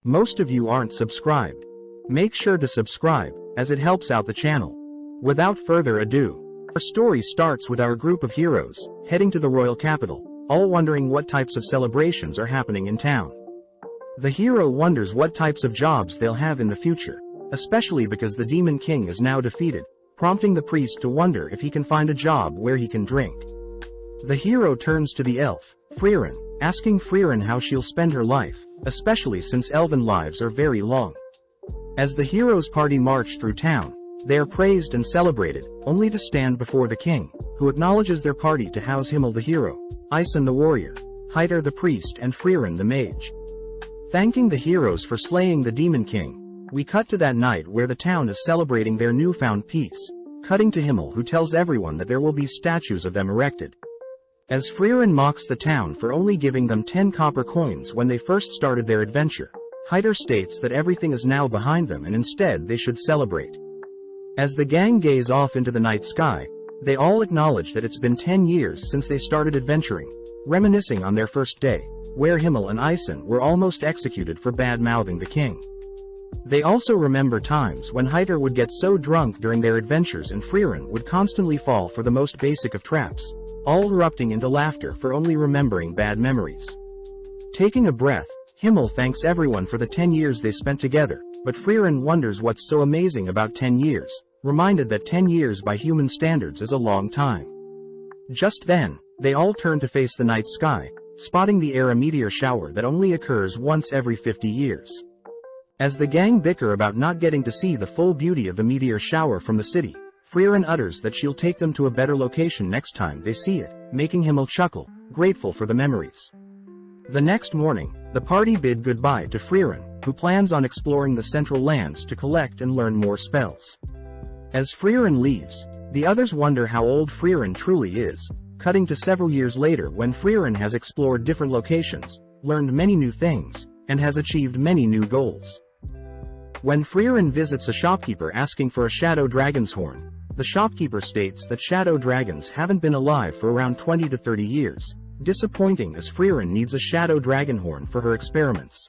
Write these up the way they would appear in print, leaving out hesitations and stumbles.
Most of you aren't subscribed. Make sure to subscribe, as it helps out the channel. Without further ado, our story starts with our group of heroes, heading to the royal capital, all wondering what types of celebrations are happening in town. The hero wonders what types of jobs they'll have in the future, especially because the Demon King is now defeated, prompting the priest to wonder if he can find a job where he can drink. The hero turns to the elf, Frieren, asking Frieren how she'll spend her life, especially since elven lives are very long. As the hero's party march through town, they are praised and celebrated, only to stand before the king, who acknowledges their party to house Himmel the hero, Isen the warrior, Heider the priest and Frieren the mage. Thanking the heroes for slaying the Demon King, we cut to that night where the town is celebrating their newfound peace, cutting to Himmel, who tells everyone that there will be statues of them erected. As Frieren mocks the town for only giving them 10 copper coins when they first started their adventure, Heider states that everything is now behind them and instead they should celebrate. As the gang gaze off into the night sky, they all acknowledge that it's been 10 years since they started adventuring, reminiscing on their first day, where Himmel and Isen were almost executed for bad-mouthing the king. They also remember times when Heider would get so drunk during their adventures and Frieren would constantly fall for the most basic of traps, all erupting into laughter for only remembering bad memories. Taking a breath, Himmel thanks everyone for the 10 years they spent together, but Frieren wonders what's so amazing about 10 years, reminded that 10 years by human standards is a long time. Just then, they all turn to face the night sky, spotting the air a meteor shower that only occurs once every 50 years. As the gang bicker about not getting to see the full beauty of the meteor shower from the city, Frieren utters that she'll take them to a better location next time they see it, making Himmel chuckle, grateful for the memories. The next morning, the party bid goodbye to Frieren, who plans on exploring the central lands to collect and learn more spells. As Frieren leaves, the others wonder how old Frieren truly is, cutting to several years later when Frieren has explored different locations, learned many new things, and has achieved many new goals. When Frieren visits a shopkeeper asking for a shadow dragon's horn, the shopkeeper states that shadow dragons haven't been alive for around 20 to 30 years, disappointing as Frieren needs a shadow dragon horn for her experiments.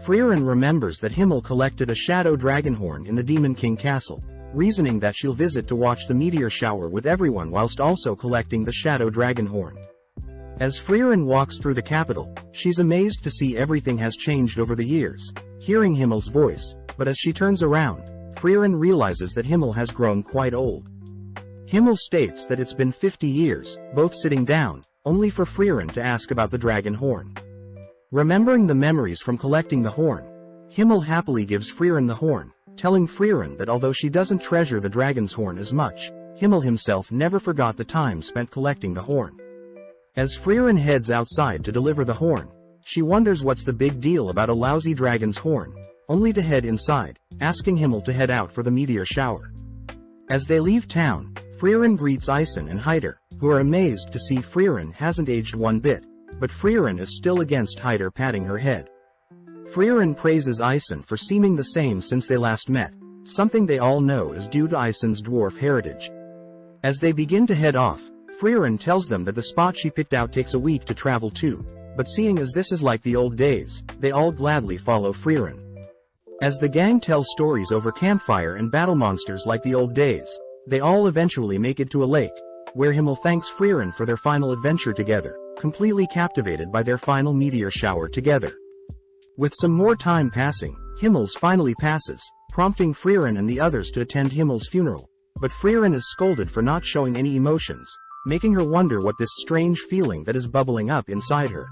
Frieren remembers that Himmel collected a shadow dragon horn in the Demon King castle, reasoning that she'll visit to watch the meteor shower with everyone whilst also collecting the shadow dragon horn. As Frieren walks through the capital, she's amazed to see everything has changed over the years, hearing Himmel's voice, but as she turns around, Frieren realizes that Himmel has grown quite old. Himmel states that it's been 50 years, both sitting down, only for Frieren to ask about the dragon horn. Remembering the memories from collecting the horn, Himmel happily gives Frieren the horn, telling Frieren that although she doesn't treasure the dragon's horn as much, Himmel himself never forgot the time spent collecting the horn. As Frieren heads outside to deliver the horn, she wonders what's the big deal about a lousy dragon's horn, only to head inside, asking Himmel to head out for the meteor shower. As they leave town, Frieren greets Isen and Heider, who are amazed to see Frieren hasn't aged one bit, but Frieren is still against Heider patting her head. Frieren praises Isen for seeming the same since they last met, something they all know is due to Isen's dwarf heritage. As they begin to head off, Frieren tells them that the spot she picked out takes a week to travel to, but seeing as this is like the old days, they all gladly follow Frieren. As the gang tells stories over campfire and battle monsters like the old days, they all eventually make it to a lake, where Himmel thanks Frieren for their final adventure together, completely captivated by their final meteor shower together. With some more time passing, Himmel's finally passes, prompting Frieren and the others to attend Himmel's funeral, but Frieren is scolded for not showing any emotions, making her wonder what this strange feeling that is bubbling up inside her.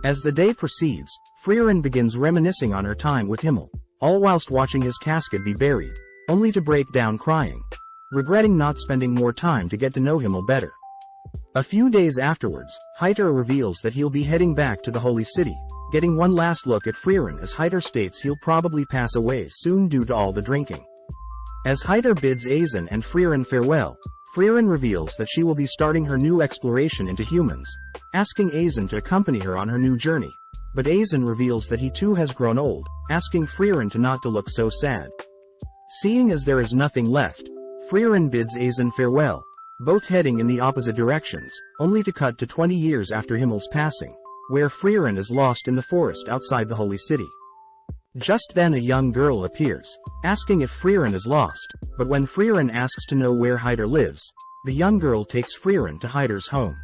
As the day proceeds, Frieren begins reminiscing on her time with Himmel, all whilst watching his casket be buried, only to break down crying, regretting not spending more time to get to know Himmel better. A few days afterwards, Heider reveals that he'll be heading back to the Holy City, getting one last look at Frieren as Heider states he'll probably pass away soon due to all the drinking. As Heider bids Isen and Frieren farewell, Frieren reveals that she will be starting her new exploration into humans, asking Isen to accompany her on her new journey, but Isen reveals that he too has grown old, asking Frieren to not to look so sad. Seeing as there is nothing left, Frieren bids Isen farewell, both heading in the opposite directions, only to cut to 20 years after Himmel's passing, where Frieren is lost in the forest outside the Holy City. Just then a young girl appears, asking if Frieren is lost, but when Frieren asks to know where Heider lives, the young girl takes Frieren to Heider's home.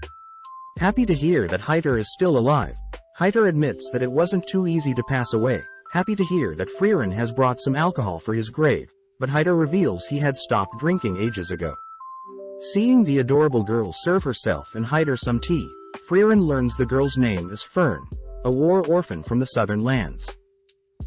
Happy to hear that Heider is still alive, Heider admits that it wasn't too easy to pass away, happy to hear that Frieren has brought some alcohol for his grave, but Heider reveals he had stopped drinking ages ago. Seeing the adorable girl serve herself and Heider some tea, Frieren learns the girl's name is Fern, a war orphan from the southern lands.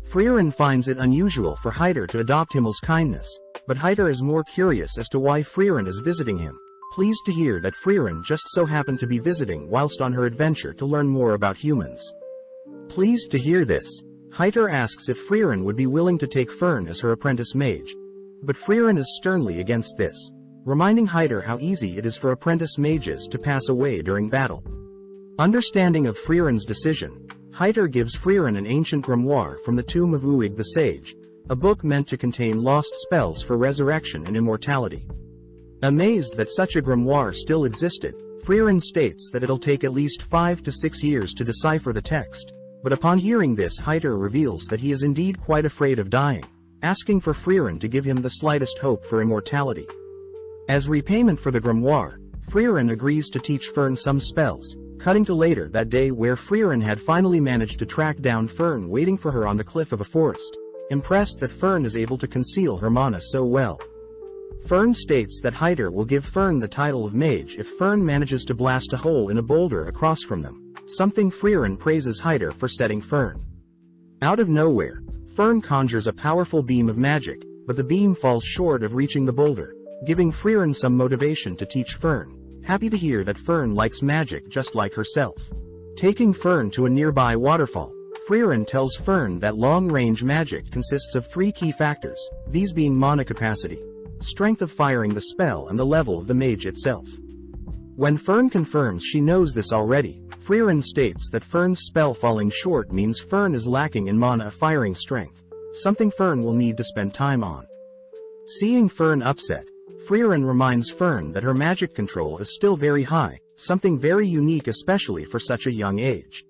Frieren finds it unusual for Heider to adopt Himmel's kindness, but Heider is more curious as to why Frieren is visiting him, pleased to hear that Frieren just so happened to be visiting whilst on her adventure to learn more about humans. Pleased to hear this, Heider asks if Frieren would be willing to take Fern as her apprentice mage, but Frieren is sternly against this, reminding Heider how easy it is for apprentice mages to pass away during battle. Understanding of Frieren's decision, Heider gives Frieren an ancient grimoire from the tomb of Uig the Sage, a book meant to contain lost spells for resurrection and immortality. Amazed that such a grimoire still existed, Frieren states that it'll take at least 5 to 6 years to decipher the text, but upon hearing this Heider reveals that he is indeed quite afraid of dying, asking for Frieren to give him the slightest hope for immortality. As repayment for the grimoire, Frieren agrees to teach Fern some spells, cutting to later that day where Frieren had finally managed to track down Fern waiting for her on the cliff of a forest, impressed that Fern is able to conceal her mana so well. Fern states that Heider will give Fern the title of mage if Fern manages to blast a hole in a boulder across from them, something Frieren praises Heider for setting Fern. Out of nowhere, Fern conjures a powerful beam of magic, but the beam falls short of reaching the boulder, giving Frieren some motivation to teach Fern, happy to hear that Fern likes magic just like herself. Taking Fern to a nearby waterfall, Frieren tells Fern that long-range magic consists of 3 key factors, these being mana capacity, strength of firing the spell and the level of the mage itself. When Fern confirms she knows this already, Frieren states that Fern's spell falling short means Fern is lacking in mana firing strength, something Fern will need to spend time on. Seeing Fern upset, Frieren reminds Fern that her magic control is still very high, something very unique especially for such a young age.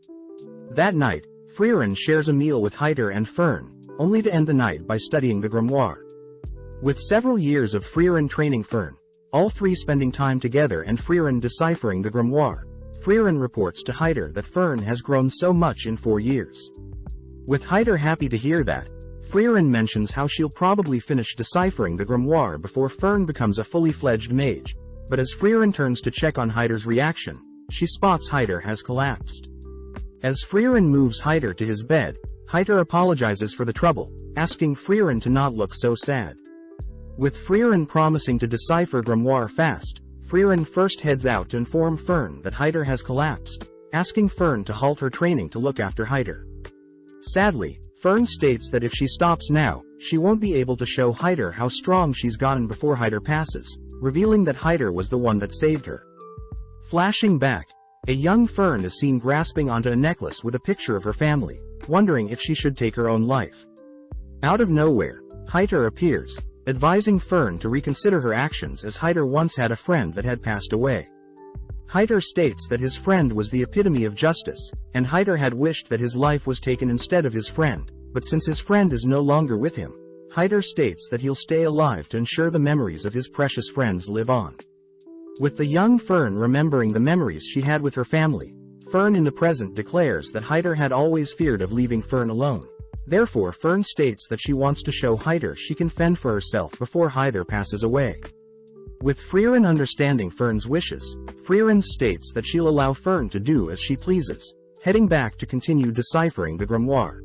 That night, Frieren shares a meal with Heider and Fern, only to end the night by studying the grimoire. With several years of Frieren training Fern, all 3 spending time together and Frieren deciphering the grimoire, Frieren reports to Heider that Fern has grown so much in 4 years. With Heider happy to hear that, Frieren mentions how she'll probably finish deciphering the grimoire before Fern becomes a fully fledged mage, but as Frieren turns to check on Heider's reaction, she spots Heider has collapsed. As Frieren moves Heider to his bed, Heider apologizes for the trouble, asking Frieren to not look so sad. With Frieren promising to decipher grimoire fast, Frieren first heads out to inform Fern that Heider has collapsed, asking Fern to halt her training to look after Heider. Sadly, Fern states that if she stops now, she won't be able to show Heider how strong she's gotten before Heider passes, revealing that Heider was the one that saved her. Flashing back, a young Fern is seen grasping onto a necklace with a picture of her family, wondering if she should take her own life. Out of nowhere, Heider appears, advising Fern to reconsider her actions as Heider once had a friend that had passed away. Heider states that his friend was the epitome of justice, and Heider had wished that his life was taken instead of his friend, but since his friend is no longer with him, Heider states that he'll stay alive to ensure the memories of his precious friends live on. With the young Fern remembering the memories she had with her family, Fern in the present declares that Heider had always feared of leaving Fern alone. Therefore Fern states that she wants to show Heider she can fend for herself before Heider passes away. With Frieren understanding Fern's wishes, Frieren states that she'll allow Fern to do as she pleases, heading back to continue deciphering the grimoire.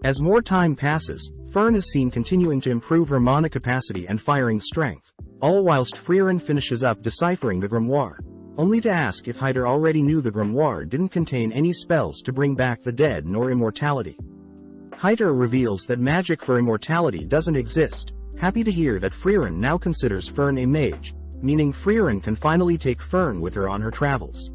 As more time passes, Fern is seen continuing to improve her mana capacity and firing strength, all whilst Frieren finishes up deciphering the grimoire, only to ask if Heider already knew the grimoire didn't contain any spells to bring back the dead nor immortality. Heider reveals that magic for immortality doesn't exist, happy to hear that Frieren now considers Fern a mage, meaning Frieren can finally take Fern with her on her travels.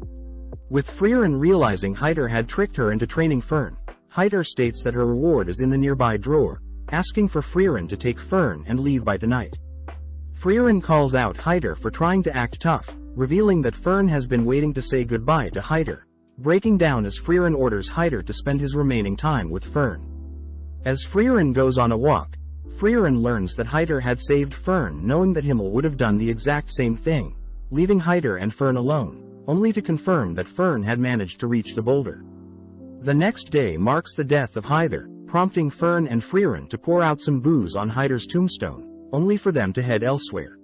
With Frieren realizing Heider had tricked her into training Fern, Heider states that her reward is in the nearby drawer, asking for Frieren to take Fern and leave by tonight. Frieren calls out Heider for trying to act tough, revealing that Fern has been waiting to say goodbye to Heider, breaking down as Frieren orders Heider to spend his remaining time with Fern. As Frieren goes on a walk, Frieren learns that Heider had saved Fern, knowing that Himmel would have done the exact same thing, leaving Heider and Fern alone, only to confirm that Fern had managed to reach the boulder. The next day marks the death of Heider, prompting Fern and Frieren to pour out some booze on Heider's tombstone, only for them to head elsewhere.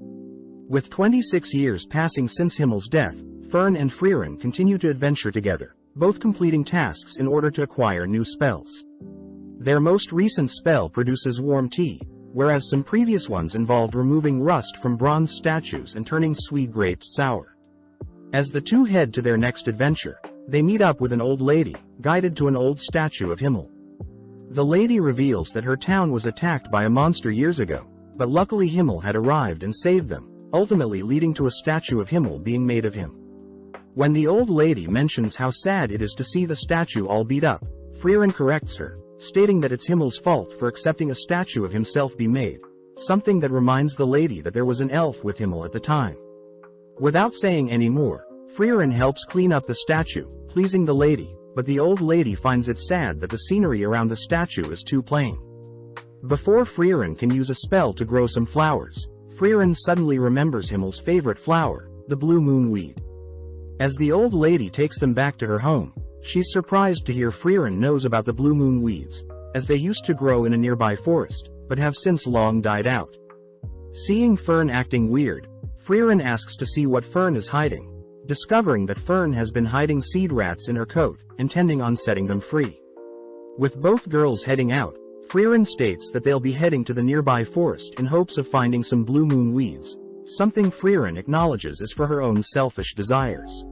With 26 years passing since Himmel's death, Fern and Frieren continue to adventure together, both completing tasks in order to acquire new spells. Their most recent spell produces warm tea, whereas some previous ones involved removing rust from bronze statues and turning sweet grapes sour. As the two head to their next adventure, they meet up with an old lady, guided to an old statue of Himmel. The lady reveals that her town was attacked by a monster years ago, but luckily Himmel had arrived and saved them, ultimately leading to a statue of Himmel being made of him. When the old lady mentions how sad it is to see the statue all beat up, Frieren corrects her, stating that it's Himmel's fault for accepting a statue of himself be made, something that reminds the lady that there was an elf with Himmel at the time. Without saying any more, Frieren helps clean up the statue, pleasing the lady, but the old lady finds it sad that the scenery around the statue is too plain. Before Frieren can use a spell to grow some flowers, Frieren suddenly remembers Himmel's favorite flower, the blue moon weed. As the old lady takes them back to her home, she's surprised to hear Frieren knows about the blue moon weeds, as they used to grow in a nearby forest, but have since long died out. Seeing Fern acting weird, Frieren asks to see what Fern is hiding, discovering that Fern has been hiding seed rats in her coat, intending on setting them free. With both girls heading out, Frieren states that they'll be heading to the nearby forest in hopes of finding some blue moon weeds, something Frieren acknowledges is for her own selfish desires.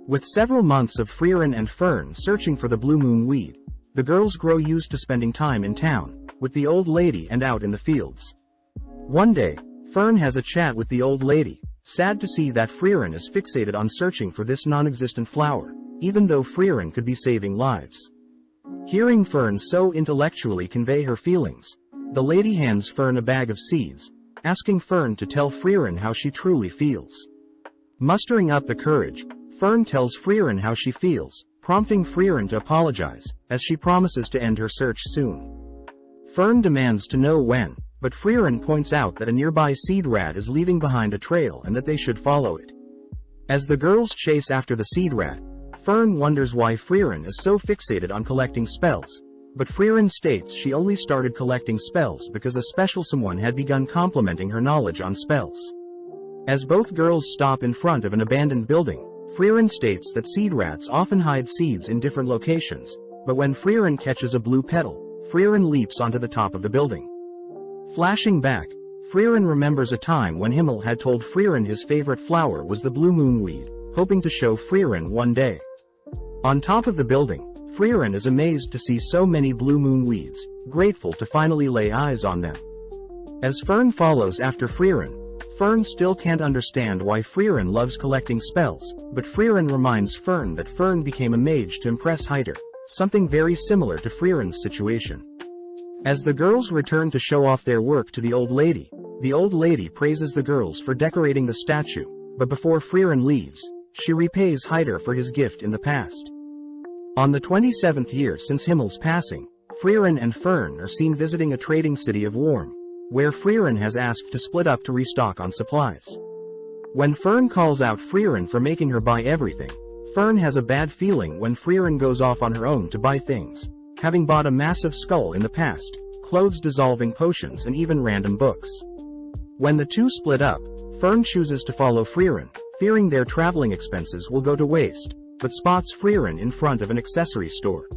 With several months of Frieren and Fern searching for the blue moon weed, the girls grow used to spending time in town, with the old lady and out in the fields. One day, Fern has a chat with the old lady, sad to see that Frieren is fixated on searching for this non-existent flower, even though Frieren could be saving lives. Hearing Fern so intellectually convey her feelings, the lady hands Fern a bag of seeds, asking Fern to tell Frieren how she truly feels. Mustering up the courage, Fern tells Frieren how she feels, prompting Frieren to apologize, as she promises to end her search soon. Fern demands to know when, but Frieren points out that a nearby seed rat is leaving behind a trail and that they should follow it. As the girls chase after the seed rat, Fern wonders why Frieren is so fixated on collecting spells, but Frieren states she only started collecting spells because a special someone had begun complimenting her knowledge on spells. As both girls stop in front of an abandoned building, Frieren states that seed rats often hide seeds in different locations, but when Frieren catches a blue petal, Frieren leaps onto the top of the building. Flashing back, Frieren remembers a time when Himmel had told Frieren his favorite flower was the blue moon weed, hoping to show Frieren one day. On top of the building, Frieren is amazed to see so many blue moon weeds, grateful to finally lay eyes on them. As Fern follows after Frieren, Fern still can't understand why Frieren loves collecting spells, but Frieren reminds Fern that Fern became a mage to impress Heider, something very similar to Frieren's situation. As the girls return to show off their work to the old lady praises the girls for decorating the statue, but before Frieren leaves, she repays Heider for his gift in the past. On the 27th year since Himmel's passing, Frieren and Fern are seen visiting a trading city of Worm, where Frieren has asked to split up to restock on supplies. When Fern calls out Frieren for making her buy everything, Fern has a bad feeling when Frieren goes off on her own to buy things, having bought a massive skull in the past, clothes dissolving potions and even random books. When the two split up, Fern chooses to follow Frieren, fearing their traveling expenses will go to waste, but spots Frieren in front of an accessory store.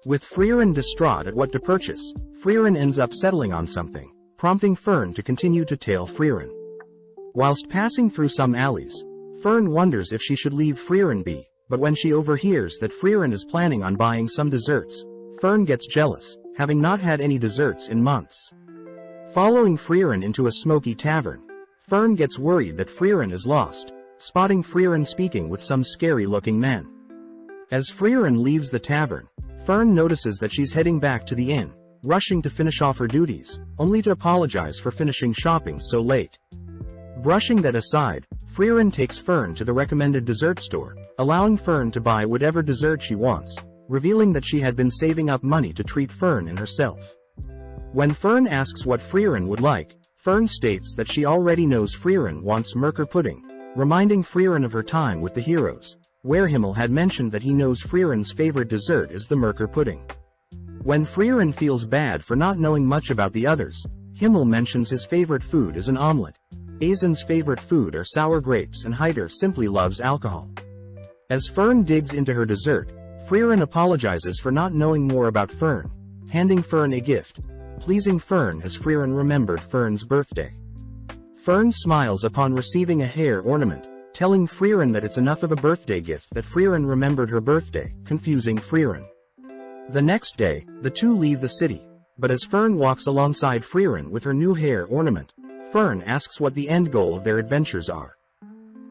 With Frieren distraught at what to purchase, Frieren ends up settling on something, prompting Fern to continue to tail Frieren. Whilst passing through some alleys, Fern wonders if she should leave Frieren be, but when she overhears that Frieren is planning on buying some desserts, Fern gets jealous, having not had any desserts in months. Following Frieren into a smoky tavern, Fern gets worried that Frieren is lost, spotting Frieren speaking with some scary-looking men. As Frieren leaves the tavern, Fern notices that she's heading back to the inn, rushing to finish off her duties, only to apologize for finishing shopping so late. Brushing that aside, Frieren takes Fern to the recommended dessert store, allowing Fern to buy whatever dessert she wants, revealing that she had been saving up money to treat Fern and herself. When Fern asks what Frieren would like, Fern states that she already knows Frieren wants Merkur pudding, reminding Frieren of her time with the heroes, where Himmel had mentioned that he knows Frieren's favorite dessert is the Merkur pudding. When Frieren feels bad for not knowing much about the others, Himmel mentions his favorite food is an omelette. Aizen's favorite food are sour grapes and Heider simply loves alcohol. As Fern digs into her dessert, Frieren apologizes for not knowing more about Fern, handing Fern a gift, pleasing Fern as Frieren remembered Fern's birthday. Fern smiles upon receiving a hair ornament, telling Frieren that it's enough of a birthday gift that Frieren remembered her birthday, confusing Frieren. The next day, the two leave the city, but as Fern walks alongside Frieren with her new hair ornament, Fern asks what the end goal of their adventures are.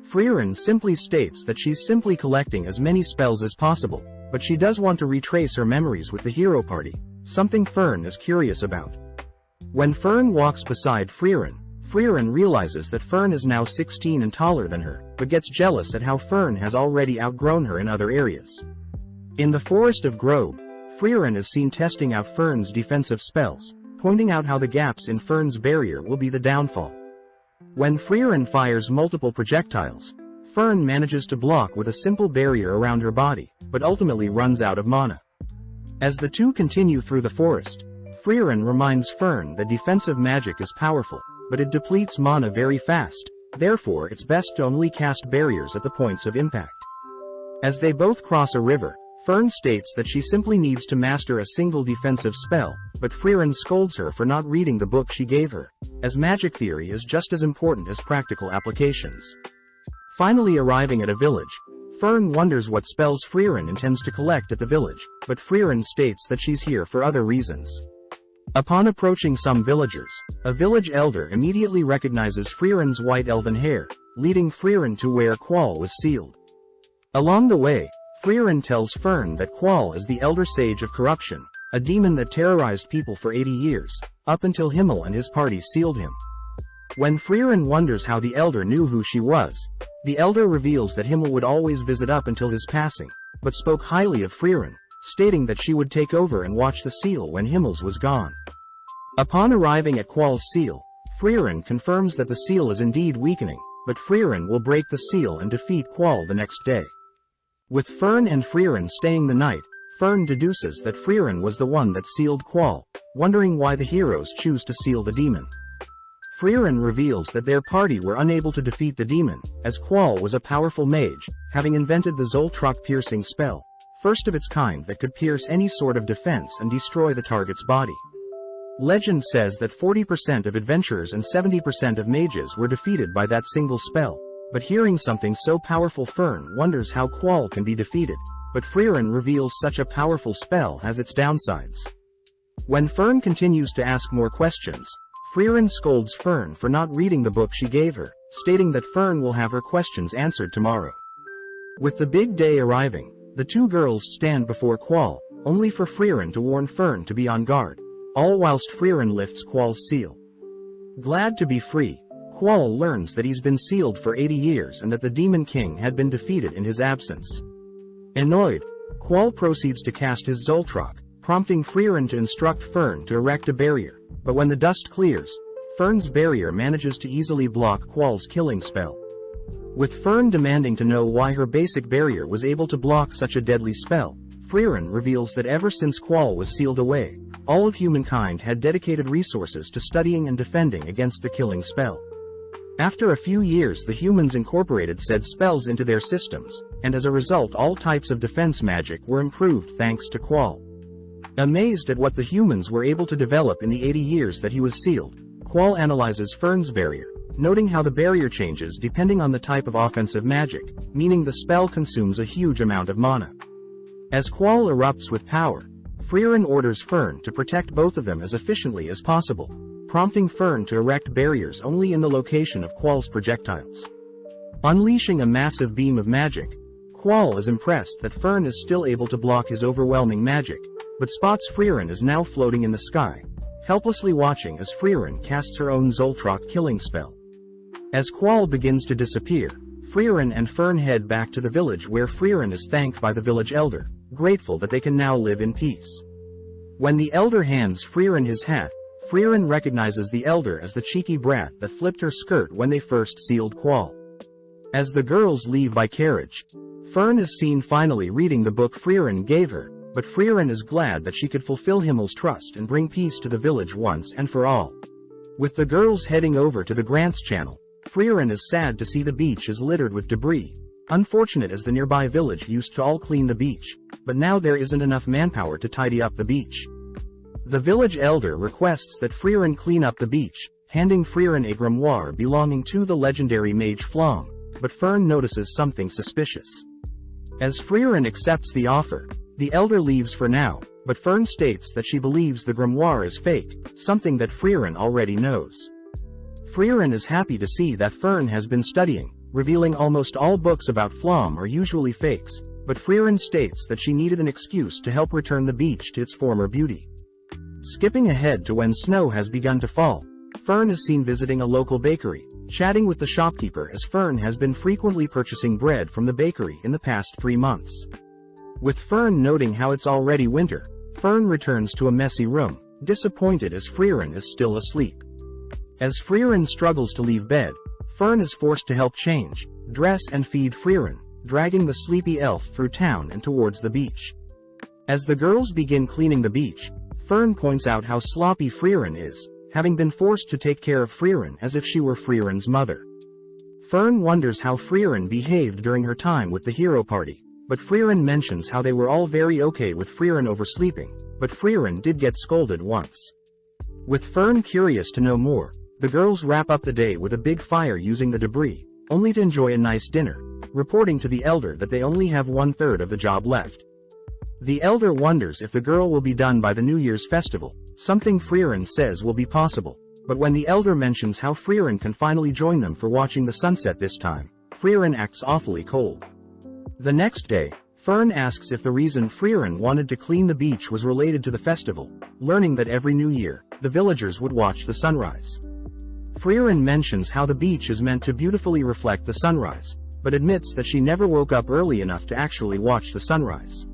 Frieren simply states that she's simply collecting as many spells as possible, but she does want to retrace her memories with the hero party, something Fern is curious about. When Fern walks beside Frieren, Frieren realizes that Fern is now 16 and taller than her, but gets jealous at how Fern has already outgrown her in other areas. In the forest of Grobe, Frieren is seen testing out Fern's defensive spells, pointing out how the gaps in Fern's barrier will be the downfall. When Frieren fires multiple projectiles, Fern manages to block with a simple barrier around her body, but ultimately runs out of mana. As the two continue through the forest, Frieren reminds Fern that defensive magic is powerful, but it depletes mana very fast, therefore it's best to only cast barriers at the points of impact. As they both cross a river, Fern states that she simply needs to master a single defensive spell, but Frieren scolds her for not reading the book she gave her, as magic theory is just as important as practical applications. Finally arriving at a village, Fern wonders what spells Frieren intends to collect at the village, but Frieren states that she's here for other reasons. Upon approaching some villagers, a village elder immediately recognizes Frieren's white elven hair, leading Frieren to where Qual was sealed. Along the way, Frieren tells Fern that Qual is the Elder Sage of Corruption, a demon that terrorized people for 80 years, up until Himmel and his party sealed him. When Frieren wonders how the Elder knew who she was, the Elder reveals that Himmel would always visit up until his passing, but spoke highly of Frieren, stating that she would take over and watch the seal when Himmel's was gone. Upon arriving at Qual's seal, Frieren confirms that the seal is indeed weakening, but Frieren will break the seal and defeat Qual the next day. With Fern and Frieren staying the night, Fern deduces that Frieren was the one that sealed Qual, wondering why the heroes choose to seal the demon. Frieren reveals that their party were unable to defeat the demon, as Qual was a powerful mage, having invented the Zoltrak piercing spell, first of its kind that could pierce any sort of defense and destroy the target's body. Legend says that 40% of adventurers and 70% of mages were defeated by that single spell, but hearing something so powerful, Fern wonders how Qual can be defeated, but Frieren reveals such a powerful spell has its downsides. When Fern continues to ask more questions, Frieren scolds Fern for not reading the book she gave her, stating that Fern will have her questions answered tomorrow. With the big day arriving, the two girls stand before Qual, only for Frieren to warn Fern to be on guard, all whilst Frieren lifts Qual's seal. Glad to be free, Qual learns that he's been sealed for 80 years and that the Demon King had been defeated in his absence. Annoyed, Qual proceeds to cast his Zoltrak, prompting Frieren to instruct Fern to erect a barrier, but when the dust clears, Fern's barrier manages to easily block Qual's killing spell. With Fern demanding to know why her basic barrier was able to block such a deadly spell, Frieren reveals that ever since Qual was sealed away, all of humankind had dedicated resources to studying and defending against the killing spell. After a few years, the humans incorporated said spells into their systems, and as a result all types of defense magic were improved thanks to Qual. Amazed at what the humans were able to develop in the 80 years that he was sealed, Qual analyzes Fern's barrier, noting how the barrier changes depending on the type of offensive magic, meaning the spell consumes a huge amount of mana. As Qual erupts with power, Frieren orders Fern to protect both of them as efficiently as possible, prompting Fern to erect barriers only in the location of Qual's projectiles. Unleashing a massive beam of magic, Qual is impressed that Fern is still able to block his overwhelming magic, but spots Frieren is now floating in the sky, helplessly watching as Frieren casts her own Zoltrak killing spell. As Qual begins to disappear, Frieren and Fern head back to the village where Frieren is thanked by the village elder, grateful that they can now live in peace. When the elder hands Frieren his hat, Frieren recognizes the elder as the cheeky brat that flipped her skirt when they first sealed Qual. As the girls leave by carriage, Fern is seen finally reading the book Frieren gave her, but Frieren is glad that she could fulfill Himmel's trust and bring peace to the village once and for all. With the girls heading over to the Grants Channel, Frieren is sad to see the beach is littered with debris, unfortunate as the nearby village used to all clean the beach, but now there isn't enough manpower to tidy up the beach. The village elder requests that Frieren clean up the beach, handing Frieren a grimoire belonging to the legendary mage Flom, but Fern notices something suspicious. As Frieren accepts the offer, the elder leaves for now, but Fern states that she believes the grimoire is fake, something that Frieren already knows. Frieren is happy to see that Fern has been studying, revealing almost all books about Flom are usually fakes, but Frieren states that she needed an excuse to help return the beach to its former beauty. Skipping ahead to when snow has begun to fall, Fern is seen visiting a local bakery, chatting with the shopkeeper as Fern has been frequently purchasing bread from the bakery in the past 3 months. With Fern noting how it's already winter, Fern returns to a messy room, disappointed as Frieren is still asleep. As Frieren struggles to leave bed, Fern is forced to help change, dress and feed Frieren, dragging the sleepy elf through town and towards the beach. As the girls begin cleaning the beach, Fern points out how sloppy Frieren is, having been forced to take care of Frieren as if she were Frieren's mother. Fern wonders how Frieren behaved during her time with the hero party, but Frieren mentions how they were all very okay with Frieren oversleeping, but Frieren did get scolded once. With Fern curious to know more, the girls wrap up the day with a big fire using the debris, only to enjoy a nice dinner, reporting to the elder that they only have 1/3 of the job left. The elder wonders if the girl will be done by the New Year's festival, something Frieren says will be possible, but when the elder mentions how Frieren can finally join them for watching the sunset this time, Frieren acts awfully cold. The next day, Fern asks if the reason Frieren wanted to clean the beach was related to the festival, learning that every New Year, the villagers would watch the sunrise. Frieren mentions how the beach is meant to beautifully reflect the sunrise, but admits that she never woke up early enough to actually watch the sunrise.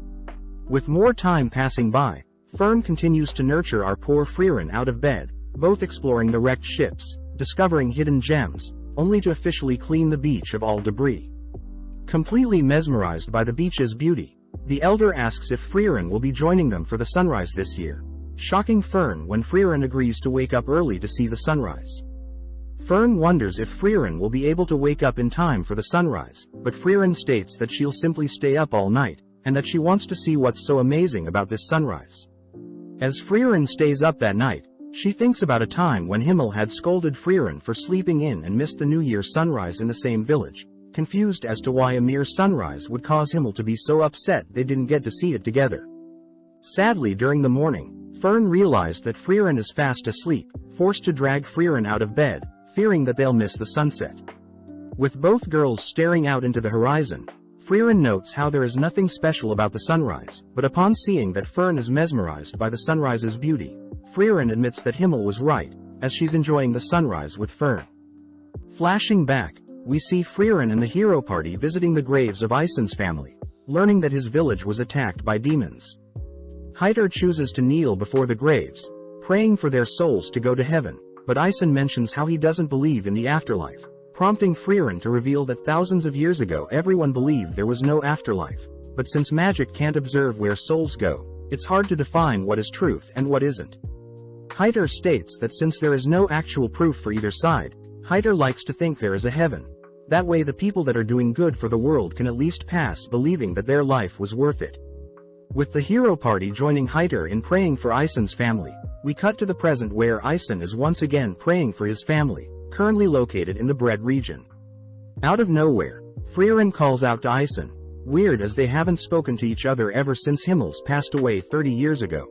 With more time passing by, Fern continues to nurture our poor Frieren out of bed, both exploring the wrecked ships, discovering hidden gems, only to officially clean the beach of all debris. Completely mesmerized by the beach's beauty, the elder asks if Frieren will be joining them for the sunrise this year, shocking Fern when Frieren agrees to wake up early to see the sunrise. Fern wonders if Frieren will be able to wake up in time for the sunrise, but Frieren states that she'll simply stay up all night, and that she wants to see what's so amazing about this sunrise. As Frieren stays up that night, she thinks about a time when Himmel had scolded Frieren for sleeping in and missed the New Year's sunrise in the same village, confused as to why a mere sunrise would cause Himmel to be so upset they didn't get to see it together. Sadly, during the morning, Fern realized that Frieren is fast asleep, forced to drag Frieren out of bed, fearing that they'll miss the sunset. With both girls staring out into the horizon, Frieren notes how there is nothing special about the sunrise, but upon seeing that Fern is mesmerized by the sunrise's beauty, Frieren admits that Himmel was right, as she's enjoying the sunrise with Fern. Flashing back, we see Frieren and the hero party visiting the graves of Eisen's family, learning that his village was attacked by demons. Heiter chooses to kneel before the graves, praying for their souls to go to heaven, but Eisen mentions how he doesn't believe in the afterlife, prompting Frieren to reveal that thousands of years ago everyone believed there was no afterlife, but since magic can't observe where souls go, it's hard to define what is truth and what isn't. Heiter states that since there is no actual proof for either side, Heiter likes to think there is a heaven. That way the people that are doing good for the world can at least pass believing that their life was worth it. With the hero party joining Heiter in praying for Eisen's family, we cut to the present where Eisen is once again praying for his family, currently located in the Bread region. Out of nowhere, Frieren calls out to Eisen, weird as they haven't spoken to each other ever since Himmels passed away 30 years ago.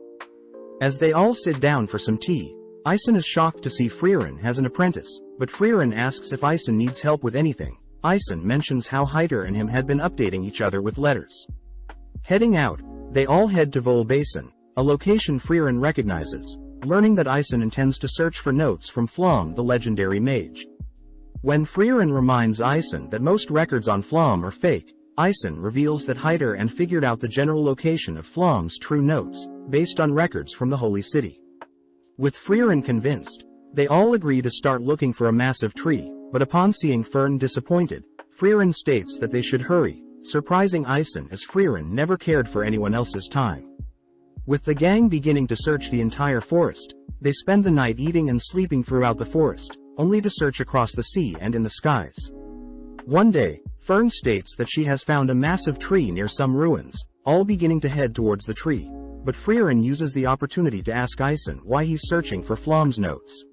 As they all sit down for some tea, Eisen is shocked to see Frieren has an apprentice, but Frieren asks if Eisen needs help with anything. Eisen mentions how Heiter and him had been updating each other with letters. Heading out, they all head to Vol Basin, a location Frieren recognizes, learning that Eisen intends to search for notes from Flom the legendary mage. When Frieren reminds Eisen that most records on Flom are fake, Ison reveals that Hyder and figured out the general location of Flom's true notes, based on records from the Holy City. With Frieren convinced, they all agree to start looking for a massive tree, but upon seeing Fern disappointed, Frieren states that they should hurry, surprising Ison as Frieren never cared for anyone else's time. With the gang beginning to search the entire forest, they spend the night eating and sleeping throughout the forest, only to search across the sea and in the skies. One day, Fern states that she has found a massive tree near some ruins, all beginning to head towards the tree, but Frieren uses the opportunity to ask Ison why he's searching for Flom's notes.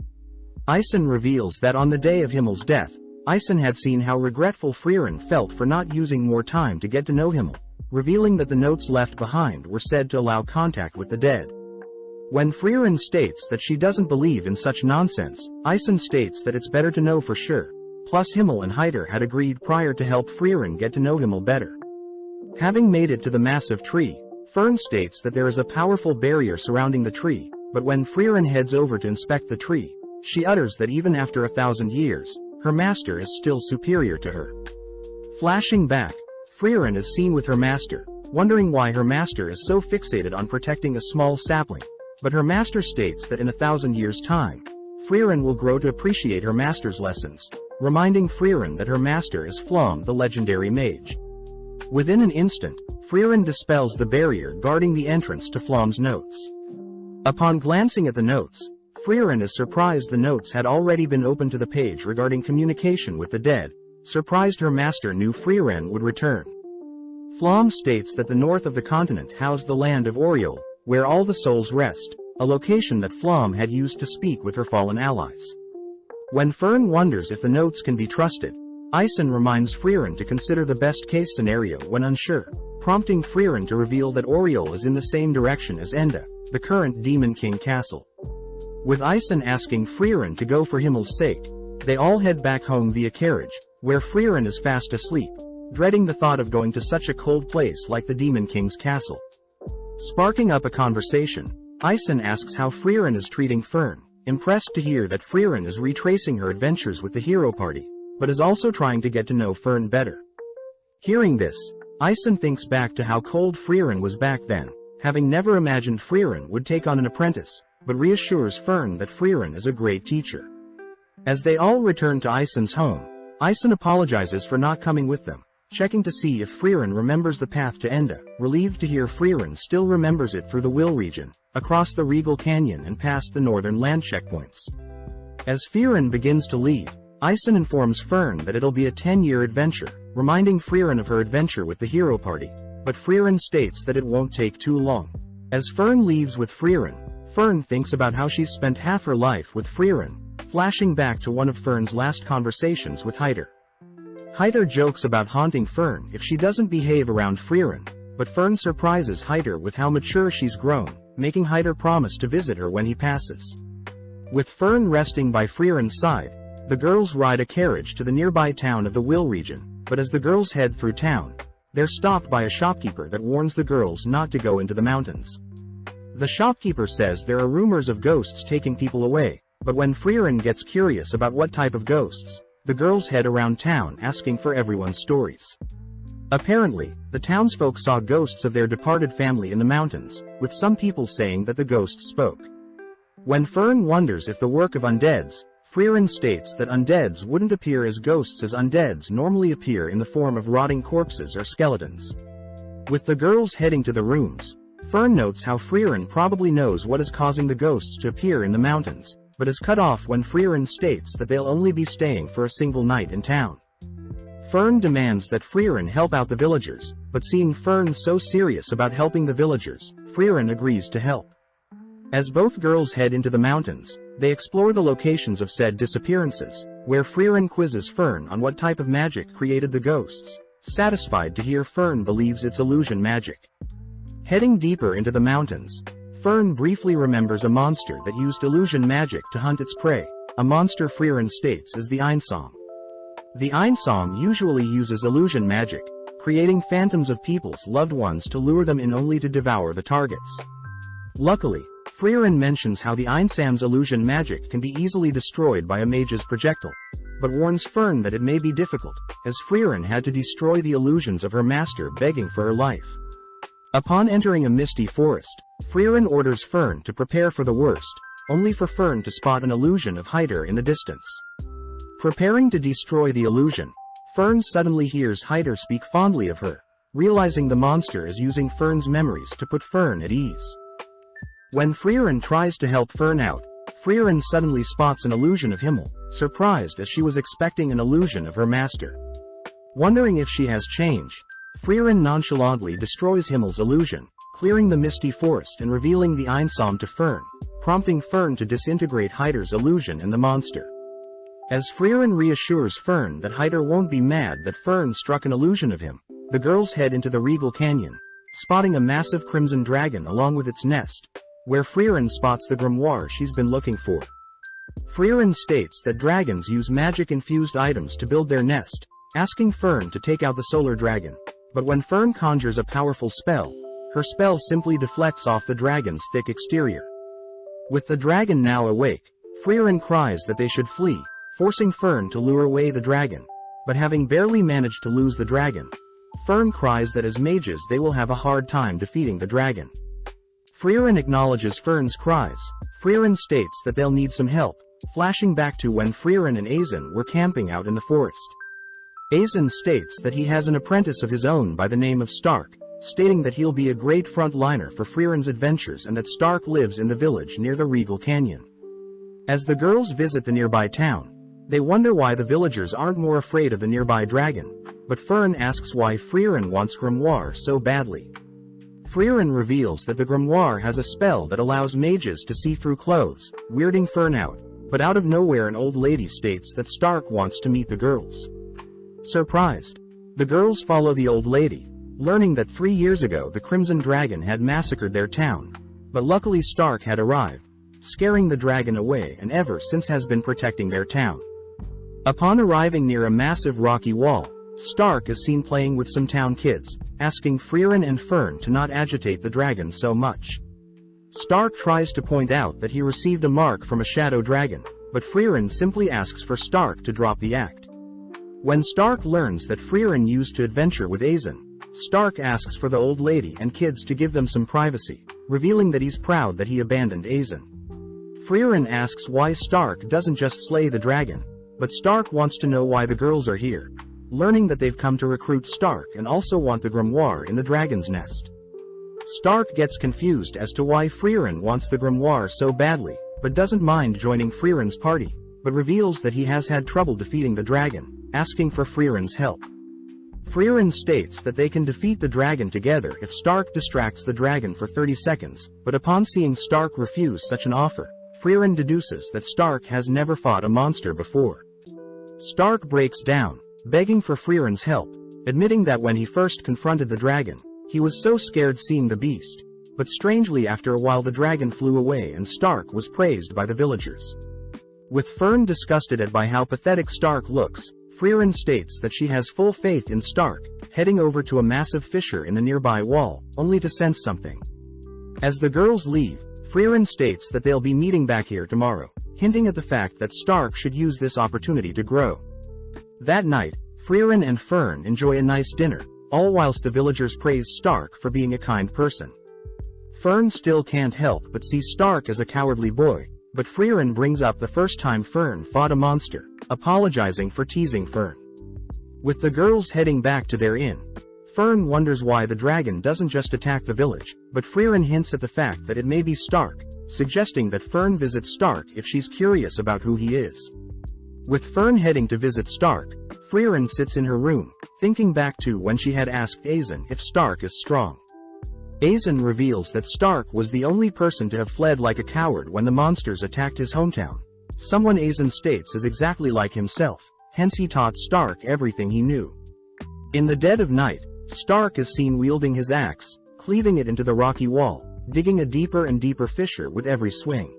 Ison reveals that on the day of Himmel's death, Ison had seen how regretful Frieren felt for not using more time to get to know Himmel, revealing that the notes left behind were said to allow contact with the dead. When Frieren states that she doesn't believe in such nonsense, Ison states that it's better to know for sure. Plus Himmel and Hyder had agreed prior to help Frieren get to know Himmel better. Having made it to the massive tree, Fern states that there is a powerful barrier surrounding the tree, but when Frieren heads over to inspect the tree, she utters that even after 1,000 years, her master is still superior to her. Flashing back, Frieren is seen with her master, wondering why her master is so fixated on protecting a small sapling, but her master states that in 1,000 years' time, Frieren will grow to appreciate her master's lessons, reminding Frieren that her master is Flom the legendary mage. Within an instant, Frieren dispels the barrier guarding the entrance to Flom's notes. Upon glancing at the notes, Frieren is surprised the notes had already been opened to the page regarding communication with the dead, surprised her master knew Frieren would return. Flom states that the north of the continent housed the land of Oriole, where all the souls rest, a location that Flom had used to speak with her fallen allies. When Fern wonders if the notes can be trusted, Ison reminds Frieren to consider the best-case scenario when unsure, prompting Frieren to reveal that Oriole is in the same direction as Enda, the current Demon King castle. With Ison asking Frieren to go for Himmel's sake, they all head back home via carriage, where Frieren is fast asleep, dreading the thought of going to such a cold place like the Demon King's castle. Sparking up a conversation, Ison asks how Frieren is treating Fern, impressed to hear that Frieren is retracing her adventures with the hero party, but is also trying to get to know Fern better. Hearing this, Ison thinks back to how cold Frieren was back then, having never imagined Frieren would take on an apprentice, but reassures Fern that Frieren is a great teacher. As they all return to Ison's home, Ison apologizes for not coming with them, checking to see if Frieren remembers the path to Enda, relieved to hear Frieren still remembers it through the Will region, across the Regal Canyon and past the northern land checkpoints. As Frieren begins to leave, Ison informs Fern that it'll be a 10-year adventure, reminding Frieren of her adventure with the hero party, but Frieren states that it won't take too long. As Fern leaves with Frieren, Fern thinks about how she's spent half her life with Frieren, flashing back to one of Fern's last conversations with Hyder. Hyder jokes about haunting Fern if she doesn't behave around Frieren, but Fern surprises Hyder with how mature she's grown, making Hyder promise to visit her when he passes. With Fern resting by Frieren's side, the girls ride a carriage to the nearby town of the Will region, but as the girls head through town, they're stopped by a shopkeeper that warns the girls not to go into the mountains. The shopkeeper says there are rumors of ghosts taking people away, but when Frieren gets curious about what type of ghosts, the girls head around town asking for everyone's stories. Apparently, the townsfolk saw ghosts of their departed family in the mountains, with some people saying that the ghosts spoke. When Fern wonders if the work of undeads, Frieren states that undeads wouldn't appear as ghosts as undeads normally appear in the form of rotting corpses or skeletons. With the girls heading to the rooms, Fern notes how Frieren probably knows what is causing the ghosts to appear in the mountains, but is cut off when Frieren states that they'll only be staying for a single night in town. Fern demands that Frieren help out the villagers, but seeing Fern so serious about helping the villagers, Frieren agrees to help. As both girls head into the mountains, they explore the locations of said disappearances, where Frieren quizzes Fern on what type of magic created the ghosts, satisfied to hear Fern believes it's illusion magic. Heading deeper into the mountains, Fern briefly remembers a monster that used illusion magic to hunt its prey, a monster Frieren states is the AnimeSummaries. The AnimeSummaries usually uses illusion magic, creating phantoms of people's loved ones to lure them in only to devour the targets. Luckily, Frieren mentions how the AnimeSummaries illusion magic can be easily destroyed by a mage's projectile, but warns Frieren that it may be difficult, as Frieren had to destroy the illusions of her master begging for her life. Upon entering a misty forest, Frieren orders Frieren to prepare for the worst, only for Frieren to spot an illusion of Heider in the distance. Preparing to destroy the illusion, Frieren suddenly hears Heider speak fondly of her, realizing the monster is using Frieren's memories to put Frieren at ease. When Frieren tries to help Frieren out, Frieren suddenly spots an illusion of Himmel, surprised as she was expecting an illusion of her master. Wondering if she has changed, Frieren nonchalantly destroys Himmel's illusion, clearing the misty forest and revealing the Einsam to Frieren, prompting Frieren to disintegrate Heider's illusion and the monster. As Frieren reassures Frieren that Heider won't be mad that Frieren struck an illusion of him, the girls head into the Regal Canyon, spotting a massive crimson dragon along with its nest, where Frieren spots the grimoire she's been looking for. Frieren states that dragons use magic-infused items to build their nest, asking Frieren to take out the solar dragon, but when Frieren conjures a powerful spell, her spell simply deflects off the dragon's thick exterior. With the dragon now awake, Frieren cries that they should flee, forcing Frieren to lure away the dragon, but having barely managed to lose the dragon, Frieren cries that as mages they will have a hard time defeating the dragon. Frieren acknowledges Frieren's cries. Frieren states that they'll need some help, flashing back to when Frieren and Aizen were camping out in the forest. Aizen states that he has an apprentice of his own by the name of Stark, stating that he'll be a great frontliner for Frieren's adventures and that Stark lives in the village near the Regal Canyon. As the girls visit the nearby town, they wonder why the villagers aren't more afraid of the nearby dragon, but Frieren asks why Frieren wants grimoire so badly. Frieren reveals that the grimoire has a spell that allows mages to see through clothes, weirding Frieren out, but out of nowhere an old lady states that Stark wants to meet the girls. Surprised, the girls follow the old lady, learning that 3 years ago the Crimson Dragon had massacred their town, but luckily Stark had arrived, scaring the dragon away and ever since has been protecting their town. Upon arriving near a massive rocky wall, Stark is seen playing with some town kids, asking Frieren and Frieren to not agitate the dragon so much. Stark tries to point out that he received a mark from a shadow dragon, but Frieren simply asks for Stark to drop the act. When Stark learns that Frieren used to adventure with Aizen, Stark asks for the old lady and kids to give them some privacy, revealing that he's proud that he abandoned Aizen. Frieren asks why Stark doesn't just slay the dragon, but Stark wants to know why the girls are here, learning that they've come to recruit Stark and also want the grimoire in the dragon's nest. Stark gets confused as to why Frieren wants the grimoire so badly, but doesn't mind joining Frieren's party, but reveals that he has had trouble defeating the dragon, asking for Frieren's help. Frieren states that they can defeat the dragon together if Stark distracts the dragon for 30 seconds, but upon seeing Stark refuse such an offer, Frieren deduces that Stark has never fought a monster before. Stark breaks down, begging for Frieren's help, admitting that when he first confronted the dragon, he was so scared seeing the beast, but strangely after a while the dragon flew away and Stark was praised by the villagers. With Frieren disgusted by how pathetic Stark looks, Frieren states that she has full faith in Stark, heading over to a massive fissure in the nearby wall, only to sense something. As the girls leave, Frieren states that they'll be meeting back here tomorrow, hinting at the fact that Stark should use this opportunity to grow. That night, Frieren and Frieren enjoy a nice dinner, all whilst the villagers praise Stark for being a kind person. Frieren still can't help but see Stark as a cowardly boy, but Frieren brings up the first time Frieren fought a monster, apologizing for teasing Frieren. With the girls heading back to their inn, Frieren wonders why the dragon doesn't just attack the village, but Frieren hints at the fact that it may be Stark, suggesting that Frieren visits Stark if she's curious about who he is. With Frieren heading to visit Stark, Frieren sits in her room, thinking back to when she had asked Aizen if Stark is strong. Aizen reveals that Stark was the only person to have fled like a coward when the monsters attacked his hometown, someone Aizen states is exactly like himself, hence he taught Stark everything he knew. In the dead of night, Stark is seen wielding his axe, cleaving it into the rocky wall, digging a deeper and deeper fissure with every swing.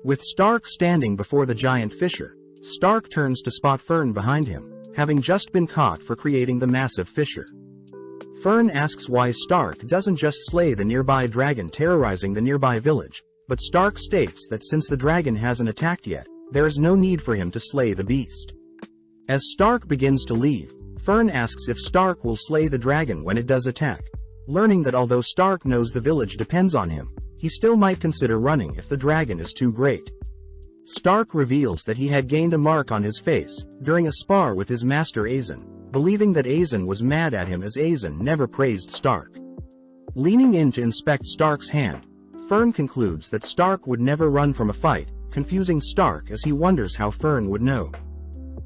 With Stark standing before the giant fissure, Stark turns to spot Frieren behind him, having just been caught for creating the massive fissure. Frieren asks why Stark doesn't just slay the nearby dragon terrorizing the nearby village, but Stark states that since the dragon hasn't attacked yet, there is no need for him to slay the beast. As Stark begins to leave, Fern asks if Stark will slay the dragon when it does attack. Learning that although Stark knows the village depends on him, he still might consider running if the dragon is too great. Stark reveals that he had gained a mark on his face during a spar with his master Azen, believing that Azen was mad at him as Azen never praised Stark. Leaning in to inspect Stark's hand, Fern concludes that Stark would never run from a fight, confusing Stark as he wonders how Fern would know.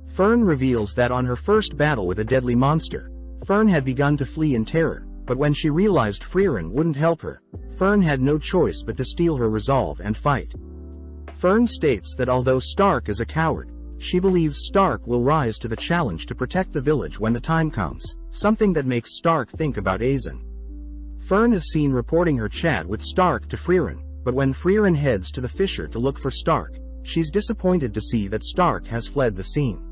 Fern reveals that on her first battle with a deadly monster, Fern had begun to flee in terror, but when she realized Frieren wouldn't help her, Fern had no choice but to steel her resolve and fight. Fern states that although Stark is a coward, she believes Stark will rise to the challenge to protect the village when the time comes, something that makes Stark think about Azen. Fern is seen reporting her chat with Stark to Frieren, but when Frieren heads to the fissure to look for Stark, she's disappointed to see that Stark has fled the scene.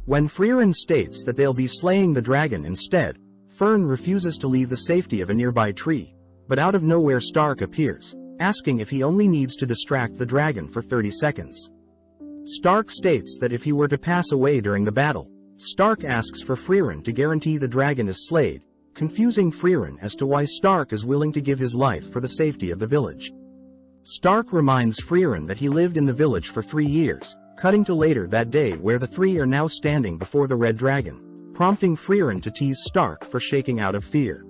When Frieren states that they'll be slaying the dragon instead, Fern refuses to leave the safety of a nearby tree, but out of nowhere Stark appears, asking if he only needs to distract the dragon for 30 seconds. Stark states that if he were to pass away during the battle, Stark asks for Frieren to guarantee the dragon is slayed, confusing Frieren as to why Stark is willing to give his life for the safety of the village. Stark reminds Frieren that he lived in the village for 3 years, cutting to later that day where the three are now standing before the red dragon, prompting Frieren to tease Stark for shaking out of fear.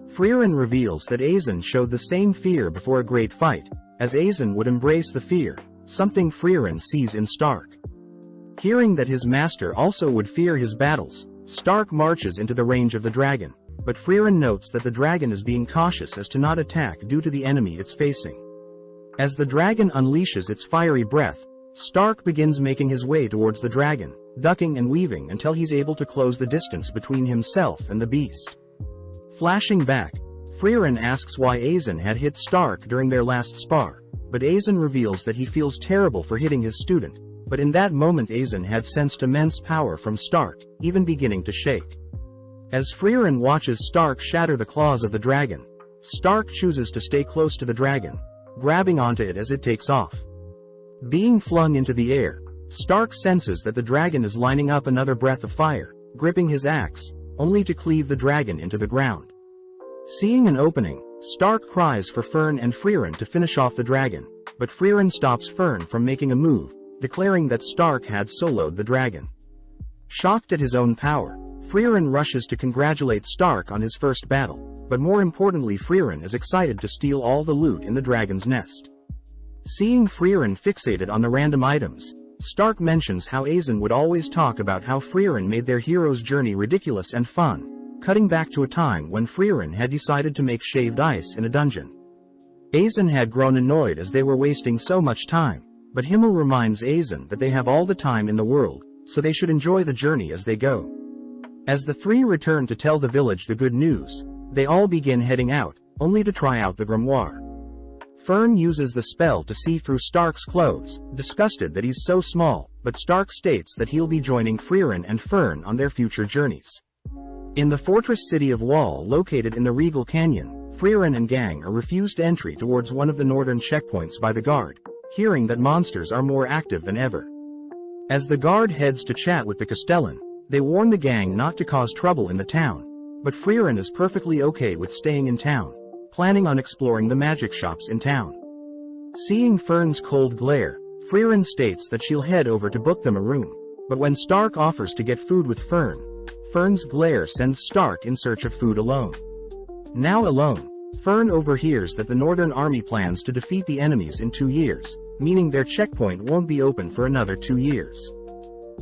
Frieren reveals that Azen showed the same fear before a great fight, as Azen would embrace the fear, something Frieren sees in Stark. Hearing that his master also would fear his battles, Stark marches into the range of the dragon, but Frieren notes that the dragon is being cautious as to not attack due to the enemy it's facing. As the dragon unleashes its fiery breath, Stark begins making his way towards the dragon, ducking and weaving until he's able to close the distance between himself and the beast. Flashing back, Frieren asks why Azen had hit Stark during their last spar, but Azen reveals that he feels terrible for hitting his student, but in that moment Azen had sensed immense power from Stark, even beginning to shake. As Frieren watches Stark shatter the claws of the dragon, Stark chooses to stay close to the dragon, grabbing onto it as it takes off. Being flung into the air, Stark senses that the dragon is lining up another breath of fire, gripping his axe, only to cleave the dragon into the ground. Seeing an opening, Stark cries for Fern and Frieren to finish off the dragon, but Frieren stops Fern from making a move, declaring that Stark had soloed the dragon. Shocked at his own power, Frieren rushes to congratulate Stark on his first battle, but more importantly Frieren is excited to steal all the loot in the dragon's nest. Seeing Frieren fixated on the random items, Stark mentions how Azen would always talk about how Frieren made their hero's journey ridiculous and fun, cutting back to a time when Frieren had decided to make shaved ice in a dungeon. Azen had grown annoyed as they were wasting so much time, but Himmel reminds Azen that they have all the time in the world, so they should enjoy the journey as they go. As the three return to tell the village the good news, they all begin heading out, only to try out the grimoire. Fern uses the spell to see through Stark's clothes, disgusted that he's so small, but Stark states that he'll be joining Frieren and Fern on their future journeys. In the fortress city of Wall located in the Regal Canyon, Frieren and gang are refused entry towards one of the northern checkpoints by the guard, hearing that monsters are more active than ever. As the guard heads to chat with the Castellan, they warn the gang not to cause trouble in the town, but Frieren is perfectly okay with staying in town, planning on exploring the magic shops in town. Seeing Fern's cold glare, Frieren states that she'll head over to book them a room, but when Stark offers to get food with Fern's glare sends Stark in search of food alone. Now alone, Fern overhears that the Northern Army plans to defeat the enemies in 2 years, meaning their checkpoint won't be open for another 2 years.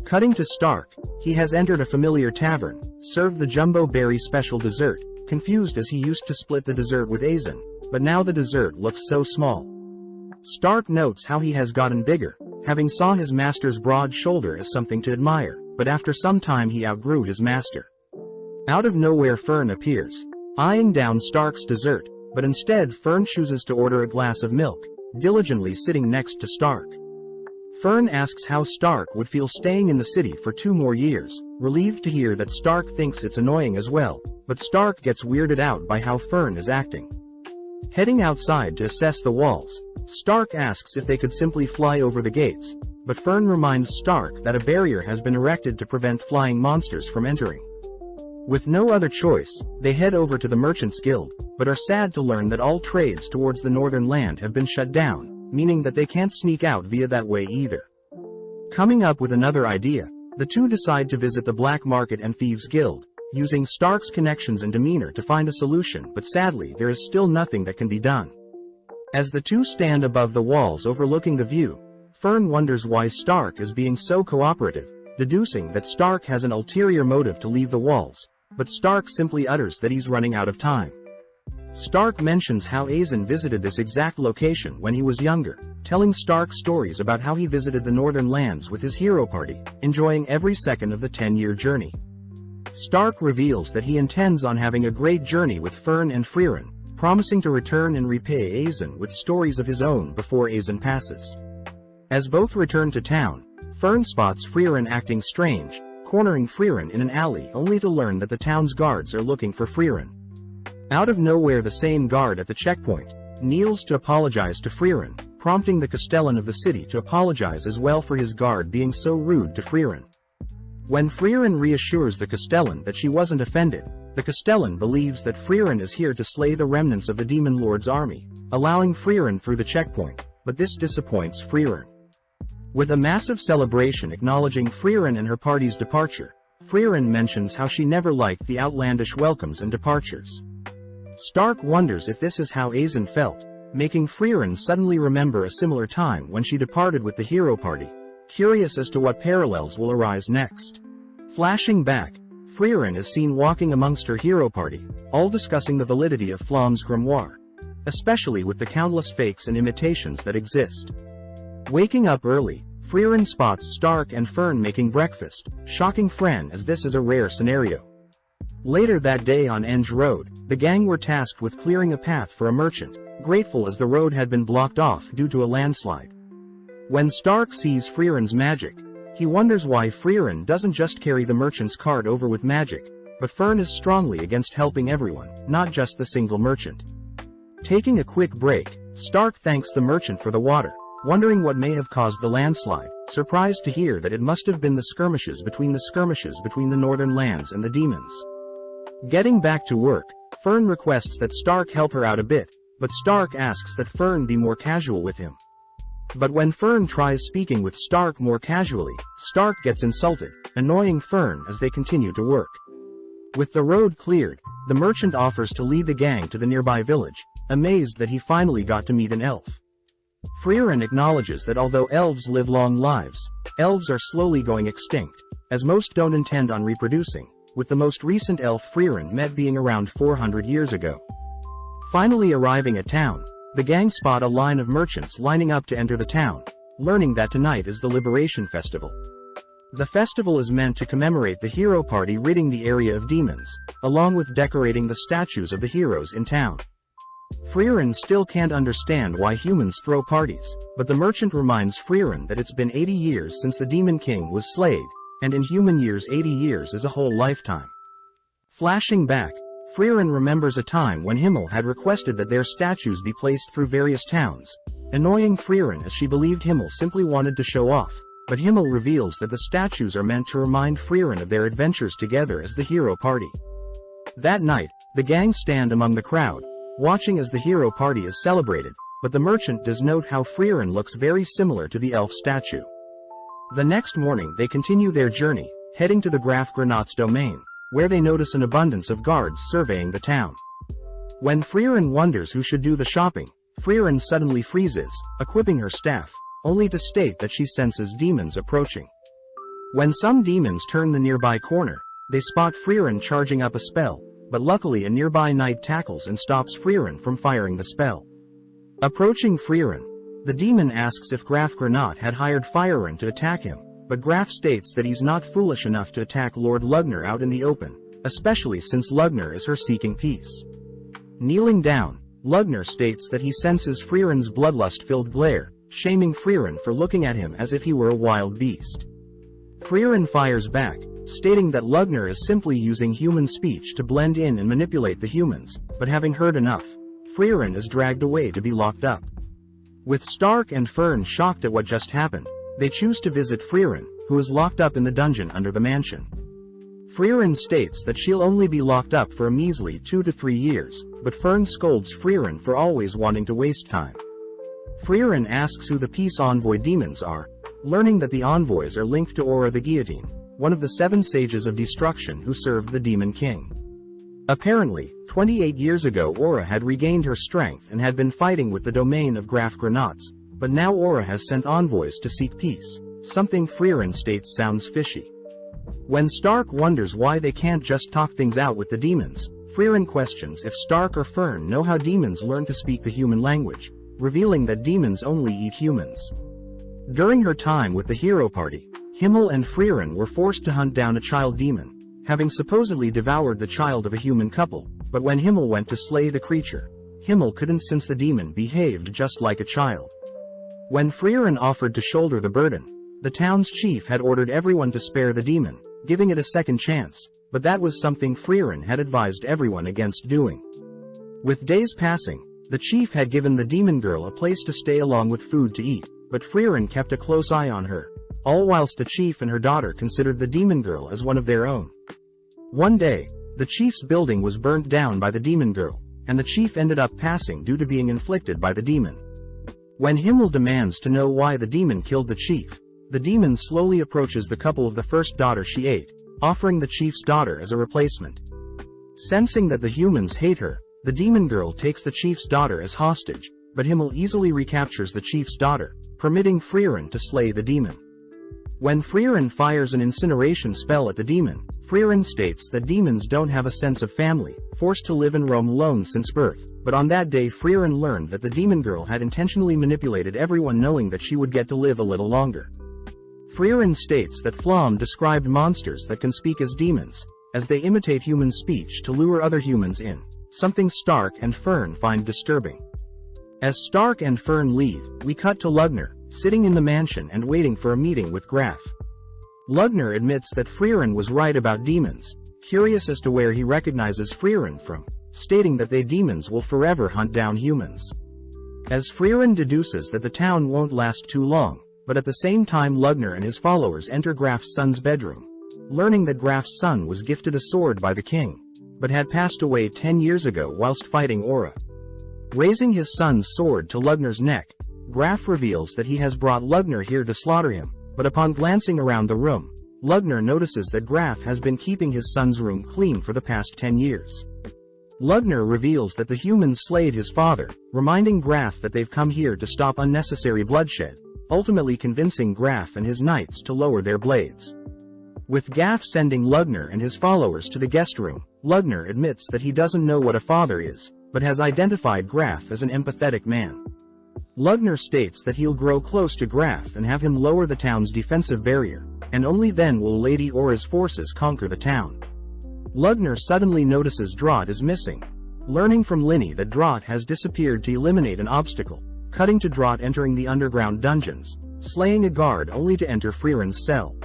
Cutting to Stark, he has entered a familiar tavern, served the Jumbo Berry special dessert, confused as he used to split the dessert with Azen, but now the dessert looks so small. Stark notes how he has gotten bigger, having saw his master's broad shoulder as something to admire, but after some time he outgrew his master. Out of nowhere Fern appears, eyeing down Stark's dessert, but instead Fern chooses to order a glass of milk, diligently sitting next to Stark. Fern asks how Stark would feel staying in the city for 2 more years, relieved to hear that Stark thinks it's annoying as well, but Stark gets weirded out by how Fern is acting. Heading outside to assess the walls, Stark asks if they could simply fly over the gates, but Fern reminds Stark that a barrier has been erected to prevent flying monsters from entering. With no other choice, they head over to the Merchants Guild, but are sad to learn that all trades towards the northern land have been shut down, meaning that they can't sneak out via that way either. Coming up with another idea, the two decide to visit the Black Market and Thieves Guild, using Stark's connections and demeanor to find a solution, but sadly there is still nothing that can be done. As the two stand above the walls overlooking the view, Fern wonders why Stark is being so cooperative, deducing that Stark has an ulterior motive to leave the walls, but Stark simply utters that he's running out of time. Stark mentions how Aizen visited this exact location when he was younger, telling Stark stories about how he visited the northern lands with his hero party, enjoying every second of the 10-year journey. Stark reveals that he intends on having a great journey with Fern and Frieren, promising to return and repay Aizen with stories of his own before Aizen passes. As both return to town, Fern spots Frieren acting strange, cornering Frieren in an alley only to learn that the town's guards are looking for Frieren. Out of nowhere, the same guard at the checkpoint kneels to apologize to Frieren, prompting the Castellan of the city to apologize as well for his guard being so rude to Frieren. When Frieren reassures the Castellan that she wasn't offended, the Castellan believes that Frieren is here to slay the remnants of the Demon Lord's army, allowing Frieren through the checkpoint, but this disappoints Frieren. With a massive celebration acknowledging Frieren and her party's departure, Frieren mentions how she never liked the outlandish welcomes and departures. Stark wonders if this is how Aizen felt, making Frieren suddenly remember a similar time when she departed with the hero party, curious as to what parallels will arise next. Flashing back, Frieren is seen walking amongst her hero party, all discussing the validity of Flamm's grimoire, especially with the countless fakes and imitations that exist. Waking up early, Frieren spots Stark and Fern making breakfast, shocking Fren as this is a rare scenario. Later that day on Enge Road, the gang were tasked with clearing a path for a merchant, grateful as the road had been blocked off due to a landslide. When Stark sees Frieren's magic, he wonders why Frieren doesn't just carry the merchant's cart over with magic, but Fern is strongly against helping everyone, not just the single merchant. Taking a quick break, Stark thanks the merchant for the water, wondering what may have caused the landslide, surprised to hear that it must have been the skirmishes between the northern lands and the demons. Getting back to work, Fern requests that Stark help her out a bit, but Stark asks that Fern be more casual with him. But when Fern tries speaking with Stark more casually, Stark gets insulted, annoying Fern as they continue to work. With the road cleared, the merchant offers to lead the gang to the nearby village, amazed that he finally got to meet an elf. Frieren acknowledges that although elves live long lives, elves are slowly going extinct, as most don't intend on reproducing, with the most recent elf Frieren met being around 400 years ago. Finally arriving at town, the gang spot a line of merchants lining up to enter the town, learning that tonight is the Liberation Festival. The festival is meant to commemorate the hero party ridding the area of demons, along with decorating the statues of the heroes in town. Frieren still can't understand why humans throw parties, but the merchant reminds Frieren that it's been 80 years since the Demon King was slayed, and in human years 80 years is a whole lifetime. Flashing back, Frieren remembers a time when Himmel had requested that their statues be placed through various towns, annoying Frieren as she believed Himmel simply wanted to show off, but Himmel reveals that the statues are meant to remind Frieren of their adventures together as the hero party. That night, the gang stand among the crowd, watching as the hero party is celebrated, but the merchant does note how Frieren looks very similar to the elf statue. The next morning they continue their journey, heading to the Graf Granat's domain, where they notice an abundance of guards surveying the town. When Frieren wonders who should do the shopping, Frieren suddenly freezes, equipping her staff, only to state that she senses demons approaching. When some demons turn the nearby corner, they spot Frieren charging up a spell, but luckily a nearby knight tackles and stops Frieren from firing the spell. Approaching Frieren, the demon asks if Graf Granat had hired Frieren to attack him, but Graf states that he's not foolish enough to attack Lord Lugner out in the open, especially since Lugner is her seeking peace. Kneeling down, Lugner states that he senses Frieren's bloodlust-filled glare, shaming Frieren for looking at him as if he were a wild beast. Frieren fires back, stating that Lugner is simply using human speech to blend in and manipulate the humans, but having heard enough, Frieren is dragged away to be locked up. With Stark and Fern shocked at what just happened, They choose to visit Frieren, who is locked up in the dungeon under the mansion. Frieren states that she'll only be locked up for a measly 2 to 3 years, but Fern scolds Frieren for always wanting to waste time. Frieren asks who the peace envoy demons are, learning that the envoys are linked to Aura the Guillotine, one of the 7 sages of destruction who served the Demon King. Apparently, 28 years ago Aura had regained her strength and had been fighting with the domain of Graf Granats, but now Aura has sent envoys to seek peace, something Frieren states sounds fishy. When Stark wonders why they can't just talk things out with the demons, Frieren questions if Stark or Fern know how demons learn to speak the human language, revealing that demons only eat humans. During her time with the hero party, Himmel and Frieren were forced to hunt down a child demon, having supposedly devoured the child of a human couple, but when Himmel went to slay the creature, Himmel couldn't since the demon behaved just like a child. When Frieren offered to shoulder the burden, the town's chief had ordered everyone to spare the demon, giving it a second chance, but that was something Frieren had advised everyone against doing. With days passing, the chief had given the demon girl a place to stay along with food to eat, but Frieren kept a close eye on her, all whilst the chief and her daughter considered the demon girl as one of their own. One day, the chief's building was burnt down by the demon girl, and the chief ended up passing due to being inflicted by the demon. When Himmel demands to know why the demon killed the chief, the demon slowly approaches the couple of the first daughter she ate, offering the chief's daughter as a replacement. Sensing that the humans hate her, the demon girl takes the chief's daughter as hostage, but Himmel easily recaptures the chief's daughter, permitting Frieren to slay the demon. When Frieren fires an incineration spell at the demon, Frieren states that demons don't have a sense of family, forced to live and roam alone since birth, but on that day Frieren learned that the demon girl had intentionally manipulated everyone knowing that she would get to live a little longer. Frieren states that Flom described monsters that can speak as demons, as they imitate human speech to lure other humans in, something Stark and Fern find disturbing. As Stark and Fern leave, we cut to Lugner, sitting in the mansion and waiting for a meeting with Graf. Lugner admits that Frieren was right about demons, curious as to where he recognizes Frieren from, stating that they demons will forever hunt down humans. As Frieren deduces that the town won't last too long, but at the same time Lugner and his followers enter Graf's son's bedroom, learning that Graf's son was gifted a sword by the king, but had passed away 10 years ago whilst fighting Aura. Raising his son's sword to Lugner's neck, Graf reveals that he has brought Lugner here to slaughter him, but upon glancing around the room, Lugner notices that Graf has been keeping his son's room clean for the past 10 years. Lugner reveals that the humans slayed his father, reminding Graf that they've come here to stop unnecessary bloodshed, ultimately convincing Graf and his knights to lower their blades. With Graf sending Lugner and his followers to the guest room, Lugner admits that he doesn't know what a father is, but has identified Graf as an empathetic man. Lugner states that he'll grow close to Graf and have him lower the town's defensive barrier, and only then will Lady Aura's forces conquer the town. Lugner suddenly notices Drott is missing, learning from Linny that Drott has disappeared to eliminate an obstacle, cutting to Drott entering the underground dungeons, slaying a guard only to enter Frieren's cell.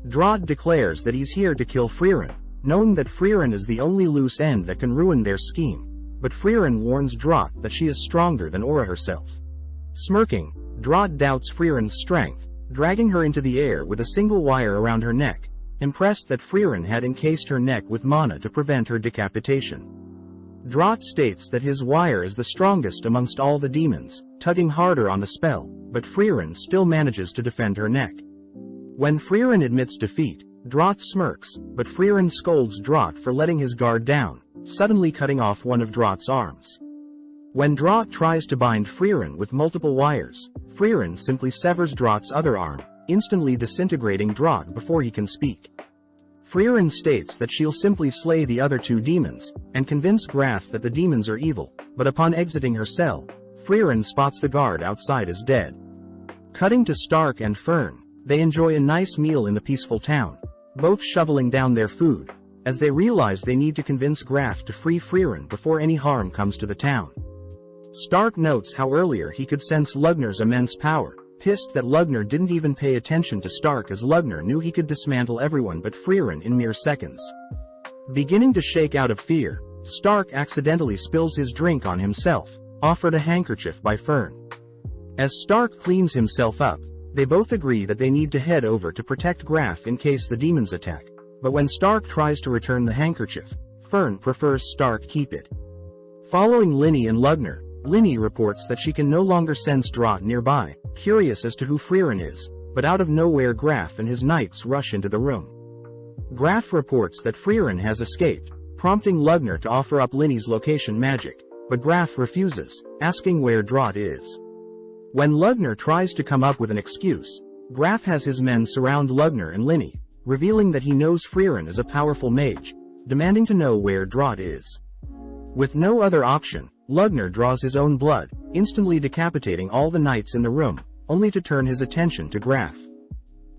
Drott declares that he's here to kill Frieren, knowing that Frieren is the only loose end that can ruin their scheme, but Frieren warns Drott that she is stronger than Aura herself. Smirking, Drott doubts Frieren's strength, dragging her into the air with a single wire around her neck, impressed that Frieren had encased her neck with mana to prevent her decapitation. Drott states that his wire is the strongest amongst all the demons, tugging harder on the spell, but Frieren still manages to defend her neck. When Frieren admits defeat, Drott smirks, but Frieren scolds Drott for letting his guard down, suddenly cutting off one of Drott's arms. When Drott tries to bind Frieren with multiple wires, Frieren simply severs Drott's other arm, instantly disintegrating Drott before he can speak. Frieren states that she'll simply slay the other 2 demons, and convince Graf that the demons are evil, but upon exiting her cell, Frieren spots the guard outside as dead. Cutting to Stark and Fern, they enjoy a nice meal in the peaceful town, both shoveling down their food, as they realize they need to convince Graf to free Frieren before any harm comes to the town. Stark notes how earlier he could sense Lugner's immense power, pissed that Lugner didn't even pay attention to Stark as Lugner knew he could dismantle everyone but Frieren in mere seconds. Beginning to shake out of fear, Stark accidentally spills his drink on himself, offered a handkerchief by Fern. As Stark cleans himself up, They both agree that they need to head over to protect Graf in case the demons attack, but when Stark tries to return the handkerchief, Fern prefers Stark keep it. Following Linny and Lugner, Linny reports that she can no longer sense Drott nearby, curious as to who Frieren is, but out of nowhere Graf and his knights rush into the room. Graf reports that Frieren has escaped, prompting Lugner to offer up Linny's location magic, but Graf refuses, asking where Drott is. When Lugner tries to come up with an excuse, Graf has his men surround Lugner and Linny, revealing that he knows Frieren is a powerful mage, demanding to know where Drott is. With no other option, Lugner draws his own blood, instantly decapitating all the knights in the room, only to turn his attention to Graf.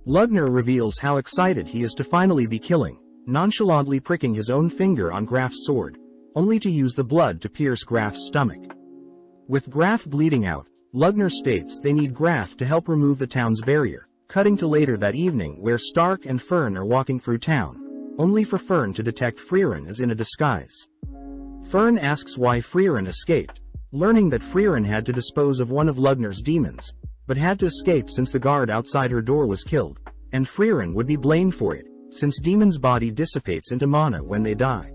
Lugner reveals how excited he is to finally be killing, nonchalantly pricking his own finger on Graf's sword, only to use the blood to pierce Graf's stomach. With Graf bleeding out, Lugner states they need Graf to help remove the town's barrier, cutting to later that evening where Stark and Fern are walking through town, only for Fern to detect Frieren is in a disguise. Fern asks why Frieren escaped, learning that Frieren had to dispose of one of Lugner's demons, but had to escape since the guard outside her door was killed, and Frieren would be blamed for it, since demon's body dissipates into mana when they die.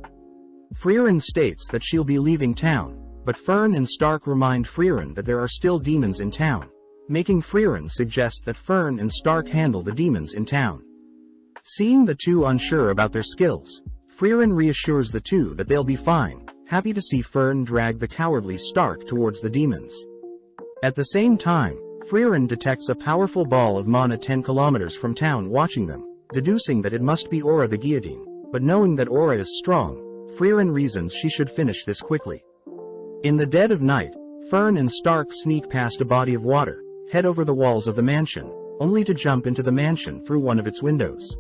Frieren states that she'll be leaving town, but Fern and Stark remind Frieren that there are still demons in town, making Frieren suggest that Fern and Stark handle the demons in town. Seeing the two unsure about their skills, Frieren reassures the two that they'll be fine, happy to see Fern drag the cowardly Stark towards the demons. At the same time, Frieren detects a powerful ball of mana 10 kilometers from town watching them, deducing that it must be Aura the guillotine, but knowing that Aura is strong, Frieren reasons she should finish this quickly. In the dead of night, Fern and Stark sneak past a body of water, head over the walls of the mansion, only to jump into the mansion through one of its windows.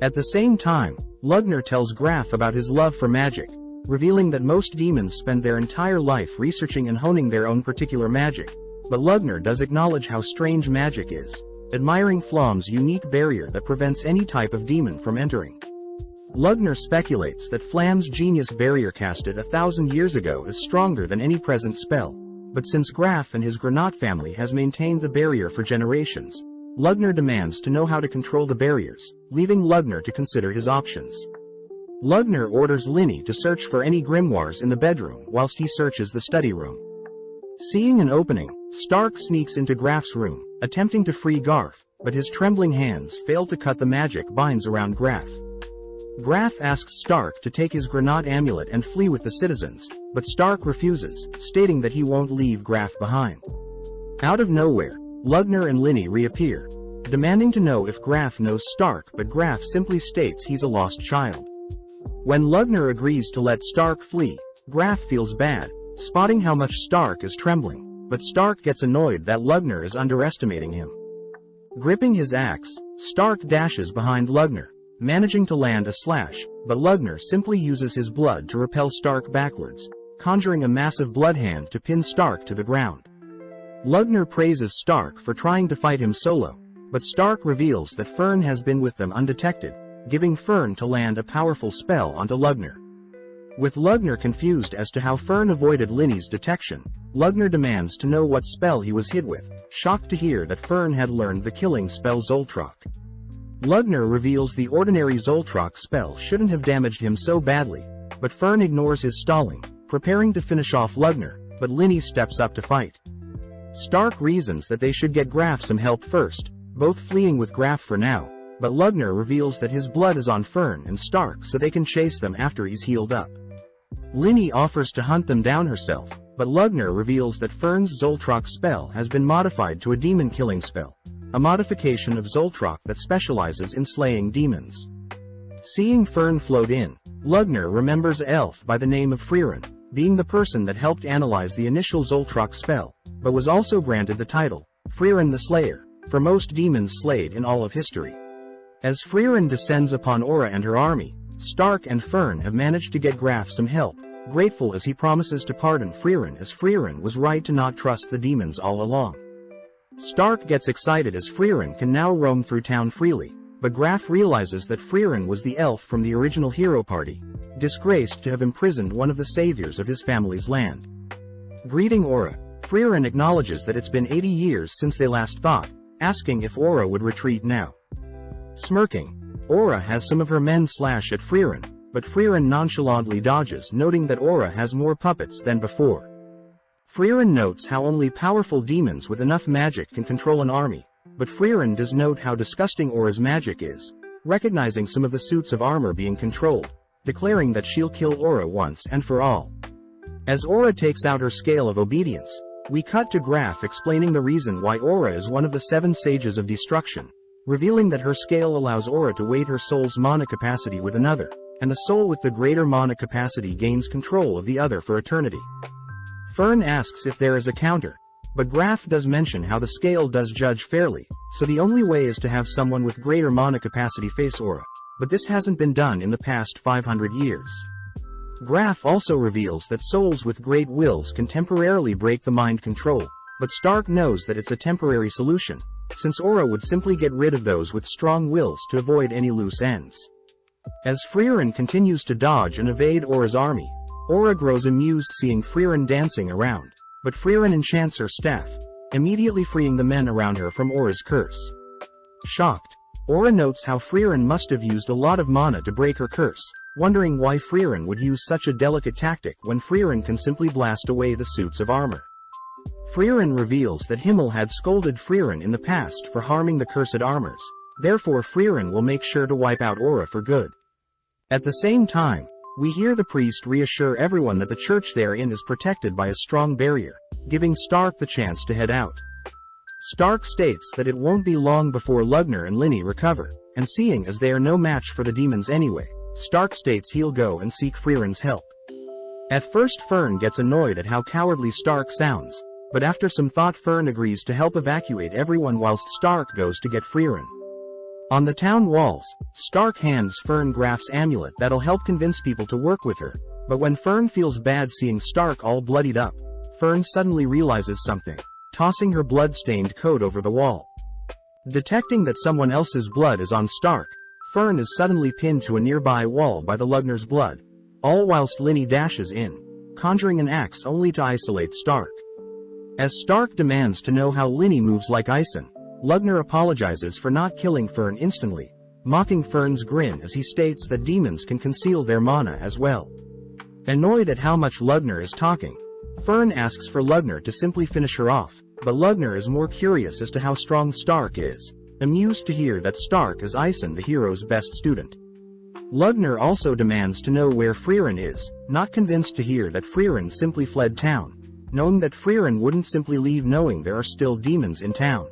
At the same time, Lugner tells Graf about his love for magic, revealing that most demons spend their entire life researching and honing their own particular magic, but Lugner does acknowledge how strange magic is, admiring Flom's unique barrier that prevents any type of demon from entering. Lugner speculates that Flam's genius barrier casted 1,000 years ago is stronger than any present spell, but since Graf and his Granat family has maintained the barrier for generations, Lugner demands to know how to control the barriers, leaving Lugner to consider his options. Lugner orders Linny to search for any grimoires in the bedroom whilst he searches the study room. Seeing an opening, Stark sneaks into Graf's room, attempting to free Garf, but his trembling hands fail to cut the magic binds around Graf. Graf asks Stark to take his Granat amulet and flee with the citizens, but Stark refuses, stating that he won't leave Graf behind. Out of nowhere, Lugner and Linny reappear, demanding to know if Graf knows Stark, but Graf simply states he's a lost child. When Lugner agrees to let Stark flee, Graf feels bad, spotting how much Stark is trembling, but Stark gets annoyed that Lugner is underestimating him. Gripping his axe, Stark dashes behind Lugner, managing to land a slash, but Lugner simply uses his blood to repel Stark backwards, conjuring a massive blood hand to pin Stark to the ground. Lugner praises Stark for trying to fight him solo, but Stark reveals that Fern has been with them undetected, giving Fern to land a powerful spell onto Lugner. With Lugner confused as to how Fern avoided Linny's detection, Lugner demands to know what spell he was hit with, shocked to hear that Fern had learned the killing spell Zoltrak. Lugner reveals the ordinary Zoltrak spell shouldn't have damaged him so badly, but Fern ignores his stalling, preparing to finish off Lugner, but Linny steps up to fight. Stark reasons that they should get Graf some help first, both fleeing with Graf for now, but Lugner reveals that his blood is on Fern and Stark so they can chase them after he's healed up. Linny offers to hunt them down herself, but Lugner reveals that Fern's Zoltrak spell has been modified to a demon-killing spell, a modification of Zoltrak that specializes in slaying demons. Seeing Fern float in, Lugner remembers an elf by the name of Frieren, being the person that helped analyze the initial Zoltrak spell, but was also granted the title, Frieren the Slayer, for most demons slayed in all of history. As Frieren descends upon Aura and her army, Stark and Fern have managed to get Graf some help, grateful as he promises to pardon Frieren as Frieren was right to not trust the demons all along. Stark gets excited as Frieren can now roam through town freely, but Graf realizes that Frieren was the elf from the original hero party, disgraced to have imprisoned one of the saviors of his family's land. Greeting Aura, Frieren acknowledges that it's been 80 years since they last fought, asking if Aura would retreat now. Smirking, Aura has some of her men slash at Frieren, but Frieren nonchalantly dodges, noting that Aura has more puppets than before. Frieren notes how only powerful demons with enough magic can control an army, but Frieren does note how disgusting Aura's magic is, recognizing some of the suits of armor being controlled, declaring that she'll kill Aura once and for all. As Aura takes out her scale of obedience, we cut to Graph explaining the reason why Aura is one of the 7 sages of destruction, revealing that her scale allows Aura to weight her soul's mana capacity with another, and the soul with the greater mana capacity gains control of the other for eternity. Fern asks if there is a counter, but Graph does mention how the scale does judge fairly, so the only way is to have someone with greater mana capacity face Aura, but this hasn't been done in the past 500 years. Graph also reveals that souls with great wills can temporarily break the mind control, but Stark knows that it's a temporary solution, since Aura would simply get rid of those with strong wills to avoid any loose ends. As Frieren continues to dodge and evade Aura's army, Aura grows amused seeing Frieren dancing around, but Frieren enchants her staff, immediately freeing the men around her from Aura's curse. Shocked, Aura notes how Frieren must have used a lot of mana to break her curse, wondering why Frieren would use such a delicate tactic when Frieren can simply blast away the suits of armor. Frieren reveals that Himmel had scolded Frieren in the past for harming the cursed armors, therefore Frieren will make sure to wipe out Aura for good. At the same time, we hear the priest reassure everyone that the church they're in is protected by a strong barrier, giving Stark the chance to head out. Stark states that it won't be long before Lugner and Linny recover, and seeing as they are no match for the demons anyway, Stark states he'll go and seek Frieren's help. At first Fern gets annoyed at how cowardly Stark sounds, but after some thought Fern agrees to help evacuate everyone whilst Stark goes to get Frieren. On the town walls, Stark hands Fern Graph's amulet that'll help convince people to work with her, but when Fern feels bad seeing Stark all bloodied up, Fern suddenly realizes something, tossing her blood-stained coat over the wall. Detecting that someone else's blood is on Stark, Fern is suddenly pinned to a nearby wall by the Lugner's blood, all whilst Linny dashes in, conjuring an axe only to isolate Stark. As Stark demands to know how Linny moves like Ison, Lugner apologizes for not killing Fern instantly, mocking Fern's grin as he states that demons can conceal their mana as well. Annoyed at how much Lugner is talking, Fern asks for Lugner to simply finish her off, but Lugner is more curious as to how strong Stark is, amused to hear that Stark is Ison the hero's best student. Lugner also demands to know where Frieren is, not convinced to hear that Frieren simply fled town, knowing that Frieren wouldn't simply leave knowing there are still demons in town.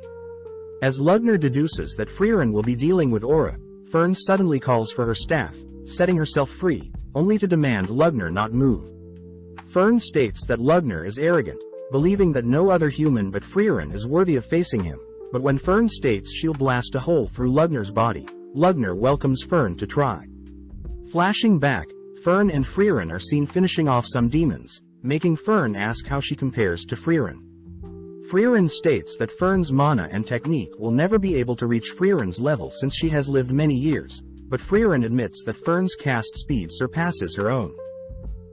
As Lugner deduces that Frieren will be dealing with Aura, Fern suddenly calls for her staff, setting herself free, only to demand Lugner not move. Fern states that Lugner is arrogant, believing that no other human but Frieren is worthy of facing him, but when Fern states she'll blast a hole through Lugner's body, Lugner welcomes Fern to try. Flashing back, Fern and Frieren are seen finishing off some demons, making Fern ask how she compares to Frieren. Frieren states that Fern's mana and technique will never be able to reach Frieren's level since she has lived many years, but Frieren admits that Fern's cast speed surpasses her own.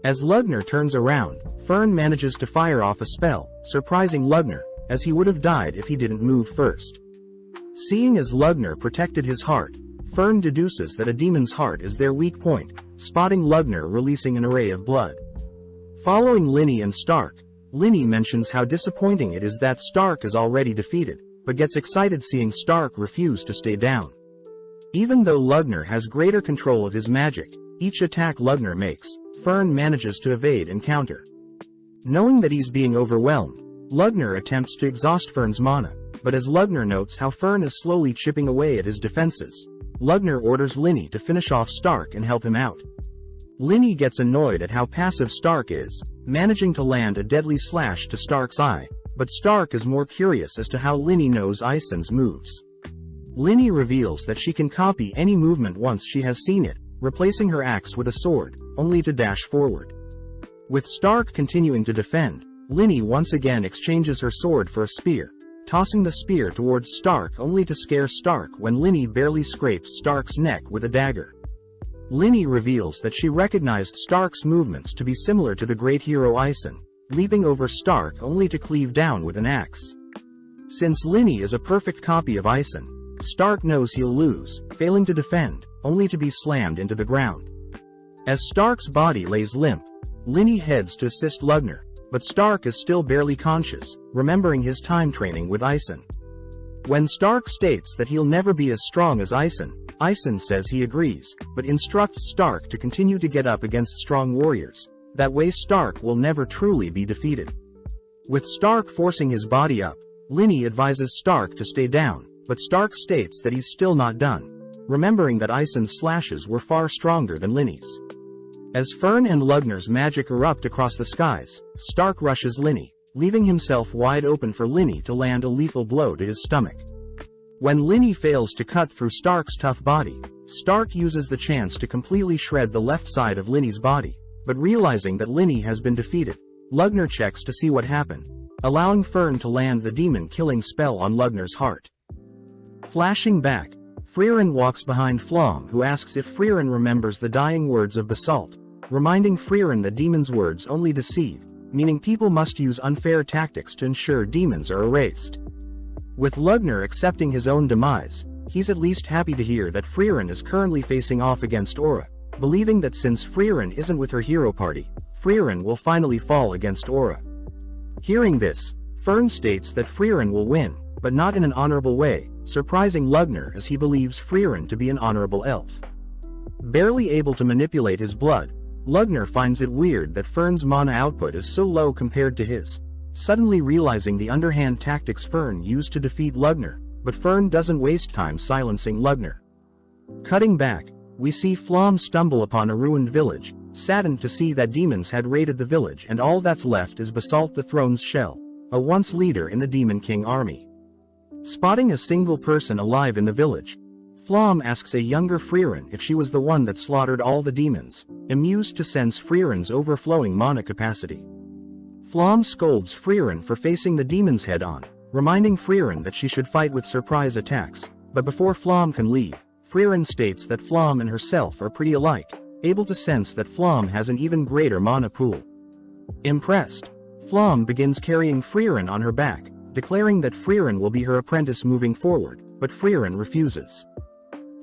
As Lugner turns around, Fern manages to fire off a spell, surprising Lugner, as he would have died if he didn't move first. Seeing as Lugner protected his heart, Fern deduces that a demon's heart is their weak point, spotting Lugner releasing an array of blood. Following Linny and Stark, Linny mentions how disappointing it is that Stark is already defeated, but gets excited seeing Stark refuse to stay down. Even though Lugner has greater control of his magic, each attack Lugner makes, Fern manages to evade and counter. Knowing that he's being overwhelmed, Lugner attempts to exhaust Fern's mana, but as Lugner notes how Fern is slowly chipping away at his defenses, Lugner orders Linny to finish off Stark and help him out. Linny gets annoyed at how passive Stark is, managing to land a deadly slash to Stark's eye, but Stark is more curious as to how Linny knows Ison's moves. Linny reveals that she can copy any movement once she has seen it, replacing her axe with a sword, only to dash forward. With Stark continuing to defend, Linny once again exchanges her sword for a spear, tossing the spear towards Stark only to scare Stark when Linny barely scrapes Stark's neck with a dagger. Linny reveals that she recognized Stark's movements to be similar to the great hero Ison, leaping over Stark only to cleave down with an axe. Since Linny is a perfect copy of Ison, Stark knows he'll lose, failing to defend, only to be slammed into the ground. As Stark's body lays limp, Linny heads to assist Lugner, but Stark is still barely conscious, remembering his time training with Ison. When Stark states that he'll never be as strong as Ison says he agrees, but instructs Stark to continue to get up against strong warriors. That way Stark will never truly be defeated. With Stark forcing his body up, Linny advises Stark to stay down, but Stark states that he's still not done, remembering that Ison's slashes were far stronger than Linny's. As Frieren and Lugner's magic erupt across the skies, Stark rushes Linny, leaving himself wide open for Linny to land a lethal blow to his stomach. When Linny fails to cut through Stark's tough body, Stark uses the chance to completely shred the left side of Linny's body, but realizing that Linny has been defeated, Lugner checks to see what happened, allowing Frieren to land the demon-killing spell on Lugner's heart. Flashing back, Frieren walks behind Flom, who asks if Frieren remembers the dying words of Basalt, reminding Frieren that demons' words only deceive, meaning people must use unfair tactics to ensure demons are erased. With Lugner accepting his own demise, he's at least happy to hear that Frieren is currently facing off against Aura, believing that since Frieren isn't with her hero party, Frieren will finally fall against Aura. Hearing this, Frieren states that Frieren will win, but not in an honorable way, surprising Lugner as he believes Frieren to be an honorable elf. Barely able to manipulate his blood, Lugner finds it weird that Frieren's mana output is so low compared to his, suddenly realizing the underhand tactics Frieren used to defeat Lugner, but Frieren doesn't waste time silencing Lugner. Cutting back, we see Flom stumble upon a ruined village, saddened to see that demons had raided the village and all that's left is Basalt the Throne's shell, a once leader in the Demon King army. Spotting a single person alive in the village, Flom asks a younger Frieren if she was the one that slaughtered all the demons, amused to sense Frieren's overflowing mana capacity. Flom scolds Frieren for facing the demons head-on, reminding Frieren that she should fight with surprise attacks, but before Flom can leave, Frieren states that Flom and herself are pretty alike, able to sense that Flom has an even greater mana pool. Impressed, Flom begins carrying Frieren on her back, declaring that Frieren will be her apprentice moving forward, but Frieren refuses.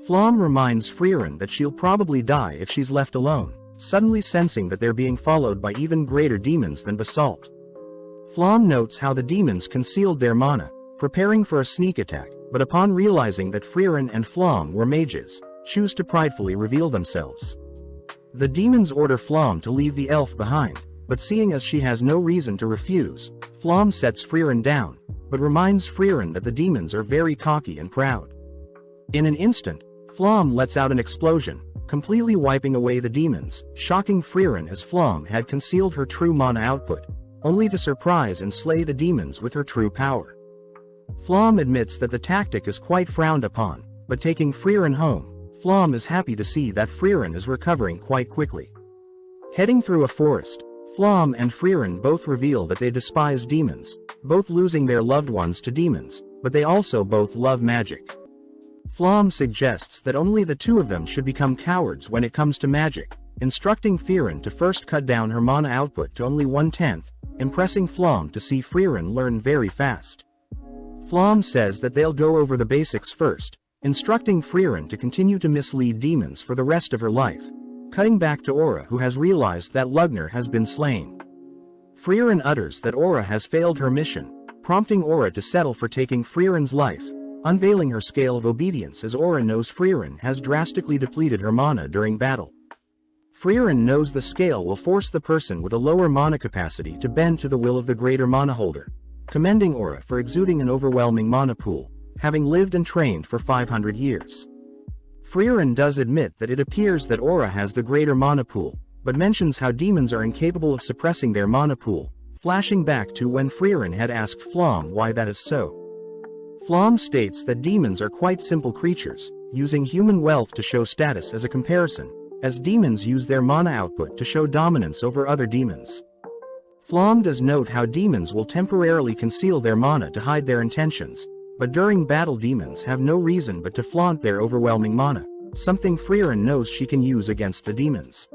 Flom reminds Frieren that she'll probably die if she's left alone, suddenly sensing that they're being followed by even greater demons than Basalt. Flom notes how the demons concealed their mana, preparing for a sneak attack, but upon realizing that Frieren and Flom were mages, choose to pridefully reveal themselves. The demons order Flom to leave the elf behind, but seeing as she has no reason to refuse, Flom sets Frieren down, but reminds Frieren that the demons are very cocky and proud. In an instant, Flom lets out an explosion, completely wiping away the demons, shocking Frieren as Flom had concealed her true mana output, only to surprise and slay the demons with her true power. Flom admits that the tactic is quite frowned upon, but taking Frieren home, Flom is happy to see that Frieren is recovering quite quickly. Heading through a forest, Flom and Frieren both reveal that they despise demons, both losing their loved ones to demons, but they also both love magic. Flom suggests that only the two of them should become cowards when it comes to magic, instructing Frieren to first cut down her mana output to only 1/10, impressing Flom to see Frieren learn very fast. Flom says that they'll go over the basics first, instructing Frieren to continue to mislead demons for the rest of her life, cutting back to Aura, who has realized that Lugner has been slain. Frieren utters that Aura has failed her mission, prompting Aura to settle for taking Frieren's life, unveiling her scale of obedience as Aura knows Frieren has drastically depleted her mana during battle. Frieren knows the scale will force the person with a lower mana capacity to bend to the will of the greater mana holder, commending Aura for exuding an overwhelming mana pool, having lived and trained for 500 years. Frieren does admit that it appears that Aura has the greater mana pool, but mentions how demons are incapable of suppressing their mana pool, flashing back to when Frieren had asked Flom why that is so. Flom states that demons are quite simple creatures, using human wealth to show status as a comparison, as demons use their mana output to show dominance over other demons. Flom does note how demons will temporarily conceal their mana to hide their intentions, but during battle demons have no reason but to flaunt their overwhelming mana, something Frieren knows she can use against the demons.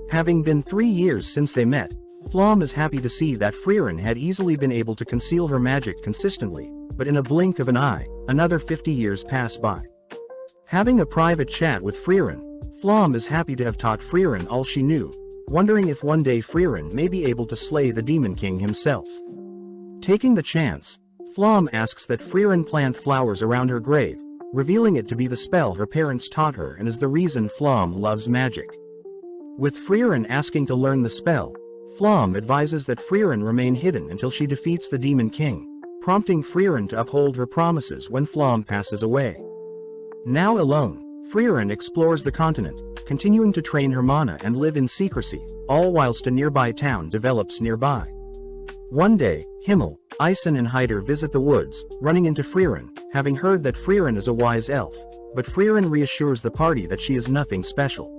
Having been 3 years since they met, Flom is happy to see that Frieren had easily been able to conceal her magic consistently, but in a blink of an eye, another 50 years pass by. Having a private chat with Frieren, Flom is happy to have taught Frieren all she knew, wondering if one day Frieren may be able to slay the Demon King himself. Taking the chance, Flom asks that Frieren plant flowers around her grave, revealing it to be the spell her parents taught her and is the reason Flom loves magic. With Frieren asking to learn the spell, Flom advises that Frieren remain hidden until she defeats the Demon King, prompting Frieren to uphold her promises when Flom passes away. Now alone, Frieren explores the continent, continuing to train her mana and live in secrecy, all whilst a nearby town develops nearby. One day, Himmel, Isen and Hyder visit the woods, running into Frieren, having heard that Frieren is a wise elf, but Frieren reassures the party that she is nothing special.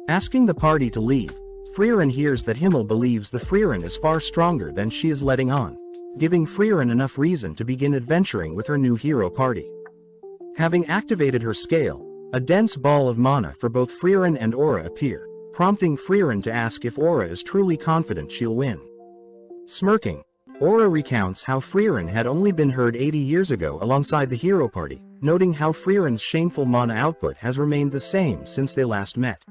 Asking the party to leave, Frieren hears that Himmel believes the Frieren is far stronger than she is letting on, giving Frieren enough reason to begin adventuring with her new hero party. Having activated her scale, a dense ball of mana for both Frieren and Aura appear, prompting Frieren to ask if Aura is truly confident she'll win. Smirking, Aura recounts how Frieren had only been heard 80 years ago alongside the hero party, noting how Frieren's shameful mana output has remained the same since they last met.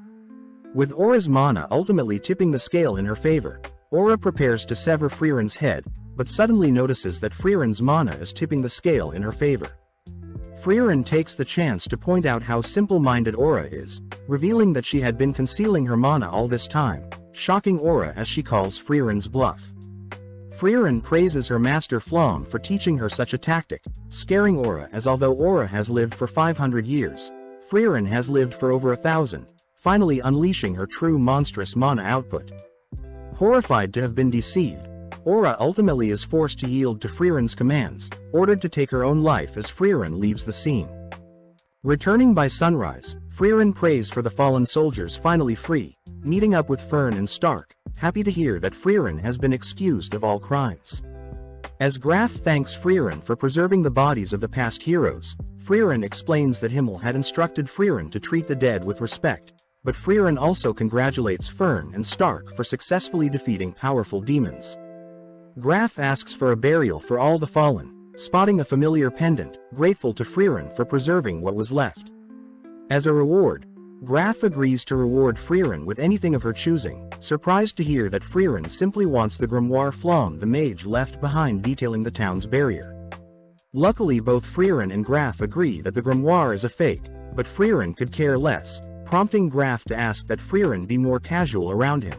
With Aura's mana ultimately tipping the scale in her favor, Aura prepares to sever Frieren's head, but suddenly notices that Frieren's mana is tipping the scale in her favor. Frieren takes the chance to point out how simple-minded Aura is, revealing that she had been concealing her mana all this time, shocking Aura as she calls Frieren's bluff. Frieren praises her master Flom for teaching her such a tactic, scaring Aura as although Aura has lived for 500 years, Frieren has lived for over 1,000, finally unleashing her true monstrous mana output. Horrified to have been deceived, Aura ultimately is forced to yield to Frieren's commands, ordered to take her own life as Frieren leaves the scene. Returning by sunrise, Frieren prays for the fallen soldiers finally free, meeting up with Fern and Stark, happy to hear that Frieren has been excused of all crimes. As Graf thanks Frieren for preserving the bodies of the past heroes, Frieren explains that Himmel had instructed Frieren to treat the dead with respect, but Frieren also congratulates Fern and Stark for successfully defeating powerful demons. Graf asks for a burial for all the fallen, spotting a familiar pendant, grateful to Frieren for preserving what was left. As a reward, Graf agrees to reward Frieren with anything of her choosing, surprised to hear that Frieren simply wants the grimoire Flom the mage left behind detailing the town's barrier. Luckily both Frieren and Graf agree that the grimoire is a fake, but Frieren could care less, prompting Graf to ask that Frieren be more casual around him.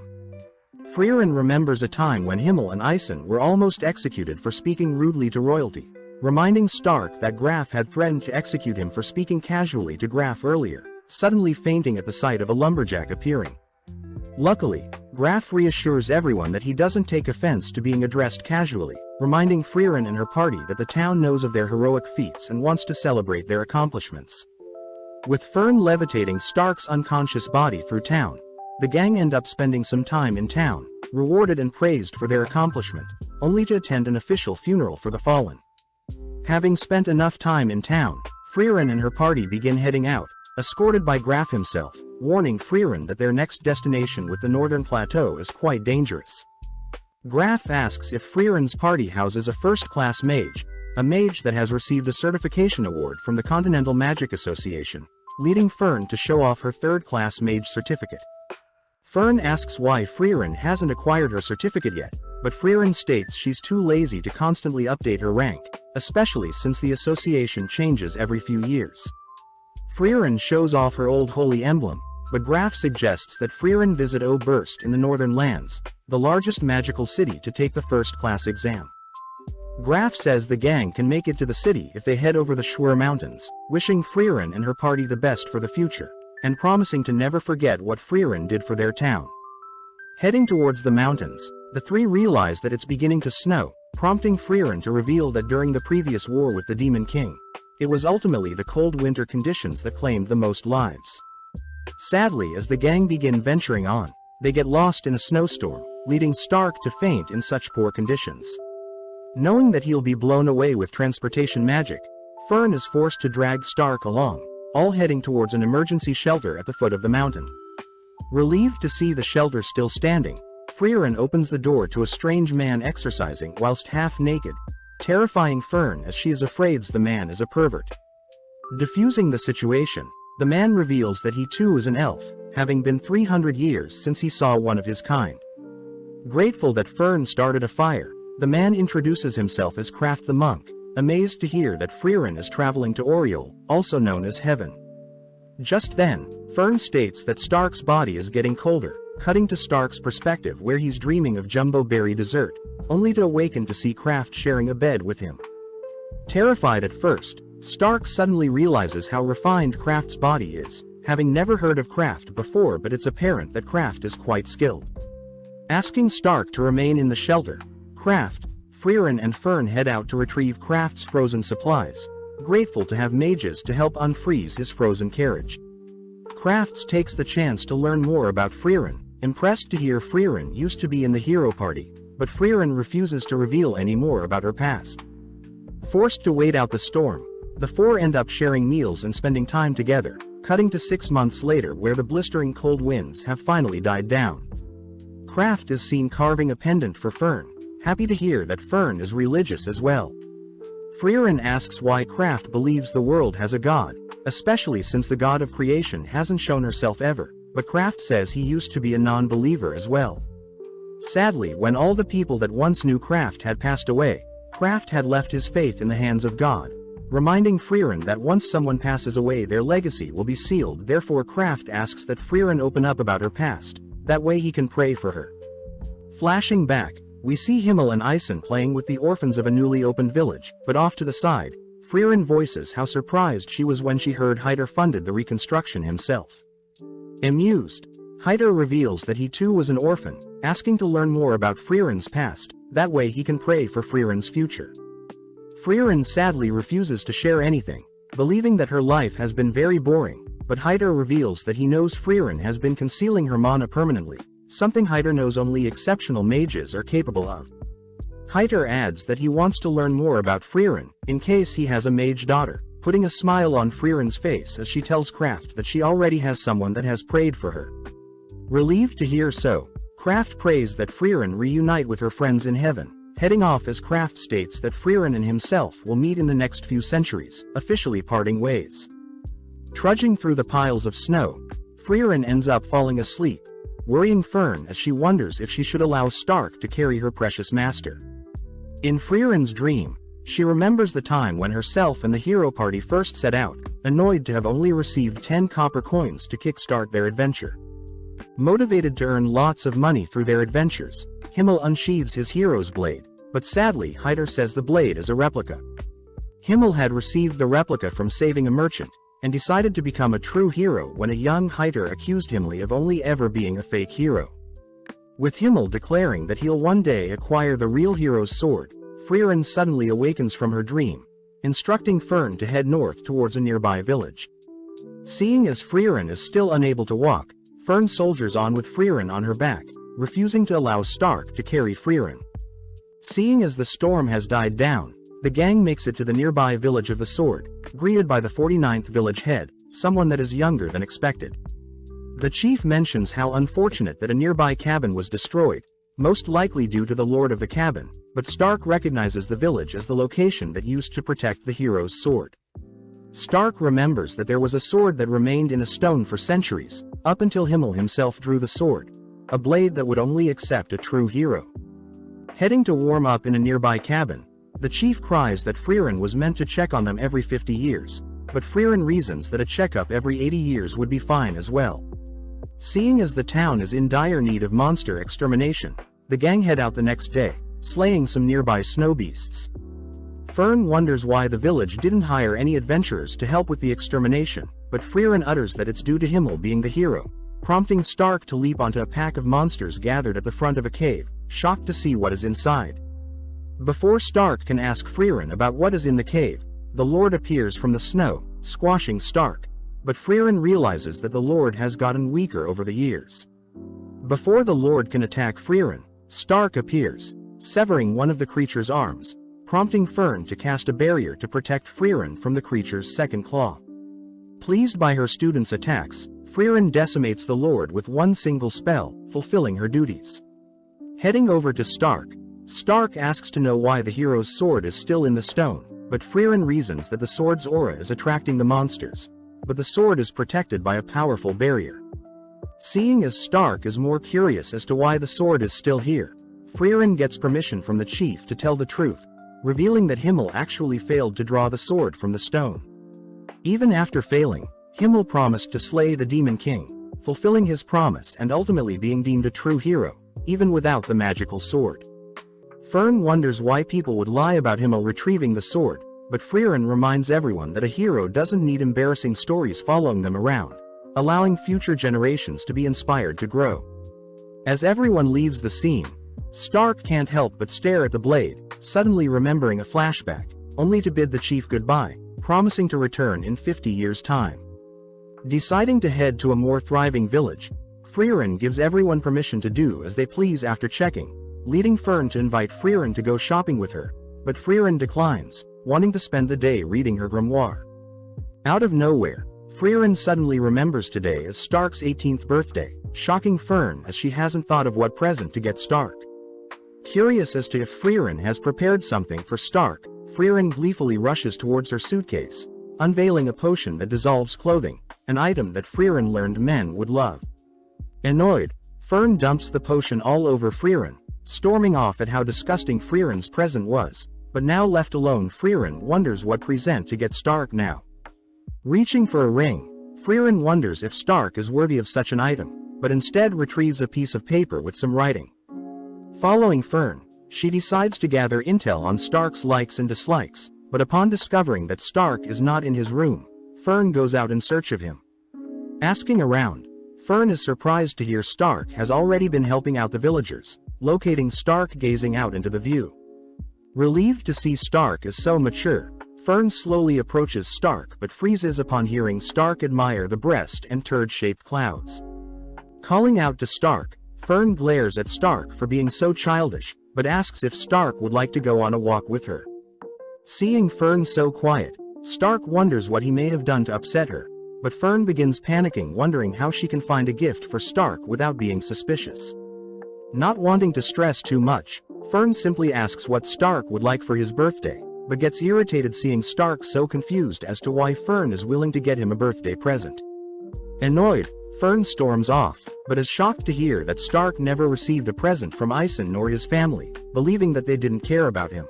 Frieren remembers a time when Himmel and Isen were almost executed for speaking rudely to royalty, reminding Stark that Graf had threatened to execute him for speaking casually to Graf earlier, suddenly fainting at the sight of a lumberjack appearing. Luckily, Graf reassures everyone that he doesn't take offense to being addressed casually, reminding Frieren and her party that the town knows of their heroic feats and wants to celebrate their accomplishments. With Fern levitating Stark's unconscious body through town, the gang end up spending some time in town, rewarded and praised for their accomplishment, only to attend an official funeral for the fallen. Having spent enough time in town, Frieren and her party begin heading out, escorted by Graf himself, warning Frieren that their next destination with the northern plateau is quite dangerous. Graf asks if Frieren's party houses a first-class mage, a mage that has received a certification award from the Continental Magic Association, leading Fern to show off her third-class mage certificate. Fern asks why Frieren hasn't acquired her certificate yet, but Frieren states she's too lazy to constantly update her rank, especially since the association changes every few years. Frieren shows off her old holy emblem, but Graf suggests that Frieren visit Oberst in the Northern Lands, the largest magical city, to take the first-class exam. Graf says the gang can make it to the city if they head over the Schwer Mountains, wishing Frieren and her party the best for the future, and promising to never forget what Frieren did for their town. Heading towards the mountains, the three realize that it's beginning to snow, prompting Frieren to reveal that during the previous war with the Demon King, it was ultimately the cold winter conditions that claimed the most lives. Sadly, as the gang begin venturing on, they get lost in a snowstorm, leading Stark to faint in such poor conditions. Knowing that he'll be blown away with transportation magic, Fern is forced to drag Stark along, all heading towards an emergency shelter at the foot of the mountain. Relieved to see the shelter still standing, Frieren opens the door to a strange man exercising whilst half naked, terrifying Fern as she is afraid the man is a pervert. Diffusing the situation, the man reveals that he too is an elf, having been 300 years since he saw one of his kind. Grateful that Fern started a fire, the man introduces himself as Kraft the monk, amazed to hear that Frieren is traveling to Oriole, also known as Heaven. Just then, Fern states that Stark's body is getting colder, cutting to Stark's perspective where he's dreaming of jumbo berry dessert, only to awaken to see Kraft sharing a bed with him. Terrified at first, Stark suddenly realizes how refined Kraft's body is, having never heard of Kraft before, but it's apparent that Kraft is quite skilled. Asking Stark to remain in the shelter, Kraft, Frieren and Fern head out to retrieve Kraft's frozen supplies, grateful to have mages to help unfreeze his frozen carriage. Kraft takes the chance to learn more about Frieren, impressed to hear Frieren used to be in the hero party, but Frieren refuses to reveal any more about her past. Forced to wait out the storm, the four end up sharing meals and spending time together, cutting to 6 months later where the blistering cold winds have finally died down. Kraft is seen carving a pendant for Fern, happy to hear that Fern is religious as well. Frieren asks why Kraft believes the world has a god, especially since the god of creation hasn't shown herself ever, but Kraft says he used to be a non-believer as well. Sadly, when all the people that once knew Kraft had passed away, Kraft had left his faith in the hands of God, reminding Frieren that once someone passes away their legacy will be sealed. Therefore Kraft asks that Frieren open up about her past, that way he can pray for her. Flashing back, we see Himmel and Ison playing with the orphans of a newly opened village, but off to the side, Frieren voices how surprised she was when she heard Hyder funded the reconstruction himself. Amused, Hyder reveals that he too was an orphan, asking to learn more about Frieren's past, that way he can pray for Frieren's future. Frieren sadly refuses to share anything, believing that her life has been very boring, but Hyder reveals that he knows Frieren has been concealing her mana permanently, something Hyder knows only exceptional mages are capable of. Hyder adds that he wants to learn more about Frieren, in case he has a mage daughter, putting a smile on Frieren's face as she tells Kraft that she already has someone that has prayed for her. Relieved to hear so, Kraft prays that Frieren reunite with her friends in heaven, heading off as Kraft states that Frieren and himself will meet in the next few centuries, officially parting ways. Trudging through the piles of snow, Frieren ends up falling asleep, worrying Fern as she wonders if she should allow Stark to carry her precious master. In Frieren's dream, she remembers the time when herself and the hero party first set out, annoyed to have only received 10 copper coins to kickstart their adventure. Motivated to earn lots of money through their adventures, Himmel unsheathes his hero's blade, but sadly Hyder says the blade is a replica. Himmel had received the replica from saving a merchant, and decided to become a true hero when a young Hyder accused Himmel of only ever being a fake hero. With Himmel declaring that he'll one day acquire the real hero's sword, Frieren suddenly awakens from her dream, instructing Fern to head north towards a nearby village. Seeing as Frieren is still unable to walk, Fern soldiers on with Frieren on her back, refusing to allow Stark to carry Frieren. Seeing as the storm has died down, the gang makes it to the nearby village of the sword, greeted by the 49th village head, someone that is younger than expected. The chief mentions how unfortunate that a nearby cabin was destroyed, most likely due to the lord of the cabin, but Stark recognizes the village as the location that used to protect the hero's sword. Stark remembers that there was a sword that remained in a stone for centuries, up until Himmel himself drew the sword, a blade that would only accept a true hero. Heading to warm up in a nearby cabin, the chief cries that Frieren was meant to check on them every 50 years, but Frieren reasons that a checkup every 80 years would be fine as well. Seeing as the town is in dire need of monster extermination, the gang head out the next day, slaying some nearby snow beasts. Fern wonders why the village didn't hire any adventurers to help with the extermination, but Frieren utters that it's due to Himmel being the hero, prompting Stark to leap onto a pack of monsters gathered at the front of a cave, shocked to see what is inside. Before Stark can ask Frieren about what is in the cave, the Lord appears from the snow, squashing Stark, but Frieren realizes that the Lord has gotten weaker over the years. Before the Lord can attack Frieren, Stark appears, severing one of the creature's arms, prompting Fern to cast a barrier to protect Frieren from the creature's second claw. Pleased by her students' attacks, Frieren decimates the Lord with one single spell, fulfilling her duties. Heading over to Stark, Stark asks to know why the hero's sword is still in the stone, but Frieren reasons that the sword's aura is attracting the monsters, but the sword is protected by a powerful barrier. Seeing as Stark is more curious as to why the sword is still here, Frieren gets permission from the chief to tell the truth, revealing that Himmel actually failed to draw the sword from the stone. Even after failing, Himmel promised to slay the Demon King, fulfilling his promise and ultimately being deemed a true hero, even without the magical sword. Fern wonders why people would lie about Himmel retrieving the sword, but Frieren reminds everyone that a hero doesn't need embarrassing stories following them around, allowing future generations to be inspired to grow. As everyone leaves the scene, Stark can't help but stare at the blade, suddenly remembering a flashback, only to bid the chief goodbye, promising to return in 50 years' time. Deciding to head to a more thriving village, Frieren gives everyone permission to do as they please after checking, leading Fern to invite Frieren to go shopping with her, but Frieren declines, wanting to spend the day reading her grimoire. Out of nowhere, Frieren suddenly remembers today as Stark's 18th birthday, shocking Fern as she hasn't thought of what present to get Stark. Curious as to if Frieren has prepared something for Stark, Frieren gleefully rushes towards her suitcase, unveiling a potion that dissolves clothing, an item that Frieren learned men would love. Annoyed, Fern dumps the potion all over Frieren, storming off at how disgusting Frieren's present was, but now left alone Frieren wonders what present to get Stark now. Reaching for a ring, Frieren wonders if Stark is worthy of such an item, but instead retrieves a piece of paper with some writing. Following Fern, she decides to gather intel on Stark's likes and dislikes, but upon discovering that Stark is not in his room, Fern goes out in search of him. Asking around, Fern is surprised to hear Stark has already been helping out the villagers, locating Stark gazing out into the view. Relieved to see Stark is so mature, Fern slowly approaches Stark but freezes upon hearing Stark admire the breast and turd-shaped clouds. Calling out to Stark, Fern glares at Stark for being so childish, but asks if Stark would like to go on a walk with her. Seeing Fern so quiet, Stark wonders what he may have done to upset her, but Fern begins panicking, wondering how she can find a gift for Stark without being suspicious. Not wanting to stress too much, Fern simply asks what Stark would like for his birthday, but gets irritated seeing Stark so confused as to why Fern is willing to get him a birthday present. Annoyed, Fern storms off, but is shocked to hear that Stark never received a present from Ison nor his family, believing that they didn't care about him.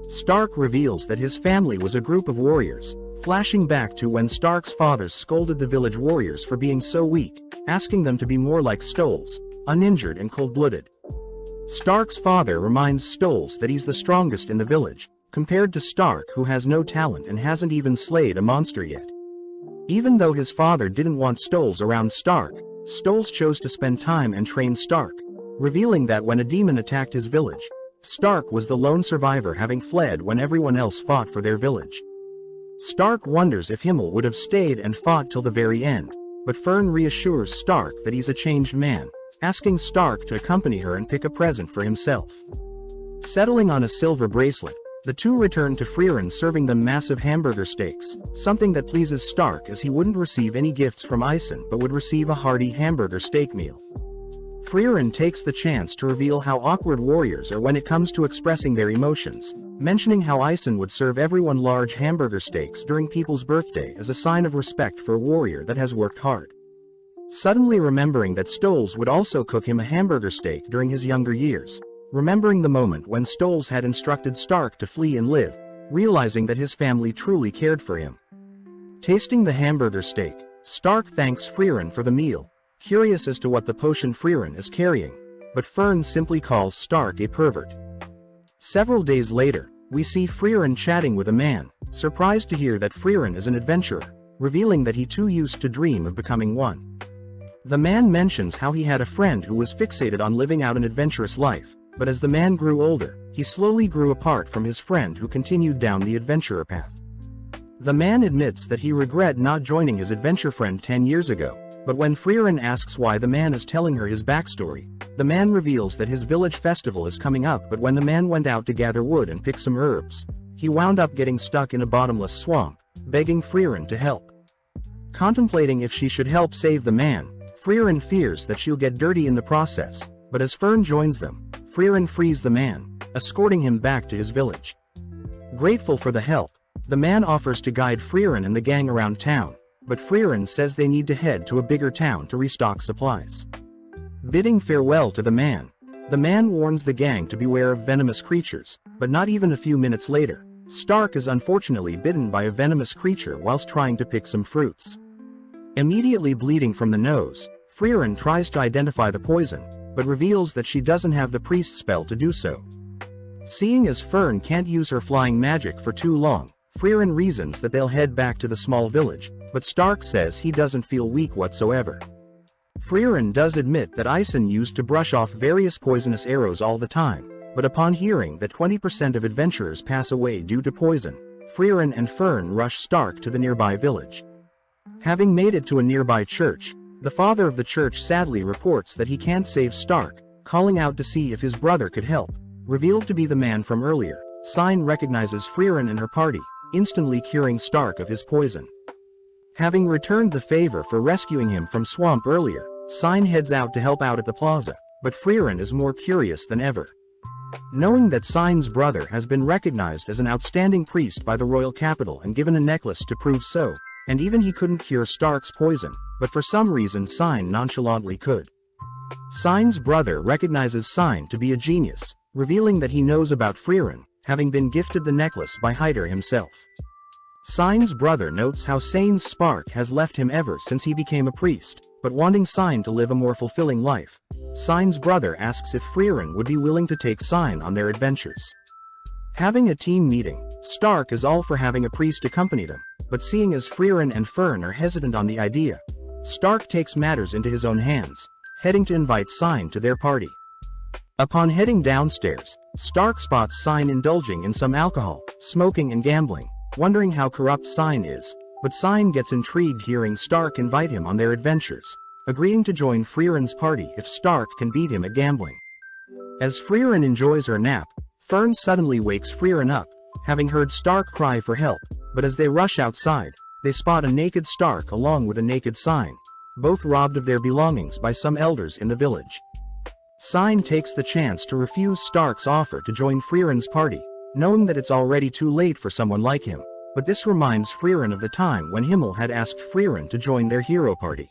Stark reveals that his family was a group of warriors, flashing back to when Stark's father scolded the village warriors for being so weak, asking them to be more like Stoles, uninjured and cold-blooded. Stark's father reminds Stoles that he's the strongest in the village, compared to Stark who has no talent and hasn't even slayed a monster yet. Even though his father didn't want Stoles around Stark, Stoles chose to spend time and train Stark, revealing that when a demon attacked his village, Stark was the lone survivor, having fled when everyone else fought for their village. Stark wonders if Himmel would have stayed and fought till the very end, but Fern reassures Stark that he's a changed man, asking Stark to accompany her and pick a present for himself. Settling on a silver bracelet, the two return to Frieren, serving them massive hamburger steaks, something that pleases Stark as he wouldn't receive any gifts from Ison but would receive a hearty hamburger steak meal. Frieren takes the chance to reveal how awkward warriors are when it comes to expressing their emotions, mentioning how Ison would serve everyone large hamburger steaks during people's birthday as a sign of respect for a warrior that has worked hard. Suddenly remembering that Stoles would also cook him a hamburger steak during his younger years, remembering the moment when Stoles had instructed Stark to flee and live, realizing that his family truly cared for him. Tasting the hamburger steak, Stark thanks Frieren for the meal, curious as to what the potion Frieren is carrying, but Fern simply calls Stark a pervert. Several days later, we see Frieren chatting with a man, surprised to hear that Frieren is an adventurer, revealing that he too used to dream of becoming one. The man mentions how he had a friend who was fixated on living out an adventurous life, but as the man grew older, he slowly grew apart from his friend who continued down the adventurer path. The man admits that he regret not joining his adventure friend 10 years ago, but when Frieren asks why the man is telling her his backstory, the man reveals that his village festival is coming up, but when the man went out to gather wood and pick some herbs, he wound up getting stuck in a bottomless swamp, begging Frieren to help. Contemplating if she should help save the man, Frieren fears that she'll get dirty in the process, but as Fern joins them, Frieren frees the man, escorting him back to his village. Grateful for the help, the man offers to guide Frieren and the gang around town, but Frieren says they need to head to a bigger town to restock supplies. Bidding farewell to the man warns the gang to beware of venomous creatures, but not even a few minutes later, Stark is unfortunately bitten by a venomous creature whilst trying to pick some fruits. Immediately bleeding from the nose, Frieren tries to identify the poison, but reveals that she doesn't have the priest spell to do so. Seeing as Fern can't use her flying magic for too long, Frieren reasons that they'll head back to the small village, but Stark says he doesn't feel weak whatsoever. Frieren does admit that Ison used to brush off various poisonous arrows all the time, but upon hearing that 20% of adventurers pass away due to poison, Frieren and Fern rush Stark to the nearby village. Having made it to a nearby church, the father of the church sadly reports that he can't save Stark, calling out to see if his brother could help. Revealed to be the man from earlier, Sign recognizes Frieren and her party, instantly curing Stark of his poison. Having returned the favor for rescuing him from swamp earlier, Sign heads out to help out at the plaza, but Frieren is more curious than ever. Knowing that Sign's brother has been recognized as an outstanding priest by the royal capital and given a necklace to prove so, and even he couldn't cure Stark's poison, but for some reason Sign nonchalantly could. Sign's brother recognizes Sign to be a genius, revealing that he knows about Frieren, having been gifted the necklace by Hyder himself. Sign's brother notes how Sane's spark has left him ever since he became a priest, but wanting Sign to live a more fulfilling life, Sign's brother asks if Frieren would be willing to take Sign on their adventures. Having a team meeting, Stark is all for having a priest accompany them, but seeing as Frieren and Fern are hesitant on the idea, Stark takes matters into his own hands, heading to invite Sign to their party. Upon heading downstairs, Stark spots Sign indulging in some alcohol, smoking and gambling, wondering how corrupt Sign is, but Sign gets intrigued hearing Stark invite him on their adventures, agreeing to join Frieren's party if Stark can beat him at gambling. As Frieren enjoys her nap, Fern suddenly wakes Frieren up, having heard Stark cry for help, but as they rush outside, they spot a naked Stark along with a naked Sign, both robbed of their belongings by some elders in the village. Sign takes the chance to refuse Stark's offer to join Frieren's party, knowing that it's already too late for someone like him, but this reminds Frieren of the time when Himmel had asked Frieren to join their hero party.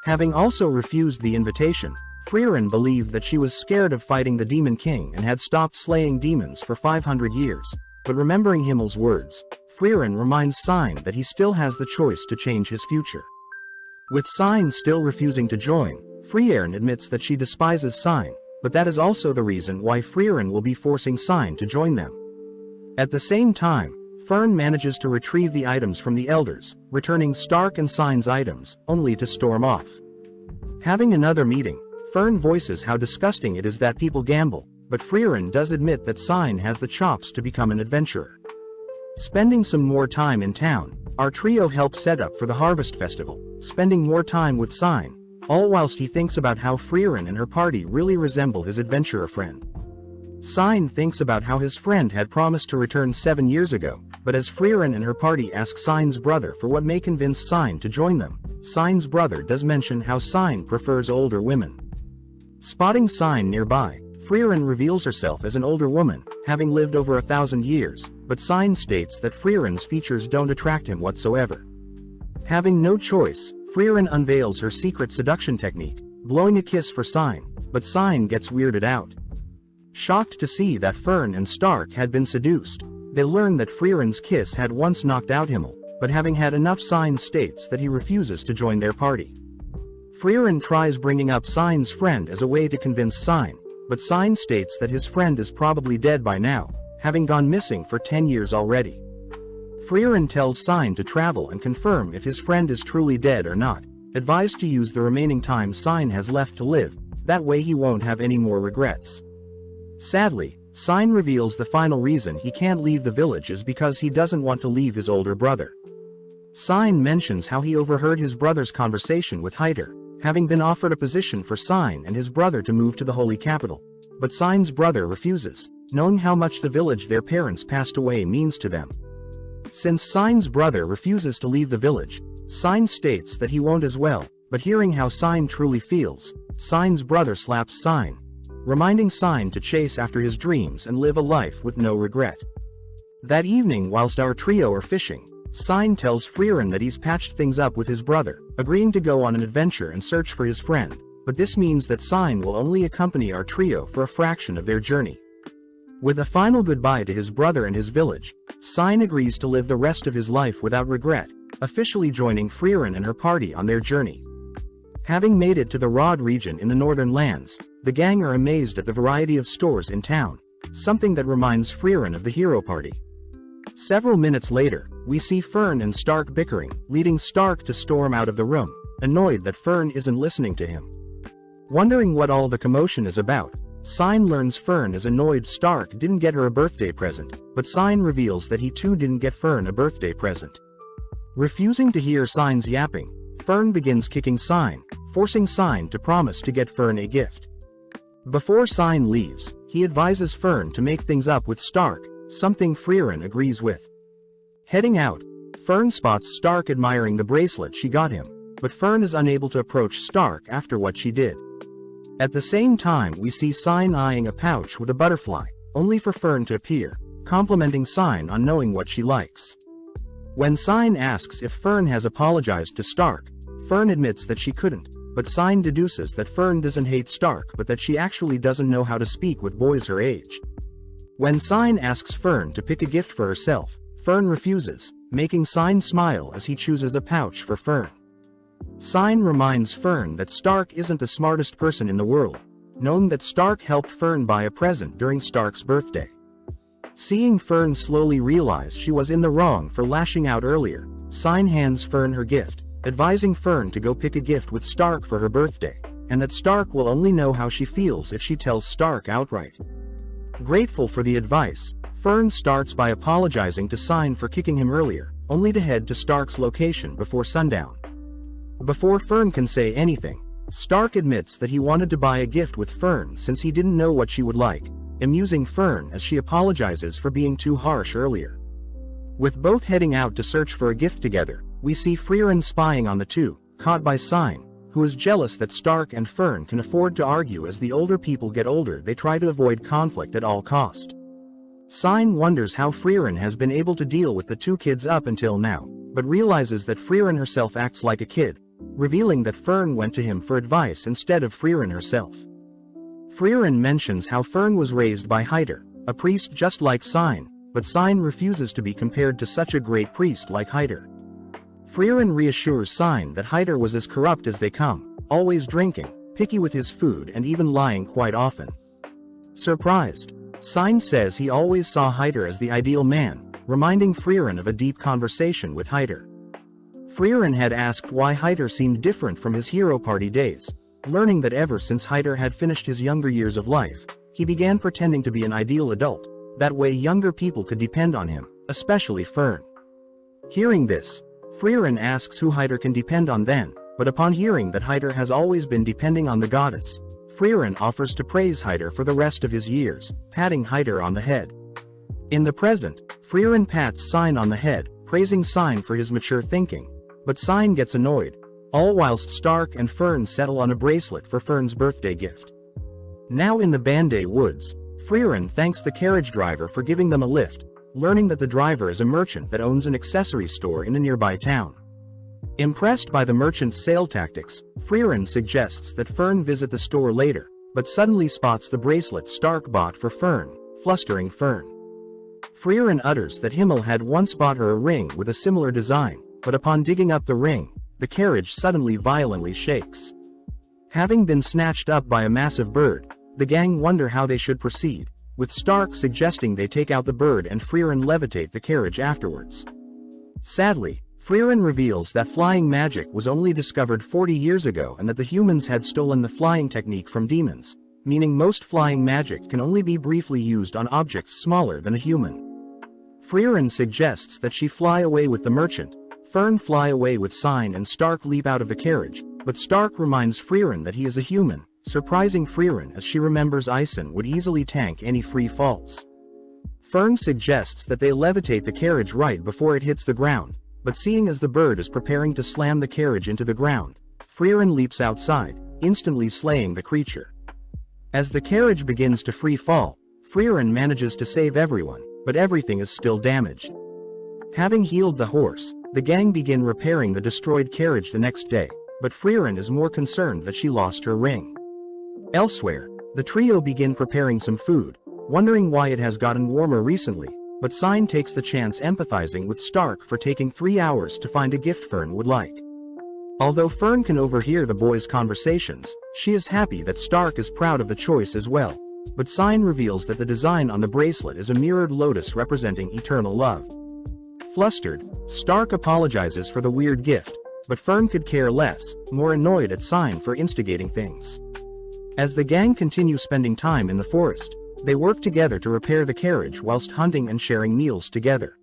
Having also refused the invitation, Frieren believed that she was scared of fighting the Demon King and had stopped slaying demons for 500 years, but remembering Himmel's words, Frieren reminds Sign that he still has the choice to change his future. With Sign still refusing to join, Frieren admits that she despises Sign, but that is also the reason why Frieren will be forcing Sign to join them. At the same time, Fern manages to retrieve the items from the elders, returning Stark and Sign's items, only to storm off. Having another meeting, Fern voices how disgusting it is that people gamble, but Frieren does admit that Sign has the chops to become an adventurer. Spending some more time in town, our trio helps set up for the Harvest Festival, spending more time with Sign, all whilst he thinks about how Frieren and her party really resemble his adventurer friend. Sign thinks about how his friend had promised to return 7 years ago, but as Frieren and her party ask Sign's brother for what may convince Sign to join them, Sign's brother does mention how Sign prefers older women. Spotting Sign nearby, Frieren reveals herself as an older woman, having lived over 1,000 years, but Sign states that Frieren's features don't attract him whatsoever. Having no choice, Frieren unveils her secret seduction technique, blowing a kiss for Sign, but Sign gets weirded out. Shocked to see that Fern and Stark had been seduced, they learn that Frieren's kiss had once knocked out Himmel, but having had enough, Sign states that he refuses to join their party. Frieren tries bringing up Sign's friend as a way to convince Sign, but Sign states that his friend is probably dead by now, having gone missing for 10 years already. Frieren tells Sign to travel and confirm if his friend is truly dead or not, advised to use the remaining time Sign has left to live, that way he won't have any more regrets. Sadly, Sign reveals the final reason he can't leave the village is because he doesn't want to leave his older brother. Sign mentions how he overheard his brother's conversation with Hyder, having been offered a position for Sign and his brother to move to the holy capital, but Sign's brother refuses, knowing how much the village their parents passed away means to them. Since Sign's brother refuses to leave the village, Sign states that he won't as well, but hearing how Sign truly feels, Sign's brother slaps Sign. reminding Sign to chase after his dreams and live a life with no regret. That evening, whilst our trio are fishing, Sign tells Frieren that he's patched things up with his brother, agreeing to go on an adventure and search for his friend, but this means that Sign will only accompany our trio for a fraction of their journey. With a final goodbye to his brother and his village, Sign agrees to live the rest of his life without regret, officially joining Frieren and her party on their journey. Having made it to the Rod region in the northern lands, the gang are amazed at the variety of stores in town, something that reminds Frieren of the hero party. Several minutes later, we see Fern and Stark bickering, leading Stark to storm out of the room, annoyed that Fern isn't listening to him. Wondering what all the commotion is about, Sign learns Fern is annoyed Stark didn't get her a birthday present, but Sign reveals that he too didn't get Fern a birthday present. Refusing to hear Sign's yapping, Fern begins kicking Sign, forcing Sign to promise to get Fern a gift. Before Sign leaves, he advises Fern to make things up with Stark, something Frieren agrees with. Heading out, Fern spots Stark admiring the bracelet she got him, but Fern is unable to approach Stark after what she did. At the same time, we see Sign eyeing a pouch with a butterfly, only for Fern to appear, complimenting Sign on knowing what she likes. When Sign asks if Fern has apologized to Stark, Fern admits that she couldn't, but Sign deduces that Fern doesn't hate Stark but that she actually doesn't know how to speak with boys her age. When Sign asks Fern to pick a gift for herself, Fern refuses, making Sign smile as he chooses a pouch for Fern. Sign reminds Fern that Stark isn't the smartest person in the world, knowing that Stark helped Fern buy a present during Stark's birthday. Seeing Fern slowly realize she was in the wrong for lashing out earlier, Sign hands Fern her gift, advising Fern to go pick a gift with Stark for her birthday, and that Stark will only know how she feels if she tells Stark outright. Grateful for the advice, Fern starts by apologizing to Sign for kicking him earlier, only to head to Stark's location before sundown. Before Fern can say anything, Stark admits that he wanted to buy a gift with Fern since he didn't know what she would like, amusing Fern as she apologizes for being too harsh earlier. With both heading out to search for a gift together, we see Frieren spying on the two, caught by Sign, who is jealous that Stark and Fern can afford to argue. As the older people get older, they try to avoid conflict at all cost. Sign wonders how Frieren has been able to deal with the two kids up until now, but realizes that Frieren herself acts like a kid, revealing that Fern went to him for advice instead of Frieren herself. Frieren mentions how Fern was raised by Hyder, a priest just like Sign, but Sign refuses to be compared to such a great priest like Hyder. Frieren reassures Sign that Hyder was as corrupt as they come, always drinking, picky with his food and even lying quite often. Surprised, Sign says he always saw Hyder as the ideal man, reminding Frieren of a deep conversation with Hyder. Frieren had asked why Hyder seemed different from his hero party days, learning that ever since Hyder had finished his younger years of life, he began pretending to be an ideal adult, that way younger people could depend on him, especially Fern. Hearing this, Frieren asks who Hyder can depend on then, but upon hearing that Hyder has always been depending on the goddess, Frieren offers to praise Hyder for the rest of his years, patting Hyder on the head. In the present, Frieren pats Sign on the head, praising Sign for his mature thinking, but Sign gets annoyed, all whilst Stark and Fern settle on a bracelet for Fern's birthday gift. Now in the Banday Woods, Frieren thanks the carriage driver for giving them a lift, learning that the driver is a merchant that owns an accessory store in a nearby town. Impressed by the merchant's sale tactics, Frieren suggests that Fern visit the store later, but suddenly spots the bracelet Stark bought for Fern, flustering Fern. Frieren utters that Himmel had once bought her a ring with a similar design, but upon digging up the ring, the carriage suddenly violently shakes. Having been snatched up by a massive bird, the gang wonder how they should proceed, with Stark suggesting they take out the bird and Frieren levitate the carriage afterwards. Sadly, Frieren reveals that flying magic was only discovered 40 years ago and that the humans had stolen the flying technique from demons, meaning most flying magic can only be briefly used on objects smaller than a human. Frieren suggests that she fly away with the merchant, Fern fly away with Sign and Stark leap out of the carriage, but Stark reminds Frieren that he is a human, surprising Frieren as she remembers Ison would easily tank any free falls. Fern suggests that they levitate the carriage right before it hits the ground, but seeing as the bird is preparing to slam the carriage into the ground, Frieren leaps outside, instantly slaying the creature. As the carriage begins to free fall, Frieren manages to save everyone, but everything is still damaged. Having healed the horse, the gang begin repairing the destroyed carriage the next day, but Frieren is more concerned that she lost her ring. Elsewhere, the trio begin preparing some food, wondering why it has gotten warmer recently, but Sign takes the chance empathizing with Stark for taking 3 hours to find a gift Fern would like. Although Fern can overhear the boys' conversations, she is happy that Stark is proud of the choice as well, but Sign reveals that the design on the bracelet is a mirrored lotus representing eternal love. Flustered, Stark apologizes for the weird gift, but Fern could care less, more annoyed at Sign for instigating things. As the gang continue spending time in the forest, they work together to repair the carriage whilst hunting and sharing meals together.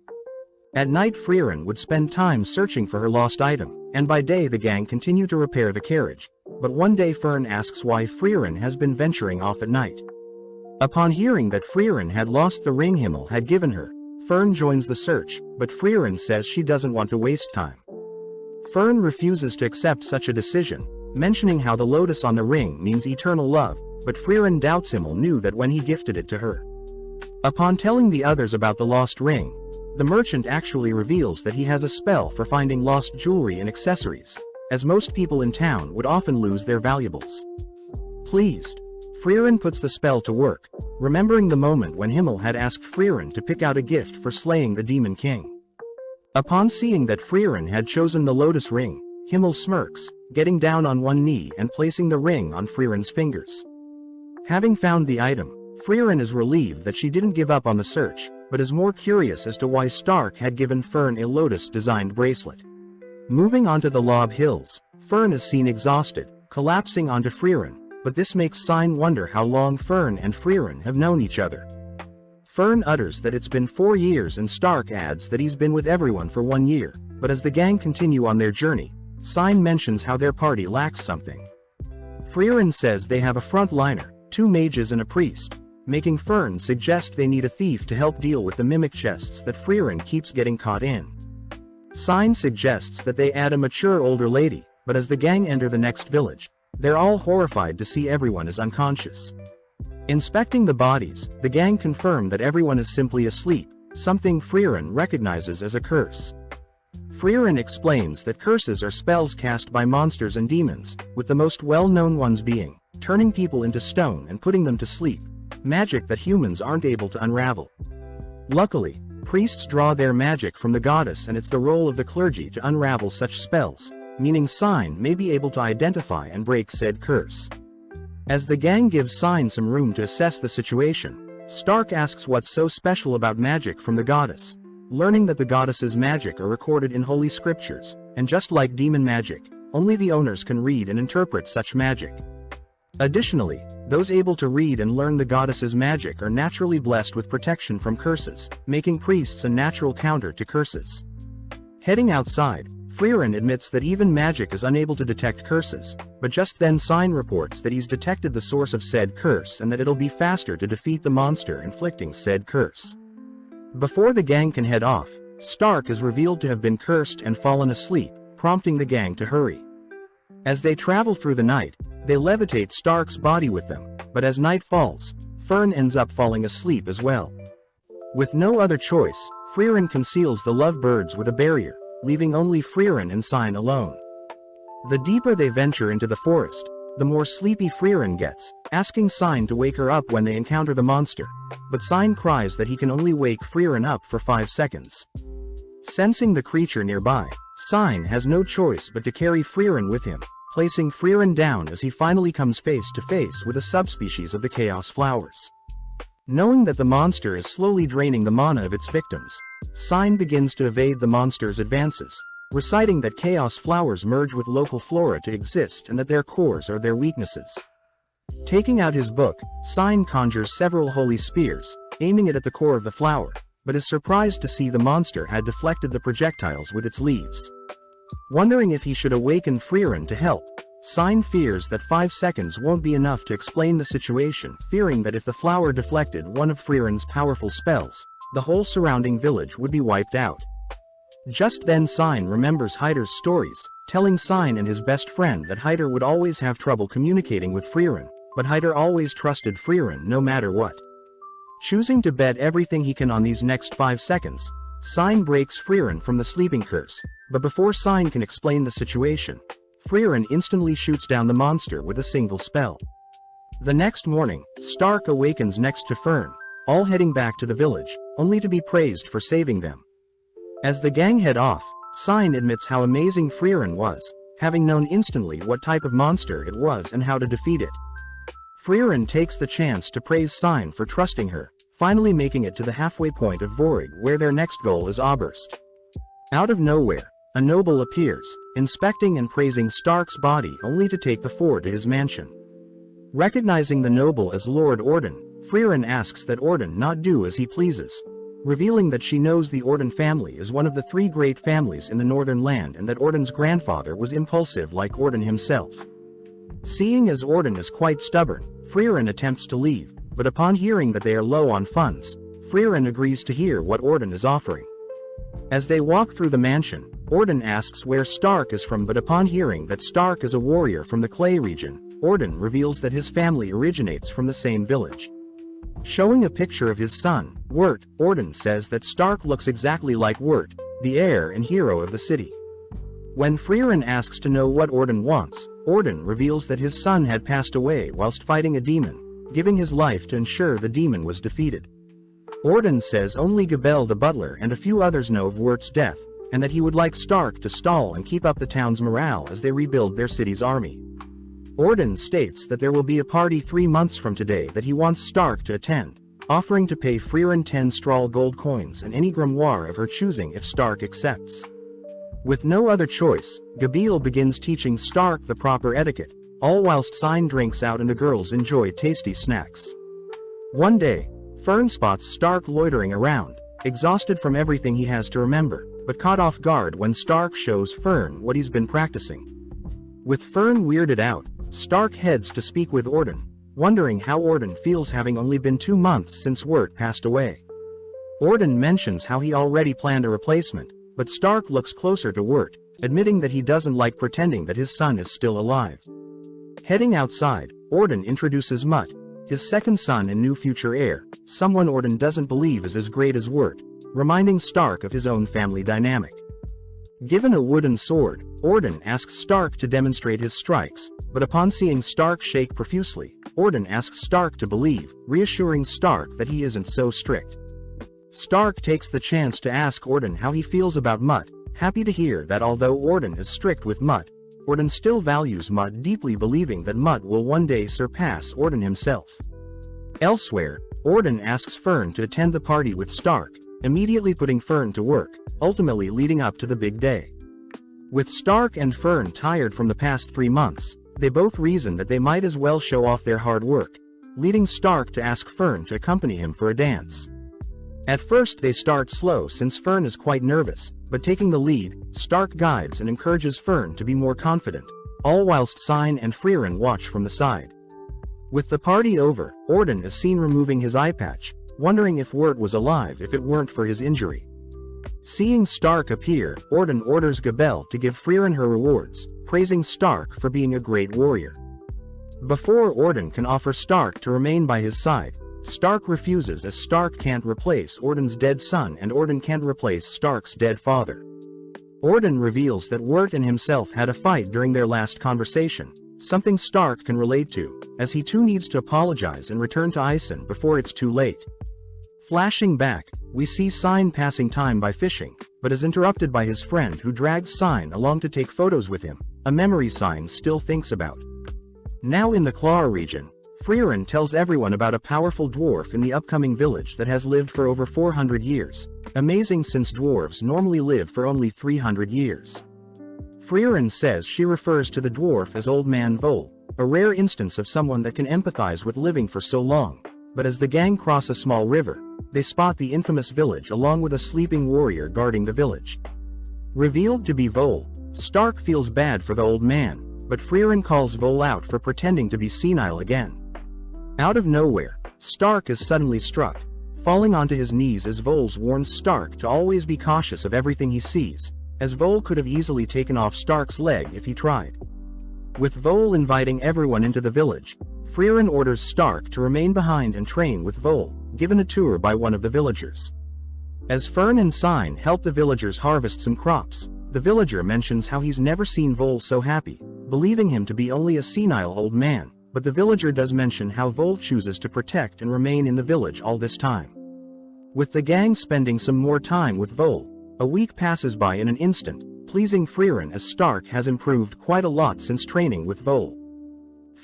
At night Frieren would spend time searching for her lost item, and by day the gang continue to repair the carriage, but one day Fern asks why Frieren has been venturing off at night. Upon hearing that Frieren had lost the ring Himmel had given her, Fern joins the search, but Frieren says she doesn't want to waste time. Fern refuses to accept such a decision, mentioning how the lotus on the ring means eternal love, but Frieren doubts Himmel knew that when he gifted it to her. Upon telling the others about the lost ring, the merchant actually reveals that he has a spell for finding lost jewelry and accessories, as most people in town would often lose their valuables. Pleased, Frieren puts the spell to work, remembering the moment when Himmel had asked Frieren to pick out a gift for slaying the Demon King. Upon seeing that Frieren had chosen the lotus ring, Himmel smirks, getting down on one knee and placing the ring on Frieren's fingers. Having found the item, Frieren is relieved that she didn't give up on the search, but is more curious as to why Stark had given Fern a lotus-designed bracelet. Moving onto the Lob Hills, Fern is seen exhausted, collapsing onto Frieren, but this makes Sign wonder how long Fern and Frieren have known each other. Fern utters that it's been 4 years and Stark adds that he's been with everyone for 1 year, but as the gang continue on their journey, Sign mentions how their party lacks something. Frieren says they have a frontliner, 2 mages and a priest, making Fern suggest they need a thief to help deal with the mimic chests that Frieren keeps getting caught in. Sign suggests that they add a mature older lady, but as the gang enter the next village, they're all horrified to see everyone is unconscious. Inspecting the bodies, the gang confirm that everyone is simply asleep, something Frieren recognizes as a curse. Frieren explains that curses are spells cast by monsters and demons, with the most well-known ones being turning people into stone and putting them to sleep, magic that humans aren't able to unravel. Luckily, priests draw their magic from the goddess, and it's the role of the clergy to unravel such spells, meaning Sign may be able to identify and break said curse. As the gang gives Sign some room to assess the situation, Stark asks what's so special about magic from the goddess, learning that the goddess's magic are recorded in holy scriptures, and just like demon magic, only the owners can read and interpret such magic. Additionally, those able to read and learn the goddess's magic are naturally blessed with protection from curses, making priests a natural counter to curses. Heading outside, Frieren admits that even magic is unable to detect curses, but just then Sign reports that he's detected the source of said curse and that it'll be faster to defeat the monster inflicting said curse. Before the gang can head off, Stark is revealed to have been cursed and fallen asleep, prompting the gang to hurry. As they travel through the night, they levitate Stark's body with them, but as night falls, Fern ends up falling asleep as well. With no other choice, Frieren conceals the lovebirds with a barrier, leaving only Frieren and Sign alone. The deeper they venture into the forest, the more sleepy Frieren gets, asking Sign to wake her up when they encounter the monster, but Sign cries that he can only wake Frieren up for 5 seconds. Sensing the creature nearby, Sign has no choice but to carry Frieren with him, placing Frieren down as he finally comes face to face with a subspecies of the Chaos Flowers. Knowing that the monster is slowly draining the mana of its victims, Sign begins to evade the monster's advances, reciting that Chaos Flowers merge with local flora to exist and that their cores are their weaknesses. Taking out his book, Sign conjures several holy spears, aiming it at the core of the flower, but is surprised to see the monster had deflected the projectiles with its leaves. Wondering if he should awaken Frieren to help, Sign fears that 5 seconds won't be enough to explain the situation, fearing that if the flower deflected one of Frieren's powerful spells, the whole surrounding village would be wiped out. Just then Sign remembers Hyder's stories, telling Sign and his best friend that Hyder would always have trouble communicating with Frieren, but Hyder always trusted Frieren no matter what. Choosing to bet everything he can on these next 5 seconds, Sign breaks Frieren from the sleeping curse, but before Sign can explain the situation, Frieren instantly shoots down the monster with a single spell. The next morning, Stark awakens next to Fern, all heading back to the village, only to be praised for saving them. As the gang head off, Sign admits how amazing Frieren was, having known instantly what type of monster it was and how to defeat it. Frieren takes the chance to praise Sign for trusting her, finally making it to the halfway point of Vorig where their next goal is Oberst. Out of nowhere, a noble appears, inspecting and praising Stark's body only to take the four to his mansion. Recognizing the noble as Lord Orden, Frieren asks that Orden not do as he pleases, revealing that she knows the Orden family is one of the 3 great families in the Northern Land and that Orden's grandfather was impulsive like Orden himself. Seeing as Orden is quite stubborn, Frieren attempts to leave, but upon hearing that they are low on funds, Frieren agrees to hear what Orden is offering. As they walk through the mansion, Orden asks where Stark is from, but upon hearing that Stark is a warrior from the Clay region, Orden reveals that his family originates from the same village. Showing a picture of his son, Wirt, Orden says that Stark looks exactly like Wirt, the heir and hero of the city. When Frieren asks to know what Orden wants, Orden reveals that his son had passed away whilst fighting a demon, giving his life to ensure the demon was defeated. Orden says only Gabel the butler and a few others know of Wirt's death, and that he would like Stark to stall and keep up the town's morale as they rebuild their city's army. Orden states that there will be a party 3 months from today that he wants Stark to attend, offering to pay Frieren 10 straw gold coins and any grimoire of her choosing if Stark accepts. With no other choice, Gabriel begins teaching Stark the proper etiquette, all whilst Sign drinks out and the girls enjoy tasty snacks. One day, Fern spots Stark loitering around, exhausted from everything he has to remember, but caught off guard when Stark shows Fern what he's been practicing. With Fern weirded out, Stark heads to speak with Orden, wondering how Orden feels having only been 2 months since Wirt passed away. Orden mentions how he already planned a replacement, but Stark looks closer to Wirt, admitting that he doesn't like pretending that his son is still alive. Heading outside, Orden introduces Mutt, his second son and new future heir, someone Orden doesn't believe is as great as Wirt, reminding Stark of his own family dynamic. Given a wooden sword, Orden asks Stark to demonstrate his strikes, but upon seeing Stark shake profusely, Orden asks Stark to believe, reassuring Stark that he isn't so strict. Stark takes the chance to ask Orden how he feels about Mutt, happy to hear that although Orden is strict with Mutt, Orden still values Mutt, deeply believing that Mutt will one day surpass Orden himself. Elsewhere, Orden asks Fern to attend the party with Stark, immediately putting Fern to work, ultimately leading up to the big day. With Stark and Fern tired from the past 3 months, they both reason that they might as well show off their hard work, leading Stark to ask Fern to accompany him for a dance. At first they start slow since Fern is quite nervous, but taking the lead, Stark guides and encourages Fern to be more confident, all whilst Sign and Frieren watch from the side. With the party over, Orden is seen removing his eye patch, wondering if Wirt was alive if it weren't for his injury. Seeing Stark appear, Orden orders Gabel to give Frieren her rewards, praising Stark for being a great warrior. Before Orden can offer Stark to remain by his side, Stark refuses as Stark can't replace Orden's dead son and Orden can't replace Stark's dead father. Orden reveals that Wirt and himself had a fight during their last conversation, something Stark can relate to, as he too needs to apologize and return to Isen before it's too late. Flashing back, we see Sign passing time by fishing, but is interrupted by his friend who drags Sign along to take photos with him, a memory Sign still thinks about. Now in the Claw region, Frieren tells everyone about a powerful dwarf in the upcoming village that has lived for over 400 years, amazing since dwarves normally live for only 300 years. Frieren says she refers to the dwarf as Old Man Vol, a rare instance of someone that can empathize with living for so long, but as the gang cross a small river, they spot the infamous village along with a sleeping warrior guarding the village. Revealed to be Vol, Stark feels bad for the old man, but Frieren calls Vol out for pretending to be senile again. Out of nowhere, Stark is suddenly struck, falling onto his knees as Vol warns Stark to always be cautious of everything he sees, as Vol could have easily taken off Stark's leg if he tried. With Vol inviting everyone into the village, Frieren orders Stark to remain behind and train with Vol, given a tour by one of the villagers. As Fern and Sign help the villagers harvest some crops, the villager mentions how he's never seen Vol so happy, believing him to be only a senile old man, but the villager does mention how Vol chooses to protect and remain in the village all this time. With the gang spending some more time with Vol, a week passes by in an instant, pleasing Frieren as Stark has improved quite a lot since training with Vol.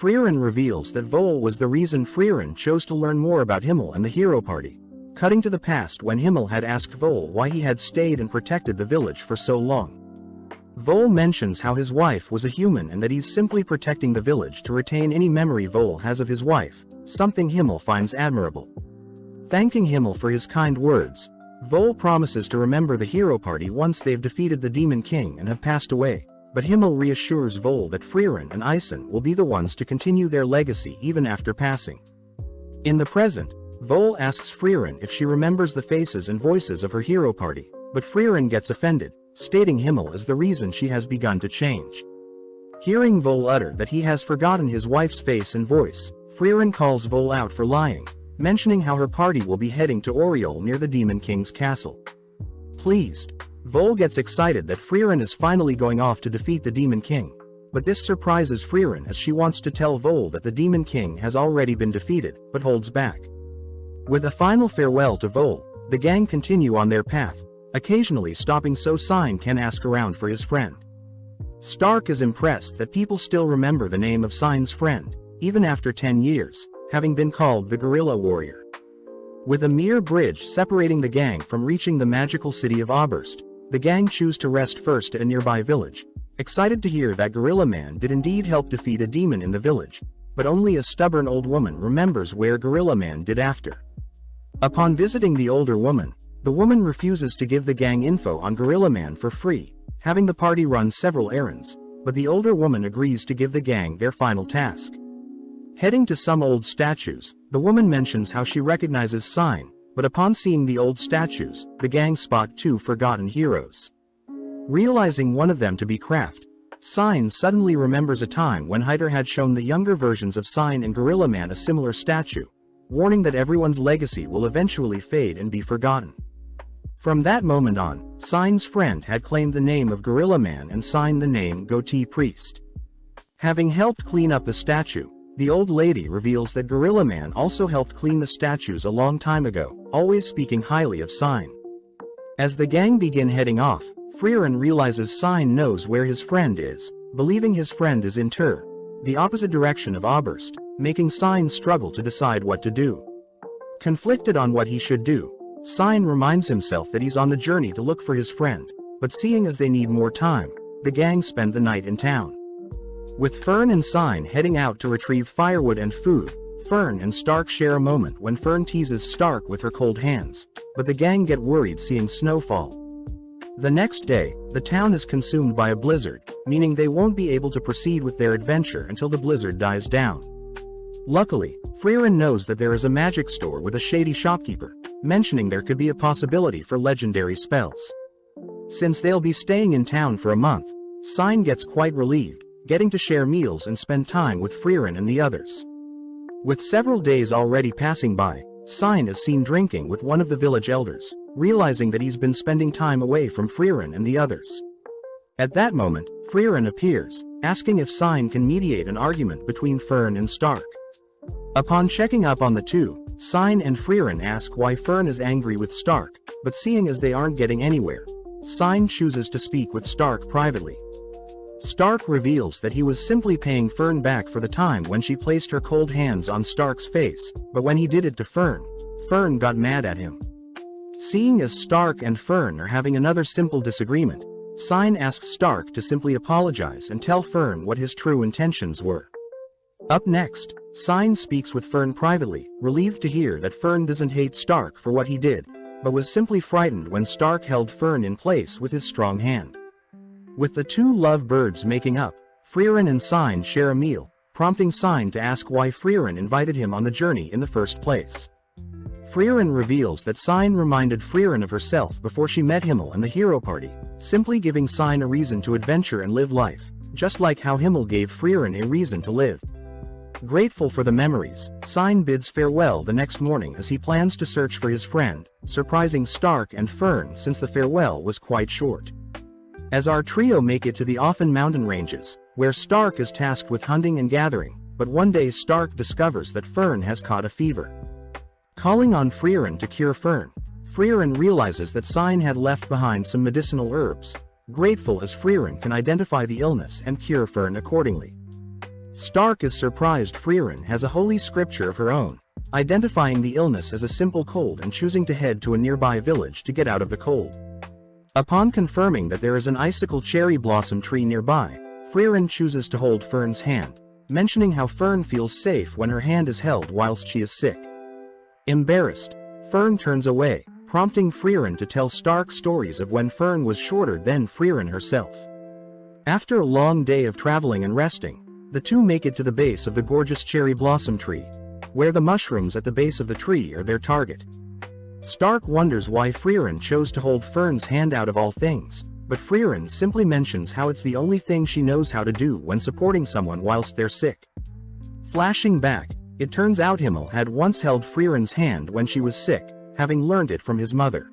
Frieren reveals that Vol was the reason Frieren chose to learn more about Himmel and the hero party, cutting to the past when Himmel had asked Vol why he had stayed and protected the village for so long. Vol mentions how his wife was a human and that he's simply protecting the village to retain any memory Vol has of his wife, something Himmel finds admirable. Thanking Himmel for his kind words, Vol promises to remember the hero party once they've defeated the Demon King and have passed away, but Himmel reassures Vol that Frieren and Isen will be the ones to continue their legacy even after passing. In the present, Vol asks Frieren if she remembers the faces and voices of her hero party, but Frieren gets offended, stating Himmel is the reason she has begun to change. Hearing Vol utter that he has forgotten his wife's face and voice, Frieren calls Vol out for lying, mentioning how her party will be heading to Oriole near the Demon King's castle. Pleased, Vol gets excited that Frieren is finally going off to defeat the Demon King, but this surprises Frieren as she wants to tell Vol that the Demon King has already been defeated, but holds back. With a final farewell to Vol, the gang continue on their path, occasionally stopping so Sign can ask around for his friend. Stark is impressed that people still remember the name of Sign's friend, even after 10 years, having been called the Guerrilla Warrior. With a mere bridge separating the gang from reaching the magical city of Oberst, the gang choose to rest first at a nearby village, excited to hear that Gorilla Man did indeed help defeat a demon in the village, but only a stubborn old woman remembers where Gorilla Man did after. Upon visiting the older woman, the woman refuses to give the gang info on Gorilla Man for free, having the party run several errands, but the older woman agrees to give the gang their final task. Heading to some old statues, the woman mentions how she recognizes Sign, but upon seeing the old statues, the gang spot two forgotten heroes. Realizing one of them to be Kraft, Sign suddenly remembers a time when Hyder had shown the younger versions of Sign and Gorilla Man a similar statue, warning that everyone's legacy will eventually fade and be forgotten. From that moment on, Sign's friend had claimed the name of Gorilla Man and Sign the name Goatee Priest. Having helped clean up the statue, the old lady reveals that Gorilla Man also helped clean the statues a long time ago, always speaking highly of Sign. As the gang begin heading off, Frieren realizes Sign knows where his friend is, believing his friend is in Tur, the opposite direction of Oberst, making Sign struggle to decide what to do. Conflicted on what he should do, Sign reminds himself that he's on the journey to look for his friend, but seeing as they need more time, the gang spend the night in town. With Fern and Sign heading out to retrieve firewood and food, Fern and Stark share a moment when Fern teases Stark with her cold hands, but the gang get worried seeing snowfall. The next day, the town is consumed by a blizzard, meaning they won't be able to proceed with their adventure until the blizzard dies down. Luckily, Frieren knows that there is a magic store with a shady shopkeeper, mentioning there could be a possibility for legendary spells. Since they'll be staying in town for a month, Sign gets quite relieved, getting to share meals and spend time with Frieren and the others. With several days already passing by, Sign is seen drinking with one of the village elders, realizing that he's been spending time away from Frieren and the others. At that moment, Frieren appears, asking if Sign can mediate an argument between Fern and Stark. Upon checking up on the two, Sign and Frieren ask why Fern is angry with Stark, but seeing as they aren't getting anywhere, Sign chooses to speak with Stark privately. Stark reveals that he was simply paying Fern back for the time when she placed her cold hands on Stark's face, but when he did it to Fern, Fern got mad at him. Seeing as Stark and Fern are having another simple disagreement, Sign asks Stark to simply apologize and tell Fern what his true intentions were. Up next, Sign speaks with Fern privately, relieved to hear that Fern doesn't hate Stark for what he did, but was simply frightened when Stark held Fern in place with his strong hand. With the two love birds making up, Frieren and Sign share a meal, prompting Sign to ask why Frieren invited him on the journey in the first place. Frieren reveals that Sign reminded Frieren of herself before she met Himmel and the hero party, simply giving Sign a reason to adventure and live life, just like how Himmel gave Frieren a reason to live. Grateful for the memories, Sign bids farewell the next morning as he plans to search for his friend, surprising Stark and Fern since the farewell was quite short. As our trio make it to the Offen mountain ranges, where Stark is tasked with hunting and gathering, but one day Stark discovers that Fern has caught a fever. Calling on Frieren to cure Fern, Frieren realizes that Sign had left behind some medicinal herbs, grateful as Frieren can identify the illness and cure Fern accordingly. Stark is surprised Frieren has a holy scripture of her own, identifying the illness as a simple cold and choosing to head to a nearby village to get out of the cold. Upon confirming that there is an icicle cherry blossom tree nearby, Frieren chooses to hold Fern's hand, mentioning how Fern feels safe when her hand is held whilst she is sick. Embarrassed, Fern turns away, prompting Frieren to tell Stark stories of when Fern was shorter than Frieren herself. After a long day of traveling and resting, the two make it to the base of the gorgeous cherry blossom tree, where the mushrooms at the base of the tree are their target. Stark wonders why Frieren chose to hold Fern's hand out of all things, but Frieren simply mentions how it's the only thing she knows how to do when supporting someone whilst they're sick. Flashing back, it turns out Himmel had once held Frieren's hand when she was sick, having learned it from his mother.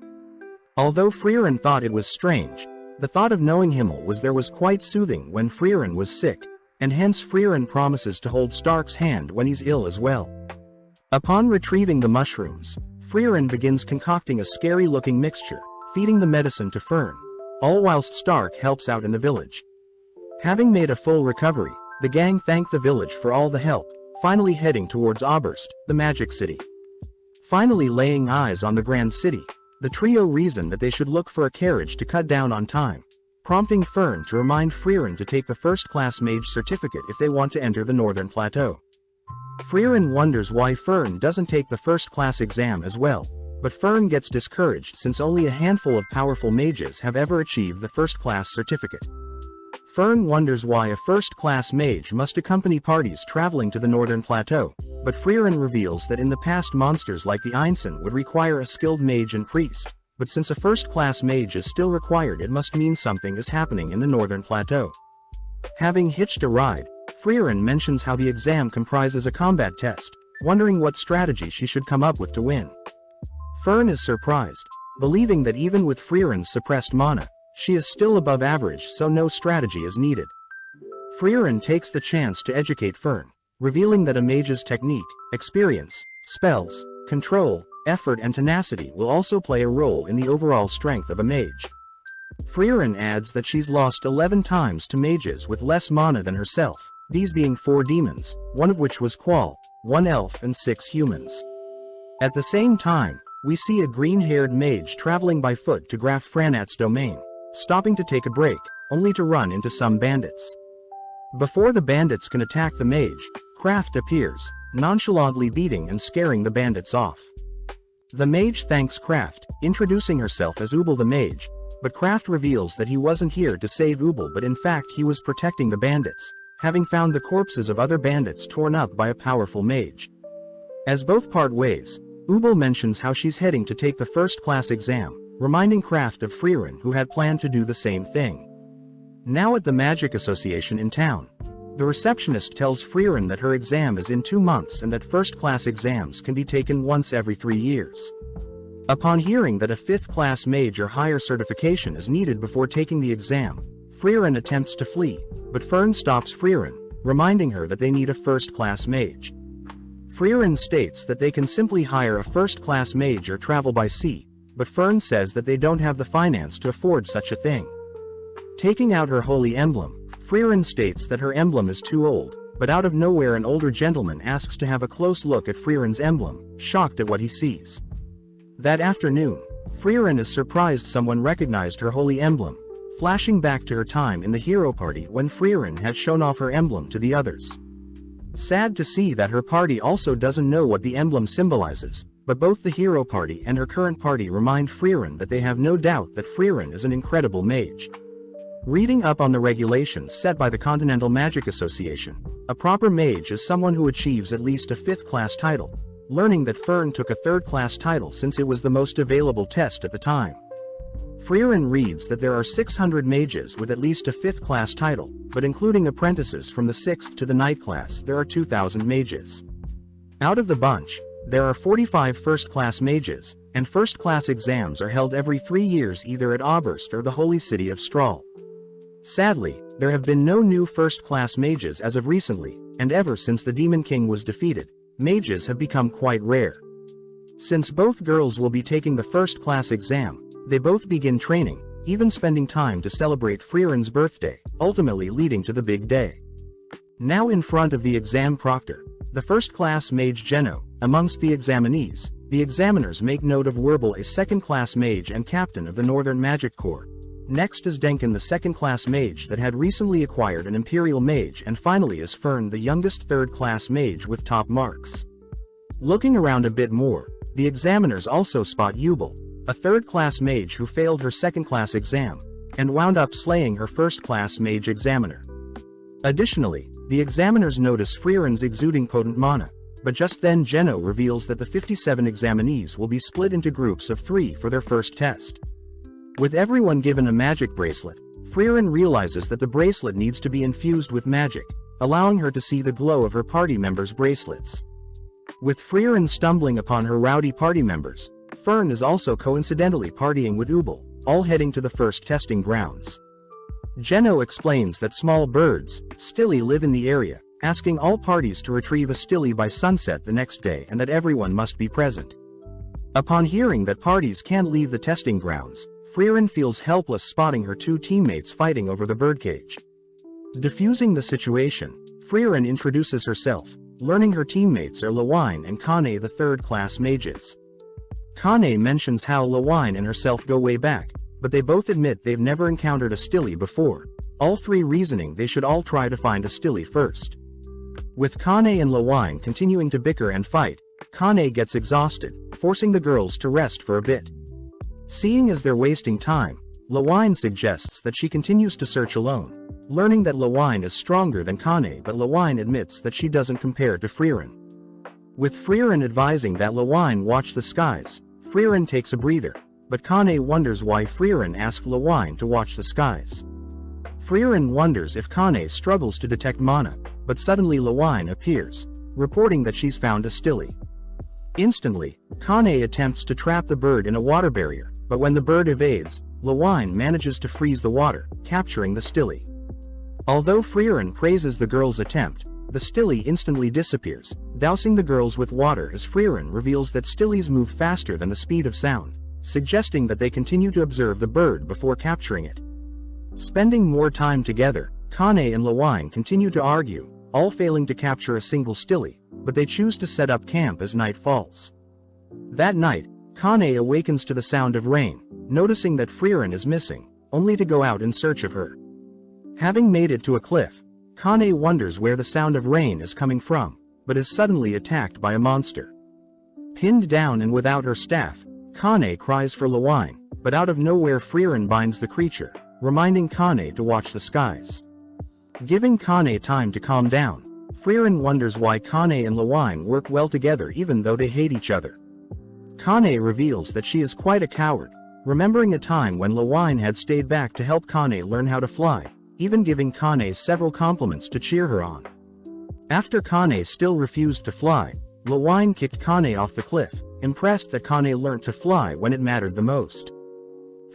Although Frieren thought it was strange, the thought of knowing Himmel was quite soothing when Frieren was sick, and hence Frieren promises to hold Stark's hand when he's ill as well. Upon retrieving the mushrooms, Frieren begins concocting a scary-looking mixture, feeding the medicine to Fern, all whilst Stark helps out in the village. Having made a full recovery, the gang thank the village for all the help, finally heading towards Oberst, the magic city. Finally laying eyes on the grand city, the trio reason that they should look for a carriage to cut down on time, prompting Fern to remind Frieren to take the first-class mage certificate if they want to enter the Northern Plateau. Frieren wonders why Fern doesn't take the first-class exam as well, but Fern gets discouraged since only a handful of powerful mages have ever achieved the first-class certificate. Fern wonders why a first-class mage must accompany parties traveling to the Northern Plateau, but Frieren reveals that in the past monsters like the Einstein would require a skilled mage and priest, but since a first-class mage is still required it must mean something is happening in the Northern Plateau. Having hitched a ride, Frieren mentions how the exam comprises a combat test, wondering what strategy she should come up with to win. Fern is surprised, believing that even with Frieren's suppressed mana, she is still above average so no strategy is needed. Frieren takes the chance to educate Fern, revealing that a mage's technique, experience, spells, control, effort and tenacity will also play a role in the overall strength of a mage. Frieren adds that she's lost 11 times to mages with less mana than herself, these being 4 demons, one of which was Qual, 1 elf and 6 humans. At the same time, we see a green-haired mage traveling by foot to Graf Franat's domain, stopping to take a break, only to run into some bandits. Before the bandits can attack the mage, Kraft appears, nonchalantly beating and scaring the bandits off. The mage thanks Kraft, introducing herself as Ubel the mage, but Kraft reveals that he wasn't here to save Ubel but in fact he was protecting the bandits, having found the corpses of other bandits torn up by a powerful mage. As both part ways, Ubel mentions how she's heading to take the first-class exam, reminding Kraft of Frieren who had planned to do the same thing. Now at the Magic Association in town, the receptionist tells Frieren that her exam is in 2 months and that first-class exams can be taken once every 3 years. Upon hearing that a 5th-class mage or higher certification is needed before taking the exam, Frieren attempts to flee, but Fern stops Frieren, reminding her that they need a first-class mage. Frieren states that they can simply hire a first-class mage or travel by sea, but Fern says that they don't have the finance to afford such a thing. Taking out her holy emblem, Frieren states that her emblem is too old, but out of nowhere an older gentleman asks to have a close look at Frieren's emblem, shocked at what he sees. That afternoon, Frieren is surprised someone recognized her holy emblem, flashing back to her time in the hero party when Frieren had shown off her emblem to the others. Sad to see that her party also doesn't know what the emblem symbolizes, but both the hero party and her current party remind Frieren that they have no doubt that Frieren is an incredible mage. Reading up on the regulations set by the Continental Magic Association, a proper mage is someone who achieves at least a 5th-class title, learning that Fern took a 3rd-class title since it was the most available test at the time. Frieren reads that there are 600 mages with at least a 5th class title, but including apprentices from the 6th to the 9th class there are 2,000 mages. Out of the bunch, there are 45 first-class mages, and first-class exams are held every 3 years either at Oberst or the holy city of Strahl. Sadly, there have been no new first-class mages as of recently, and ever since the Demon King was defeated, mages have become quite rare. Since both girls will be taking the first-class exam, they both begin training, even spending time to celebrate Frieren's birthday, ultimately leading to the big day. Now in front of the exam proctor, the first-class mage Geno, amongst the examinees, the examiners make note of Werbel, a second-class mage and captain of the Northern Magic Corps. Next is Denkin, the second-class mage that had recently acquired an Imperial Mage, and finally is Fern, the youngest third-class mage with top marks. Looking around a bit more, the examiners also spot Eubel, a third-class mage who failed her second-class exam, and wound up slaying her first-class mage examiner. Additionally, the examiners notice Frieren's exuding potent mana, but just then Geno reveals that the 57 examinees will be split into groups of 3 for their first test. With everyone given a magic bracelet, Frieren realizes that the bracelet needs to be infused with magic, allowing her to see the glow of her party members' bracelets. With Frieren stumbling upon her rowdy party members, Fern is also coincidentally partying with Eubel, all heading to the first testing grounds. Geno explains that small birds, stilly, live in the area, asking all parties to retrieve a stilly by sunset the next day and that everyone must be present. Upon hearing that parties can't leave the testing grounds, Frieren feels helpless, spotting her 2 teammates fighting over the birdcage. Diffusing the situation, Frieren introduces herself, learning her teammates are Lewine and Kane, the third-class mages. Kane mentions how Lewine and herself go way back, but they both admit they've never encountered a stilly before, all 3 reasoning they should all try to find a stilly first. With Kane and Lewine continuing to bicker and fight, Kane gets exhausted, forcing the girls to rest for a bit. Seeing as they're wasting time, Lewine suggests that she continues to search alone, learning that Lewine is stronger than Kane, but Lewine admits that she doesn't compare to Frieren. With Frieren advising that Lewine watch the skies, Frieren takes a breather, but Kane wonders why Frieren asked Lewine to watch the skies. Frieren wonders if Kane struggles to detect mana, but suddenly Lewine appears, reporting that she's found a stilly. Instantly, Kane attempts to trap the bird in a water barrier, but when the bird evades, Lewine manages to freeze the water, capturing the stilly. Although Frieren praises the girl's attempt, the stilly instantly disappears, dousing the girls with water as Frieren reveals that stillies move faster than the speed of sound, suggesting that they continue to observe the bird before capturing it. Spending more time together, Kane and Lewine continue to argue, all failing to capture a single stilly, but they choose to set up camp as night falls. That night, Kane awakens to the sound of rain, noticing that Frieren is missing, only to go out in search of her. Having made it to a cliff, Kane wonders where the sound of rain is coming from, but is suddenly attacked by a monster. Pinned down and without her staff, Kane cries for Lewine, but out of nowhere Frieren binds the creature, reminding Kane to watch the skies. Giving Kane time to calm down, Frieren wonders why Kane and Lewine work well together even though they hate each other. Kane reveals that she is quite a coward, remembering a time when Lewine had stayed back to help Kane learn how to fly, even giving Kane several compliments to cheer her on. After Kane still refused to fly, Lewine kicked Kane off the cliff, impressed that Kane learnt to fly when it mattered the most.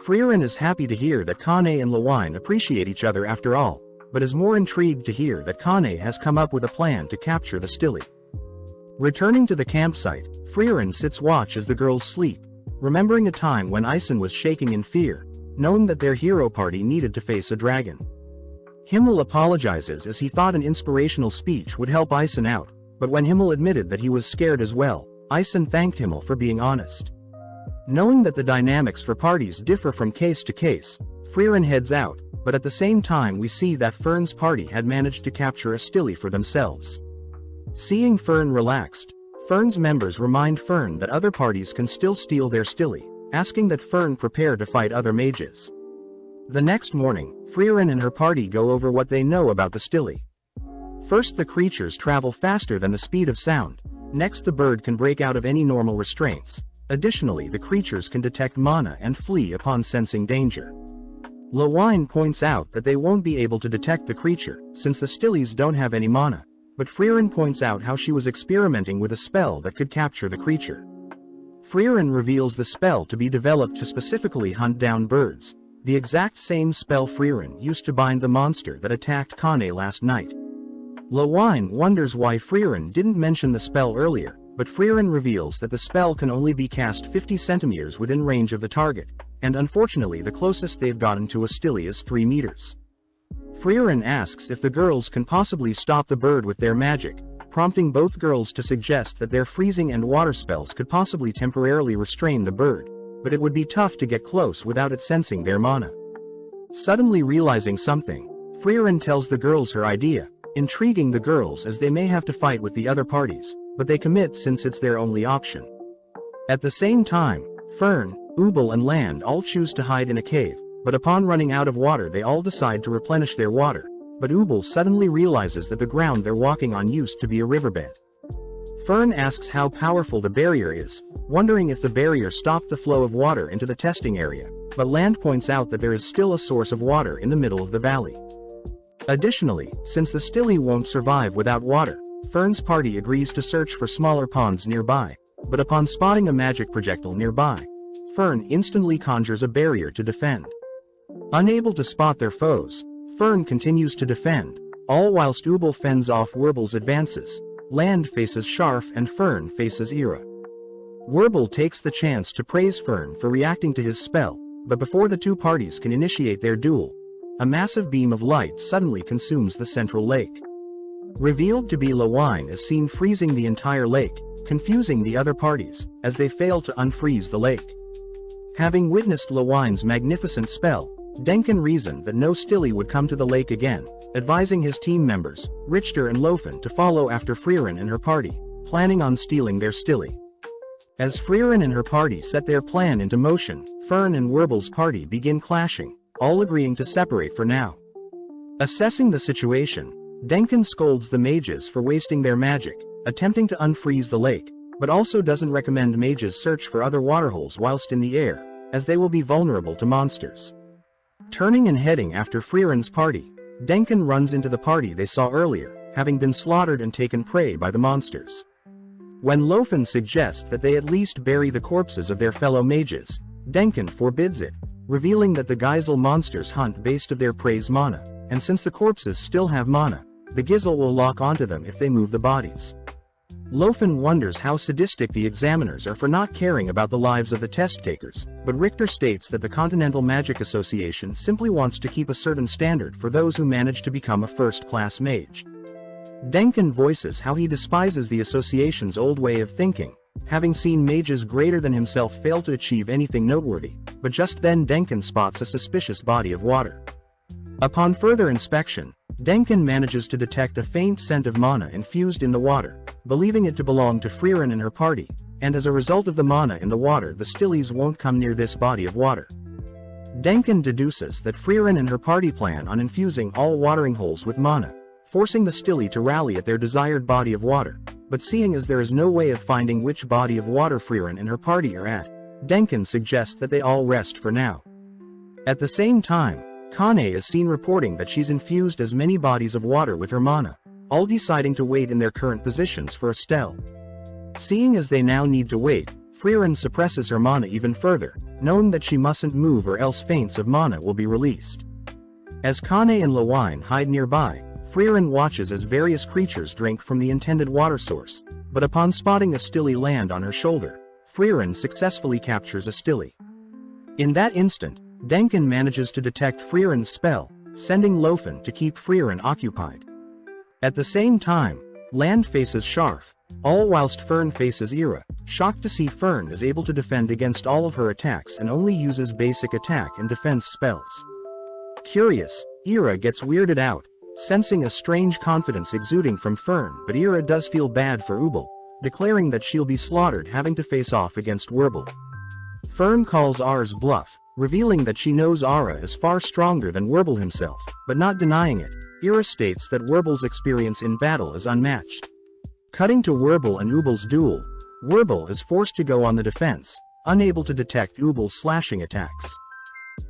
Frieren is happy to hear that Kane and Lewine appreciate each other after all, but is more intrigued to hear that Kane has come up with a plan to capture the stilly. Returning to the campsite, Frieren sits watch as the girls sleep, remembering a time when Isen was shaking in fear, knowing that their hero party needed to face a dragon. Himmel apologizes as he thought an inspirational speech would help Isen out, but when Himmel admitted that he was scared as well, Isen thanked Himmel for being honest. Knowing that the dynamics for parties differ from case to case, Frieren heads out, but at the same time we see that Fern's party had managed to capture a stilly for themselves. Seeing Fern relaxed, Fern's members remind Fern that other parties can still steal their stilly, asking that Fern prepare to fight other mages. The next morning, Frieren and her party go over what they know about the stilly. First, the creatures travel faster than the speed of sound. Next, the bird can break out of any normal restraints. Additionally, the creatures can detect mana and flee upon sensing danger. Lewine points out that they won't be able to detect the creature, since the Stillies don't have any mana, but Frieren points out how she was experimenting with a spell that could capture the creature. Frieren reveals the spell to be developed to specifically hunt down birds, the exact same spell Frieren used to bind the monster that attacked Kane last night. Lewine wonders why Frieren didn't mention the spell earlier, but Frieren reveals that the spell can only be cast 50 centimeters within range of the target, and unfortunately the closest they've gotten to a Stilly is 3 meters. Frieren asks if the girls can possibly stop the bird with their magic, prompting both girls to suggest that their freezing and water spells could possibly temporarily restrain the bird, but it would be tough to get close without it sensing their mana. Suddenly realizing something, Frieren tells the girls her idea, intriguing the girls as they may have to fight with the other parties, but they commit since it's their only option. At the same time, Fern, Ubel and Land all choose to hide in a cave, but upon running out of water they all decide to replenish their water, but Ubel suddenly realizes that the ground they're walking on used to be a riverbed. Fern asks how powerful the barrier is, wondering if the barrier stopped the flow of water into the testing area, but Land points out that there is still a source of water in the middle of the valley. Additionally, since the Stilly won't survive without water, Fern's party agrees to search for smaller ponds nearby, but upon spotting a magic projectile nearby, Fern instantly conjures a barrier to defend. Unable to spot their foes, Fern continues to defend, all whilst Ubel fends off Werbel's advances. Land faces Sharf and Fern faces Ira. Werbel takes the chance to praise Fern for reacting to his spell, but before the two parties can initiate their duel, a massive beam of light suddenly consumes the central lake. Revealed to be Lewine is seen freezing the entire lake, confusing the other parties, as they fail to unfreeze the lake. Having witnessed Lewine's magnificent spell, Denkin reasoned that no Stilly would come to the lake again, advising his team members, Richter and Lofen, to follow after Frieren and her party, planning on stealing their Stilly. As Frieren and her party set their plan into motion, Fern and Werbel's party begin clashing, all agreeing to separate for now. Assessing the situation, Denkin scolds the mages for wasting their magic, attempting to unfreeze the lake, but also doesn't recommend mages search for other waterholes whilst in the air, as they will be vulnerable to monsters. Turning and heading after Frieren's party, Denkin runs into the party they saw earlier, having been slaughtered and taken prey by the monsters. When Lofen suggests that they at least bury the corpses of their fellow mages, Denkin forbids it, revealing that the Geisel monsters hunt based of their prey's mana, and since the corpses still have mana, the Gizel will lock onto them if they move the bodies. Lofen wonders how sadistic the examiners are for not caring about the lives of the test-takers, but Richter states that the Continental Magic Association simply wants to keep a certain standard for those who manage to become a first-class mage. Denkin voices how he despises the association's old way of thinking, having seen mages greater than himself fail to achieve anything noteworthy, but just then Denkin spots a suspicious body of water. Upon further inspection, Denkin manages to detect a faint scent of mana infused in the water, believing it to belong to Frieren and her party, and as a result of the mana in the water the Stillies won't come near this body of water. Denkin deduces that Frieren and her party plan on infusing all watering holes with mana, forcing the Stilly to rally at their desired body of water, but seeing as there is no way of finding which body of water Frieren and her party are at, Denkin suggests that they all rest for now. At the same time, Kane is seen reporting that she's infused as many bodies of water with her mana, all deciding to wait in their current positions for a stell. Seeing as they now need to wait, Frieren suppresses her mana even further, knowing that she mustn't move or else feints of mana will be released. As Kane and Lewine hide nearby, Frieren watches as various creatures drink from the intended water source, but upon spotting a Stilly land on her shoulder, Frieren successfully captures a Stilly. In that instant, Denkin manages to detect Frieren's spell, sending Lofen to keep Frieren occupied. At the same time, Land faces Sharf, all whilst Fern faces Ira, shocked to see Fern is able to defend against all of her attacks and only uses basic attack and defense spells. Curious, Ira gets weirded out, sensing a strange confidence exuding from Fern, but Ira does feel bad for Ubel, declaring that she'll be slaughtered having to face off against Werbel. Fern calls Ara's bluff, revealing that she knows Ara is far stronger than Werbel himself, but not denying it. Ira states that Werbel's experience in battle is unmatched. Cutting to Werbel and Ubel's duel, Werbel is forced to go on the defense, unable to detect Ubel's slashing attacks.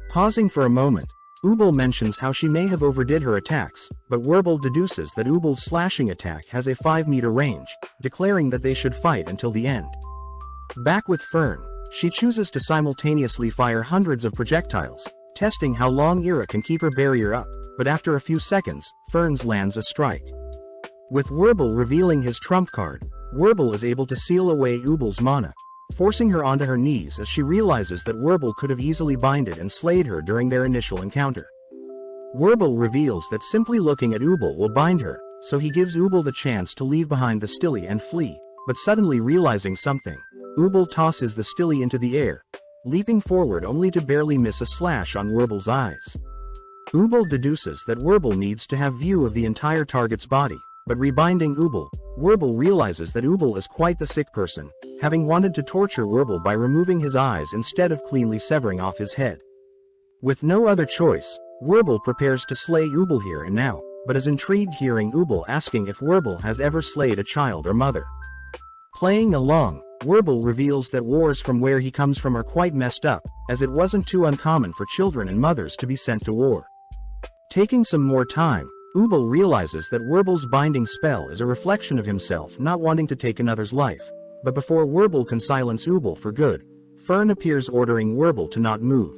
Pausing for a moment, Ubel mentions how she may have overdid her attacks, but Werbel deduces that Ubel's slashing attack has a 5-meter range, declaring that they should fight until the end. Back with Fern, she chooses to simultaneously fire hundreds of projectiles, testing how long Ira can keep her barrier up, but after a few seconds, Fern's lands a strike. With Werbel revealing his trump card, Werbel is able to seal away Ubel's mana, forcing her onto her knees as she realizes that Werbel could have easily binded and slayed her during their initial encounter. Werbel reveals that simply looking at Ubel will bind her, so he gives Ubel the chance to leave behind the Stilly and flee, but suddenly realizing something, Ubel tosses the Stilly into the air, leaping forward only to barely miss a slash on Werbel's eyes. Ubel deduces that Werbel needs to have view of the entire target's body, but rebinding Ubel, Werbel realizes that Ubel is quite the sick person, having wanted to torture Werbel by removing his eyes instead of cleanly severing off his head. With no other choice, Werbel prepares to slay Ubel here and now, but is intrigued hearing Ubel asking if Werbel has ever slayed a child or mother. Playing along, Werbel reveals that wars from where he comes from are quite messed up, as it wasn't too uncommon for children and mothers to be sent to war. Taking some more time, Ubel realizes that Werbel's binding spell is a reflection of himself not wanting to take another's life, but before Werbel can silence Ubel for good, Fern appears ordering Werbel to not move.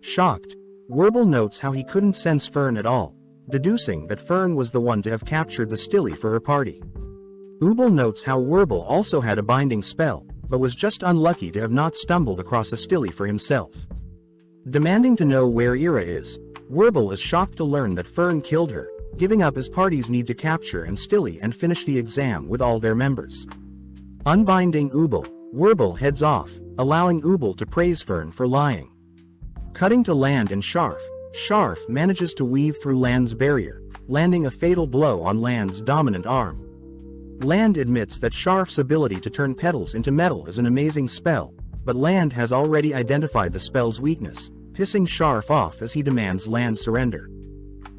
Shocked, Werbel notes how he couldn't sense Fern at all, deducing that Fern was the one to have captured the Stilly for her party. Ubel notes how Werbel also had a binding spell, but was just unlucky to have not stumbled across a Stilly for himself. Demanding to know where Ira is, Werbel is shocked to learn that Fern killed her, giving up his party's need to capture and Stilly and finish the exam with all their members. Unbinding Ubel, Werbel heads off, allowing Ubel to praise Fern for lying. Cutting to Land and Sharf, Sharf manages to weave through Land's barrier, landing a fatal blow on Land's dominant arm. Land admits that Sharf's ability to turn petals into metal is an amazing spell, but Land has already identified the spell's weakness, pissing Sharf off as he demands Land surrender.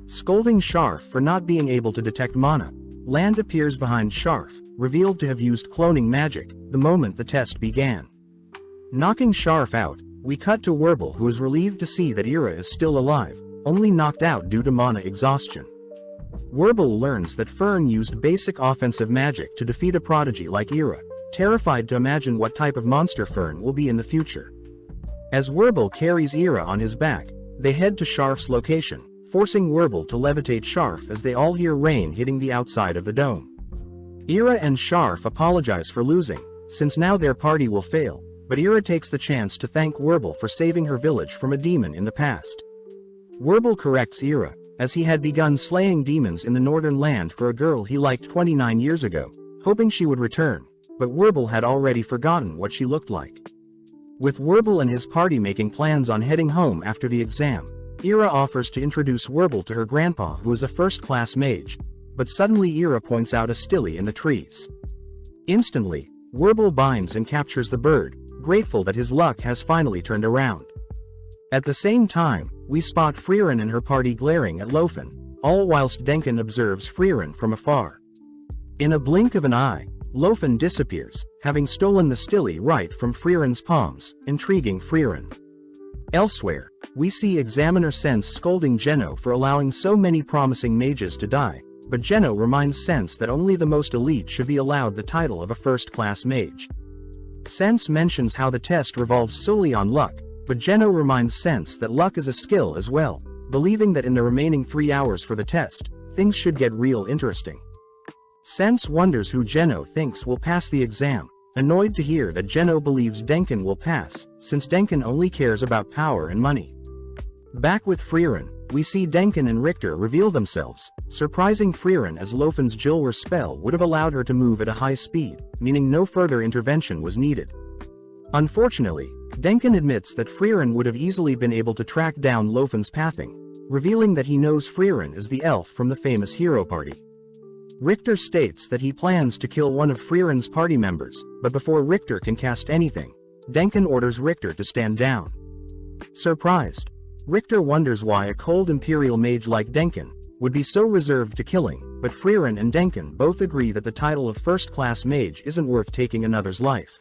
Scolding Sharf for not being able to detect mana, Land appears behind Sharf, revealed to have used cloning magic the moment the test began. Knocking Sharf out, we cut to Werbel, who is relieved to see that Ira is still alive, only knocked out due to mana exhaustion. Werbel learns that Fern used basic offensive magic to defeat a prodigy like Ira, terrified to imagine what type of monster Fern will be in the future. As Werbel carries Ira on his back, they head to Sharf's location, forcing Werbel to levitate Sharf as they all hear rain hitting the outside of the dome. Ira and Sharf apologize for losing, since now their party will fail, but Ira takes the chance to thank Werbel for saving her village from a demon in the past. Werbel corrects Ira, as he had begun slaying demons in the northern land for a girl he liked 29 years ago, hoping she would return, but Werbel had already forgotten what she looked like. With Werbel and his party making plans on heading home after the exam, Ira offers to introduce Werbel to her grandpa, who is a first-class mage, but suddenly Ira points out a Stilly in the trees. Instantly, Werbel binds and captures the bird, grateful that his luck has finally turned around. At the same time, we spot Frieren and her party glaring at Lofen, all whilst Denken observes Frieren from afar. In a blink of an eye, Lofen disappears, having stolen the Stilly right from Frieren's palms, intriguing Frieren. Elsewhere, we see Examiner Sense scolding Geno for allowing so many promising mages to die, but Geno reminds Sense that only the most elite should be allowed the title of a first-class mage. Sense mentions how the test revolves solely on luck, but Geno reminds Sense that luck is a skill as well, believing that in the remaining 3 hours for the test, things should get real interesting. Sense wonders who Geno thinks will pass the exam, annoyed to hear that Geno believes Denken will pass, since Denken only cares about power and money. Back with Frieren, we see Denken and Richter reveal themselves, surprising Frieren as Lofen's Jilwer spell would have allowed her to move at a high speed, meaning no further intervention was needed. Unfortunately, Denken admits that Frieren would have easily been able to track down Lofen's pathing, revealing that he knows Frieren is the elf from the famous hero party. Richter states that he plans to kill one of Frieren's party members, but before Richter can cast anything, Denken orders Richter to stand down. Surprised, Richter wonders why a cold imperial mage like Denken would be so reserved to killing, but Frieren and Denken both agree that the title of first-class mage isn't worth taking another's life.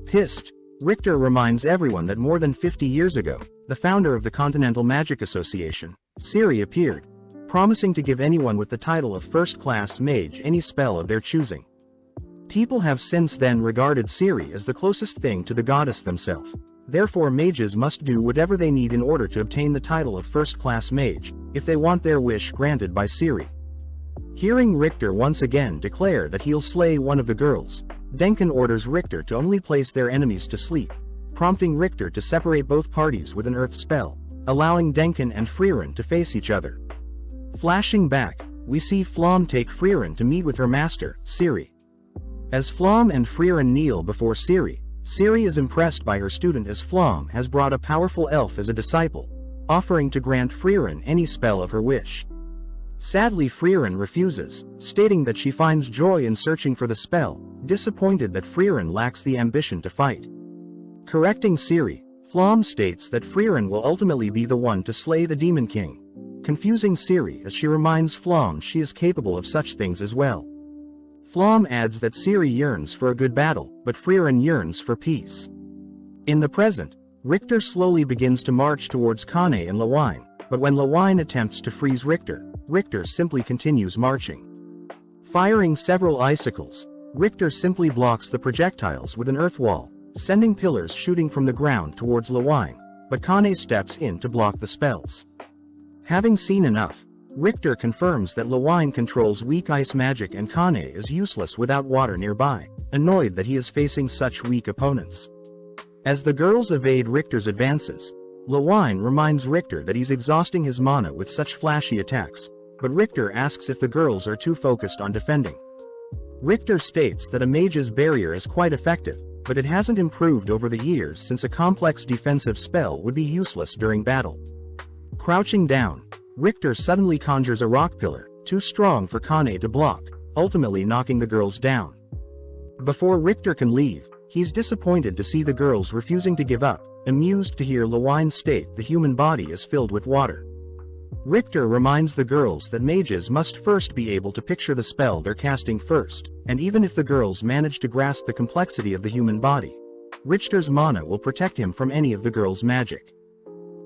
Pissed, Richter reminds everyone that more than 50 years ago, the founder of the Continental Magic Association, Siri, appeared, promising to give anyone with the title of first-class mage any spell of their choosing. People have since then regarded Siri as the closest thing to the goddess themselves. Therefore mages must do whatever they need in order to obtain the title of first-class mage, if they want their wish granted by Siri. Hearing Richter once again declare that he'll slay one of the girls, Denkin orders Richter to only place their enemies to sleep, prompting Richter to separate both parties with an earth spell, allowing Denkin and Frieren to face each other. Flashing back, we see Flom take Frieren to meet with her master, Siri. As Flom and Frieren kneel before Siri, Siri is impressed by her student as Flom has brought a powerful elf as a disciple, offering to grant Frieren any spell of her wish. Sadly, Frieren refuses, stating that she finds joy in searching for the spell, disappointed that Frieren lacks the ambition to fight. Correcting Siri, Flom states that Frieren will ultimately be the one to slay the Demon King, confusing Siri as she reminds Flom she is capable of such things as well. Flom adds that Siri yearns for a good battle, but Frieren yearns for peace. In the present, Richter slowly begins to march towards Kane and Lewine, but when Lewine attempts to freeze Richter, Richter simply continues marching. Firing several icicles, Richter simply blocks the projectiles with an earth wall, sending pillars shooting from the ground towards Lewine, but Kane steps in to block the spells. Having seen enough, Richter confirms that Lewine controls weak ice magic and Kane is useless without water nearby, annoyed that he is facing such weak opponents. As the girls evade Richter's advances, Lewine reminds Richter that he's exhausting his mana with such flashy attacks, but Richter asks if the girls are too focused on defending. Richter states that a mage's barrier is quite effective, but it hasn't improved over the years since a complex defensive spell would be useless during battle. Crouching down, Richter suddenly conjures a rock pillar, too strong for Kane to block, ultimately knocking the girls down. Before Richter can leave, he's disappointed to see the girls refusing to give up, amused to hear Lewine state the human body is filled with water. Richter reminds the girls that mages must first be able to picture the spell they're casting first, and even if the girls manage to grasp the complexity of the human body, Richter's mana will protect him from any of the girls' magic.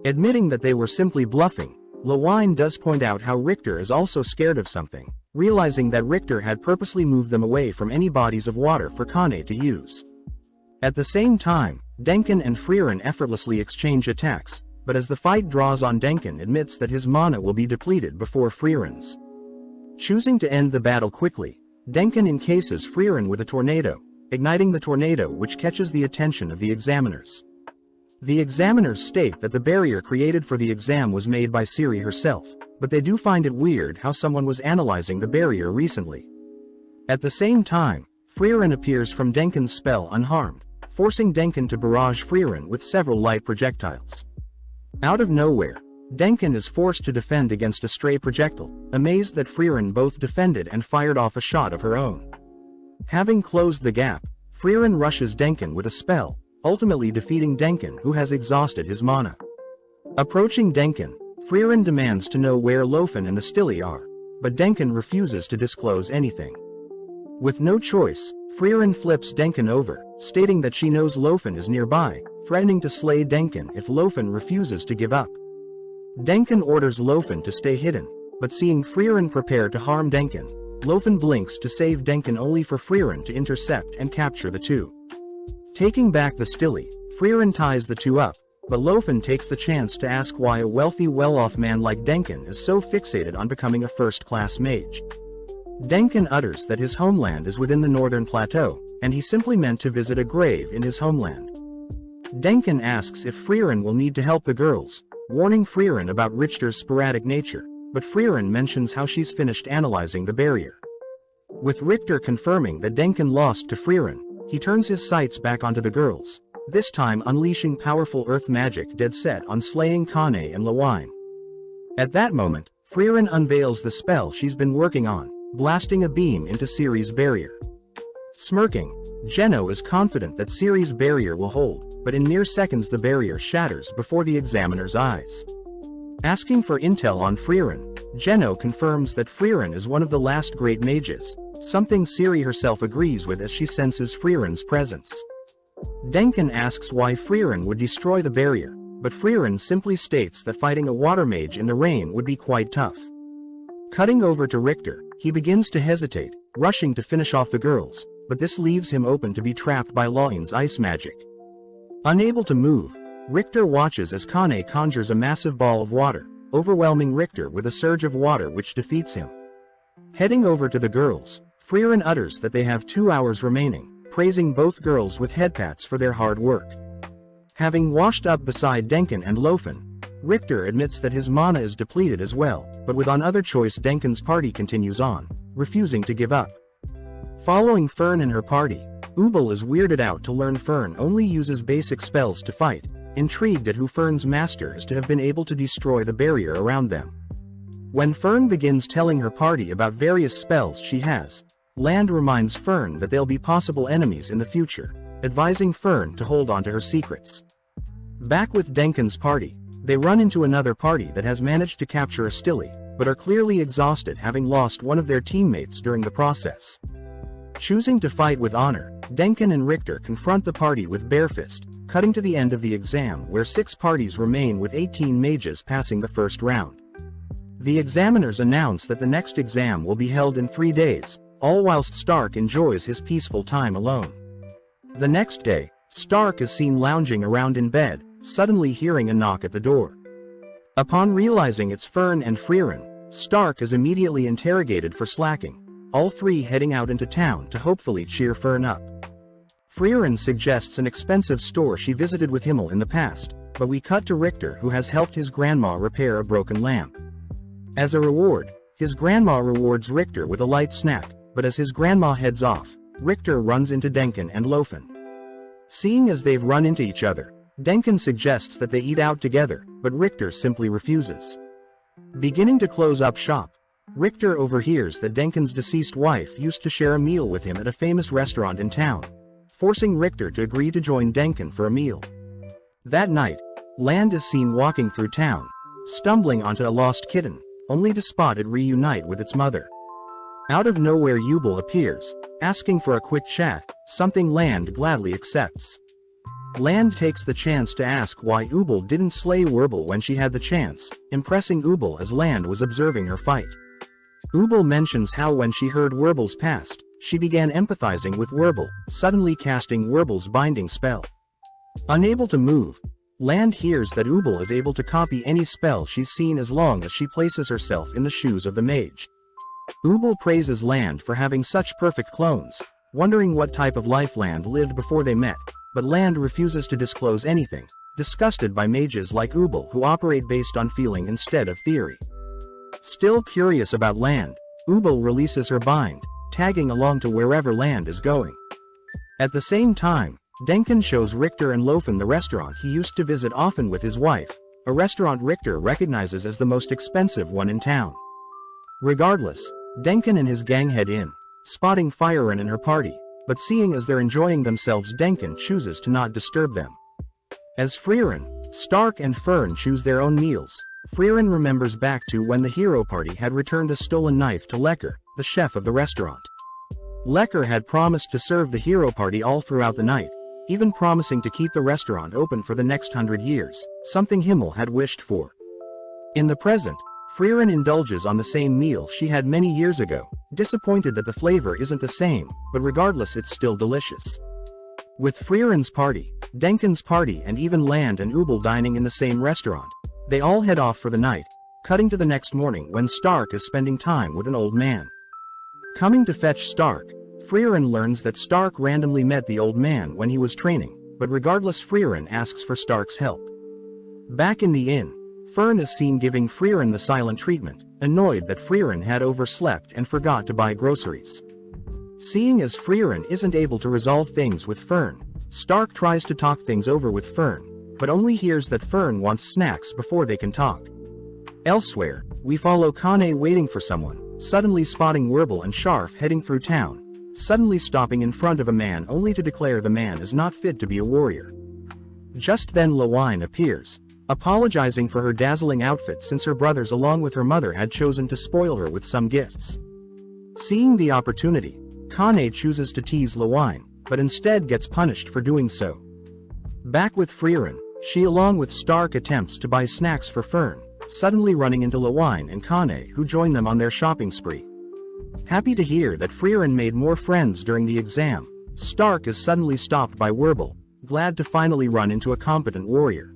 Admitting that they were simply bluffing, Lewine does point out how Richter is also scared of something, realizing that Richter had purposely moved them away from any bodies of water for Kane to use. At the same time, Denkin and Frieren effortlessly exchange attacks, but as the fight draws on, Denkin admits that his mana will be depleted before Frieren's. Choosing to end the battle quickly, Denkin encases Frieren with a tornado, igniting the tornado which catches the attention of the examiners. The examiners state that the barrier created for the exam was made by Siri herself, but they do find it weird how someone was analyzing the barrier recently. At the same time, Frieren appears from Denkin's spell unharmed, forcing Denkin to barrage Frieren with several light projectiles. Out of nowhere, Denkin is forced to defend against a stray projectile, amazed that Frieren both defended and fired off a shot of her own. Having closed the gap, Frieren rushes Denkin with a spell, ultimately defeating Denkin, who has exhausted his mana. Approaching Denkin, Frieren demands to know where Lofen and the Stilly are, but Denkin refuses to disclose anything. With no choice, Frieren flips Denkin over, stating that she knows Lofen is nearby, threatening to slay Denkin if Lofen refuses to give up. Denkin orders Lofen to stay hidden, but seeing Frieren prepare to harm Denkin, Lofen blinks to save Denkin only for Frieren to intercept and capture the two. Taking back the Stilly, Frieren ties the two up, but Lofen takes the chance to ask why a wealthy, well-off man like Denkin is so fixated on becoming a first-class mage. Denkin utters that his homeland is within the northern plateau, and he simply meant to visit a grave in his homeland. Denkin asks if Frieren will need to help the girls, warning Frieren about Richter's sporadic nature, but Frieren mentions how she's finished analyzing the barrier. With Richter confirming that Denkin lost to Frieren, he turns his sights back onto the girls, this time unleashing powerful earth magic dead set on slaying Kane and Lewine. At that moment, Frieren unveils the spell she's been working on, blasting a beam into Siri's barrier. Smirking, Geno is confident that Siri's barrier will hold, but in mere seconds the barrier shatters before the examiner's eyes. Asking for intel on Frieren, Geno confirms that Frieren is one of the last great mages, something Siri herself agrees with as she senses Frieren's presence. Denkin asks why Frieren would destroy the barrier, but Frieren simply states that fighting a water mage in the rain would be quite tough. Cutting over to Richter, he begins to hesitate, rushing to finish off the girls, but this leaves him open to be trapped by Lain's ice magic. Unable to move, Richter watches as Kane conjures a massive ball of water, overwhelming Richter with a surge of water which defeats him. Heading over to the girls, Frieren utters that they have 2 hours remaining, praising both girls with headpats for their hard work. Having washed up beside Denkin and Lofen, Richter admits that his mana is depleted as well, but with another choice Denkin's party continues on, refusing to give up. Following Fern and her party, Ubel is weirded out to learn Fern only uses basic spells to fight, intrigued at who Fern's master is to have been able to destroy the barrier around them. When Fern begins telling her party about various spells she has, Land reminds Fern that they'll be possible enemies in the future, advising Fern to hold on to her secrets. Back with Denkin's party, they run into another party that has managed to capture a Stilly, but are clearly exhausted having lost one of their teammates during the process. Choosing to fight with honor, Denkin and Richter confront the party with bare fist, cutting to the end of the exam where 6 parties remain with 18 mages passing the first round. The examiners announce that the next exam will be held in 3 days, all whilst Stark enjoys his peaceful time alone. The next day, Stark is seen lounging around in bed, suddenly hearing a knock at the door. Upon realizing it's Fern and Frieren, Stark is immediately interrogated for slacking, all 3 heading out into town to hopefully cheer Fern up. Frieren suggests an expensive store she visited with Himmel in the past, but we cut to Richter who has helped his grandma repair a broken lamp. As a reward, his grandma rewards Richter with a light snack, but as his grandma heads off, Richter runs into Denkin and Lofen. Seeing as they've run into each other, Denkin suggests that they eat out together, but Richter simply refuses. Beginning to close up shop, Richter overhears that Denkin's deceased wife used to share a meal with him at a famous restaurant in town, forcing Richter to agree to join Denkin for a meal. That night, Land is seen walking through town, stumbling onto a lost kitten, only to spot it reunite with its mother. Out of nowhere Ubel appears, asking for a quick chat, something Land gladly accepts. Land takes the chance to ask why Ubel didn't slay Werbel when she had the chance, impressing Ubel as Land was observing her fight. Ubel mentions how when she heard Werbel's past, she began empathizing with Werbel, suddenly casting Werbel's binding spell. Unable to move, Land hears that Ubel is able to copy any spell she's seen as long as she places herself in the shoes of the mage. Ubel praises Land for having such perfect clones, wondering what type of life Land lived before they met, but Land refuses to disclose anything, disgusted by mages like Ubel who operate based on feeling instead of theory. Still curious about Land, Ubel releases her bind, tagging along to wherever Land is going. At the same time, Denkin shows Richter and Lofen the restaurant he used to visit often with his wife, a restaurant Richter recognizes as the most expensive one in town. Regardless, Denkin and his gang head in, spotting Frieren and her party, but seeing as they're enjoying themselves Denkin chooses to not disturb them. As Frieren, Stark and Fern choose their own meals, Frieren remembers back to when the hero party had returned a stolen knife to Lecker, the chef of the restaurant. Lecker had promised to serve the hero party all throughout the night, even promising to keep the restaurant open for the next 100 years, something Himmel had wished for. In the present, Frieren indulges on the same meal she had many years ago, disappointed that the flavor isn't the same, but regardless it's still delicious. With Frieren's party, Denkin's party and even Land and Ubel dining in the same restaurant, they all head off for the night, cutting to the next morning when Stark is spending time with an old man. Coming to fetch Stark, Frieren learns that Stark randomly met the old man when he was training, but regardless Frieren asks for Stark's help. Back in the inn, Fern is seen giving Frieren the silent treatment, annoyed that Frieren had overslept and forgot to buy groceries. Seeing as Frieren isn't able to resolve things with Fern, Stark tries to talk things over with Fern, but only hears that Fern wants snacks before they can talk. Elsewhere, we follow Kane waiting for someone, suddenly spotting Werbel and Sharf heading through town, suddenly stopping in front of a man only to declare the man is not fit to be a warrior. Just then Lewine appears, apologizing for her dazzling outfit since her brothers along with her mother had chosen to spoil her with some gifts. Seeing the opportunity, Kane chooses to tease Lewine, but instead gets punished for doing so. Back with Frieren, she along with Stark attempts to buy snacks for Fern, suddenly running into Lewine and Kane, who join them on their shopping spree. Happy to hear that Frieren made more friends during the exam, Stark is suddenly stopped by Werbel, glad to finally run into a competent warrior.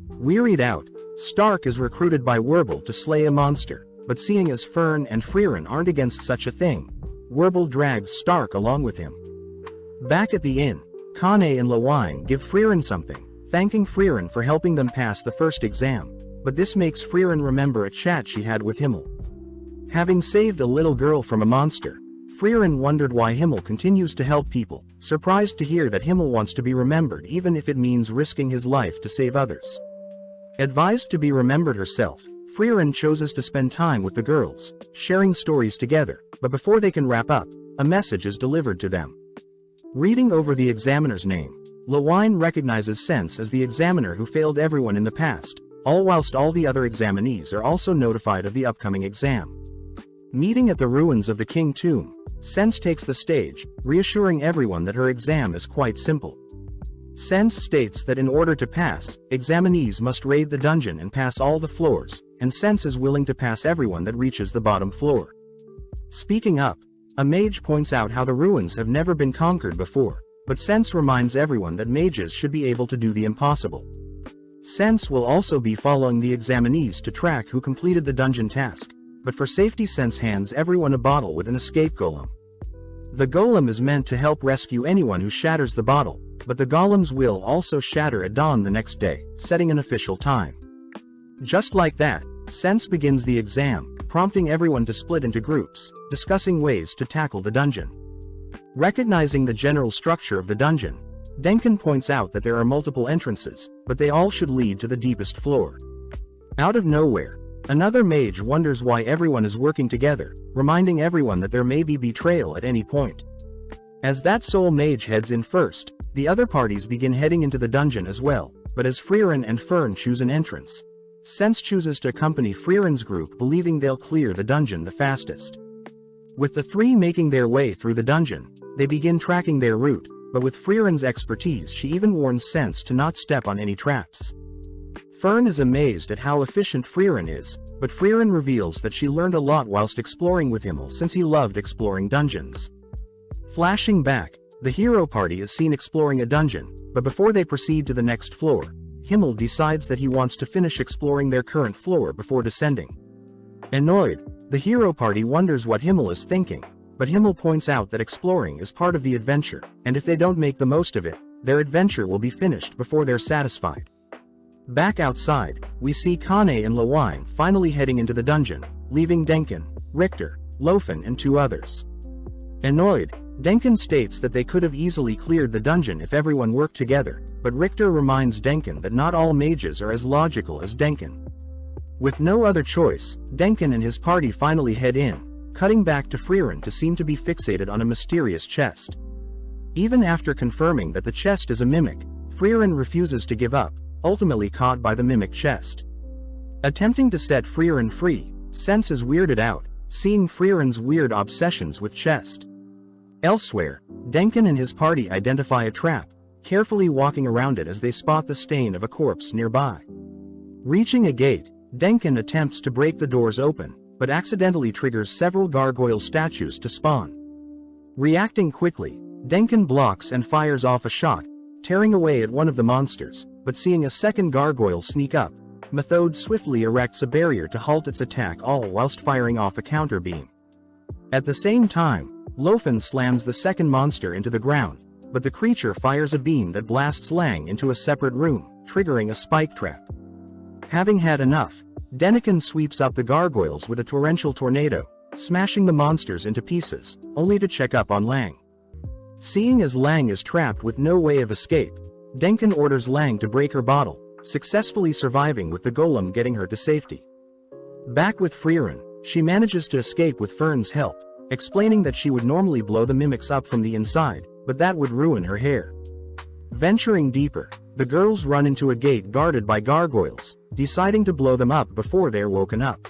Wearied out, Stark is recruited by Werbel to slay a monster, but seeing as Fern and Frieren aren't against such a thing, Werbel drags Stark along with him. Back at the inn, Kane and Lewine give Frieren something, thanking Frieren for helping them pass the first exam, but this makes Frieren remember a chat she had with Himmel. Having saved a little girl from a monster, Frieren wondered why Himmel continues to help people, surprised to hear that Himmel wants to be remembered even if it means risking his life to save others. Advised to be remembered herself, Frieren chooses to spend time with the girls, sharing stories together, but before they can wrap up, a message is delivered to them. Reading over the examiner's name, Lewine recognizes Sense as the examiner who failed everyone in the past, all whilst all the other examinees are also notified of the upcoming exam. Meeting at the ruins of the King Tomb, Sense takes the stage, reassuring everyone that her exam is quite simple. Sense states that in order to pass, examinees must raid the dungeon and pass all the floors, and Sense is willing to pass everyone that reaches the bottom floor. Speaking up, a mage points out how the ruins have never been conquered before, but Sense reminds everyone that mages should be able to do the impossible. Sense will also be following the examinees to track who completed the dungeon task, but for safety Sense hands everyone a bottle with an escape golem. The golem is meant to help rescue anyone who shatters the bottle, but the golem's will also shatter at dawn the next day, setting an official time. Just like that, Sense begins the exam, prompting everyone to split into groups, discussing ways to tackle the dungeon. Recognizing the general structure of the dungeon, Denkin points out that there are multiple entrances, but they all should lead to the deepest floor. Out of nowhere, another mage wonders why everyone is working together, reminding everyone that there may be betrayal at any point. As that sole mage heads in first, the other parties begin heading into the dungeon as well, but as Frieren and Fern choose an entrance, Sense chooses to accompany Frieren's group, believing they'll clear the dungeon the fastest. With the three making their way through the dungeon, they begin tracking their route, but with Frieren's expertise she even warns Sense to not step on any traps. Fern is amazed at how efficient Frieren is, but Frieren reveals that she learned a lot whilst exploring with Himmel since he loved exploring dungeons. Flashing back, the hero party is seen exploring a dungeon, but before they proceed to the next floor, Himmel decides that he wants to finish exploring their current floor before descending. Annoyed, the hero party wonders what Himmel is thinking, but Himmel points out that exploring is part of the adventure, and if they don't make the most of it, their adventure will be finished before they're satisfied. Back outside, we see Kane and Lewine finally heading into the dungeon, leaving Denkin, Richter, Lofen and two others. Annoyed, Denkin states that they could have easily cleared the dungeon if everyone worked together, but Richter reminds Denkin that not all mages are as logical as Denkin. With no other choice, Denkin and his party finally head in, cutting back to Frieren to seem to be fixated on a mysterious chest. Even after confirming that the chest is a mimic, Frieren refuses to give up, ultimately caught by the mimic chest. Attempting to set Frieren free, Sense is weirded out, seeing Frieren's weird obsessions with chest. Elsewhere, Denkin and his party identify a trap, carefully walking around it as they spot the stain of a corpse nearby. Reaching a gate, Denkin attempts to break the doors open, but accidentally triggers several gargoyle statues to spawn. Reacting quickly, Denkin blocks and fires off a shot, tearing away at one of the monsters, but seeing a second gargoyle sneak up, Methode swiftly erects a barrier to halt its attack, all whilst firing off a counter beam. At the same time, Lofen slams the second monster into the ground, but the creature fires a beam that blasts Lang into a separate room, triggering a spike trap. Having had enough, Denikin sweeps up the gargoyles with a torrential tornado, smashing the monsters into pieces, only to check up on Lang. Seeing as Lang is trapped with no way of escape, Denkin orders Lang to break her bottle, successfully surviving with the golem getting her to safety. Back with Frieren, she manages to escape with Fern's help, explaining that she would normally blow the mimics up from the inside, but that would ruin her hair. Venturing deeper, the girls run into a gate guarded by gargoyles, deciding to blow them up before they're woken up.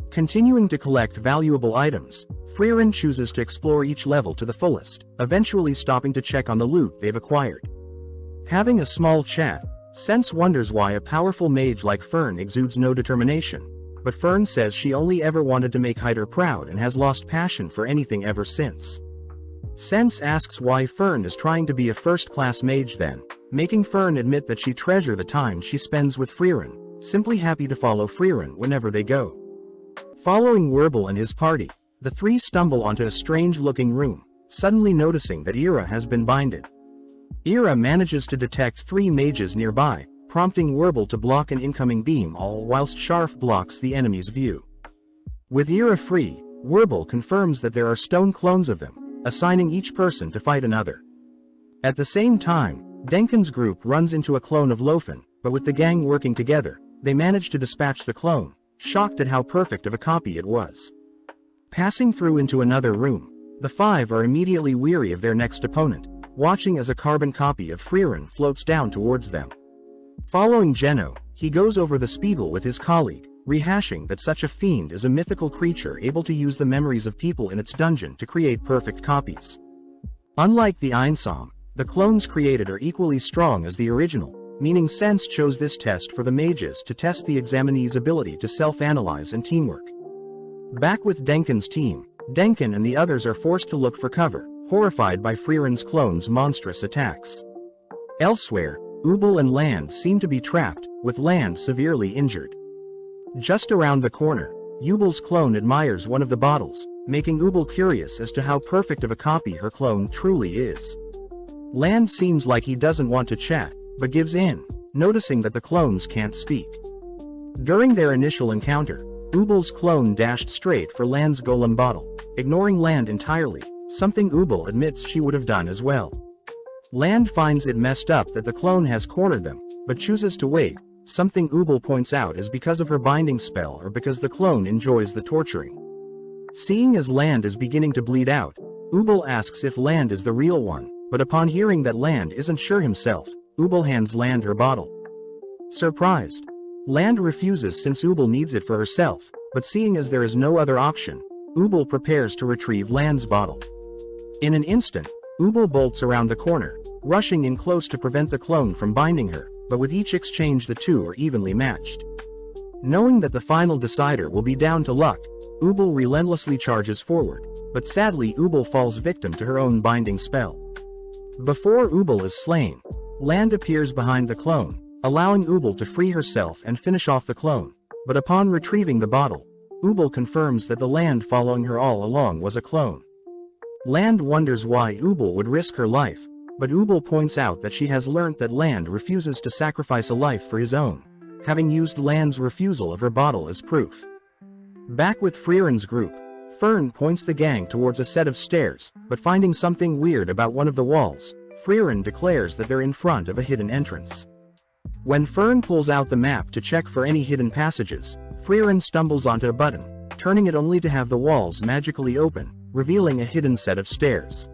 Continuing to collect valuable items, Frieren chooses to explore each level to the fullest, eventually stopping to check on the loot they've acquired. Having a small chat, Sense wonders why a powerful mage like Fern exudes no determination, but Fern says she only ever wanted to make Hyder proud and has lost passion for anything ever since. Sense asks why Fern is trying to be a first-class mage then, making Fern admit that she treasures the time she spends with Frieren, simply happy to follow Frieren whenever they go. Following Werbel and his party, the three stumble onto a strange-looking room, suddenly noticing that Ira has been binded. Ira manages to detect three mages nearby, prompting Werbel to block an incoming beam all whilst Sharf blocks the enemy's view. With Ira free, Werbel confirms that there are stone clones of them, assigning each person to fight another. At the same time, Denkin's group runs into a clone of Lofen, but with the gang working together, they manage to dispatch the clone, shocked at how perfect of a copy it was. Passing through into another room, the five are immediately weary of their next opponent, watching as a carbon copy of Frieren floats down towards them. Following Geno, he goes over the Spiegel with his colleague, rehashing that such a fiend is a mythical creature able to use the memories of people in its dungeon to create perfect copies. Unlike the Einsam, the clones created are equally strong as the original, meaning Sense chose this test for the mages to test the examinee's ability to self-analyze and teamwork. Back with Denkin's team, Denkin and the others are forced to look for cover, horrified by Frieren's clones' monstrous attacks. Elsewhere, Ubel and Land seem to be trapped, with Land severely injured. Just around the corner, Ubel's clone admires one of the bottles, making Ubel curious as to how perfect of a copy her clone truly is. Land seems like he doesn't want to chat, but gives in, noticing that the clones can't speak. During their initial encounter, Ubel's clone dashed straight for Land's golem bottle, ignoring Land entirely, something Ubel admits she would have done as well. Land finds it messed up that the clone has cornered them, but chooses to wait, something Ubel points out is because of her binding spell or because the clone enjoys the torturing. Seeing as Land is beginning to bleed out, Ubel asks if Land is the real one, but upon hearing that Land isn't sure himself, Ubel hands Land her bottle. Surprised, Land refuses since Ubel needs it for herself, but seeing as there is no other option, Ubel prepares to retrieve Land's bottle. In an instant, Ubel bolts around the corner, rushing in close to prevent the clone from binding her, but with each exchange the two are evenly matched. Knowing that the final decider will be down to luck, Ubel relentlessly charges forward, but sadly Ubel falls victim to her own binding spell. Before Ubel is slain, Land appears behind the clone, allowing Ubel to free herself and finish off the clone, but upon retrieving the bottle, Ubel confirms that the Land following her all along was a clone. Land wonders why Ubel would risk her life, but Ubel points out that she has learnt that Land refuses to sacrifice a life for his own, having used Land's refusal of her bottle as proof. Back with Frieren's group, Fern points the gang towards a set of stairs, but finding something weird about one of the walls, Frieren declares that they're in front of a hidden entrance. When Fern pulls out the map to check for any hidden passages, Frieren stumbles onto a button, turning it only to have the walls magically open, revealing a hidden set of stairs.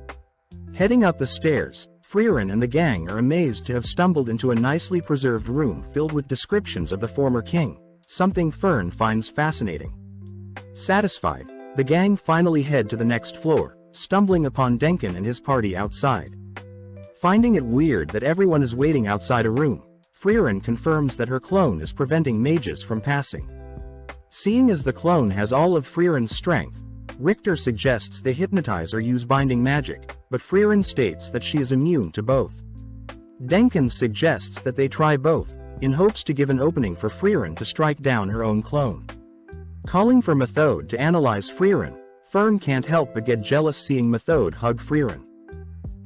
Heading up the stairs, Frieren and the gang are amazed to have stumbled into a nicely preserved room filled with descriptions of the former king, something Fern finds fascinating. Satisfied, the gang finally head to the next floor, stumbling upon Denkin and his party outside. Finding it weird that everyone is waiting outside a room, Frieren confirms that her clone is preventing mages from passing. Seeing as the clone has all of Frieren's strength, Richter suggests they hypnotize or use binding magic, but Frieren states that she is immune to both. Denkin suggests that they try both, in hopes to give an opening for Frieren to strike down her own clone. Calling for Methode to analyze Frieren, Fern can't help but get jealous seeing Methode hug Frieren.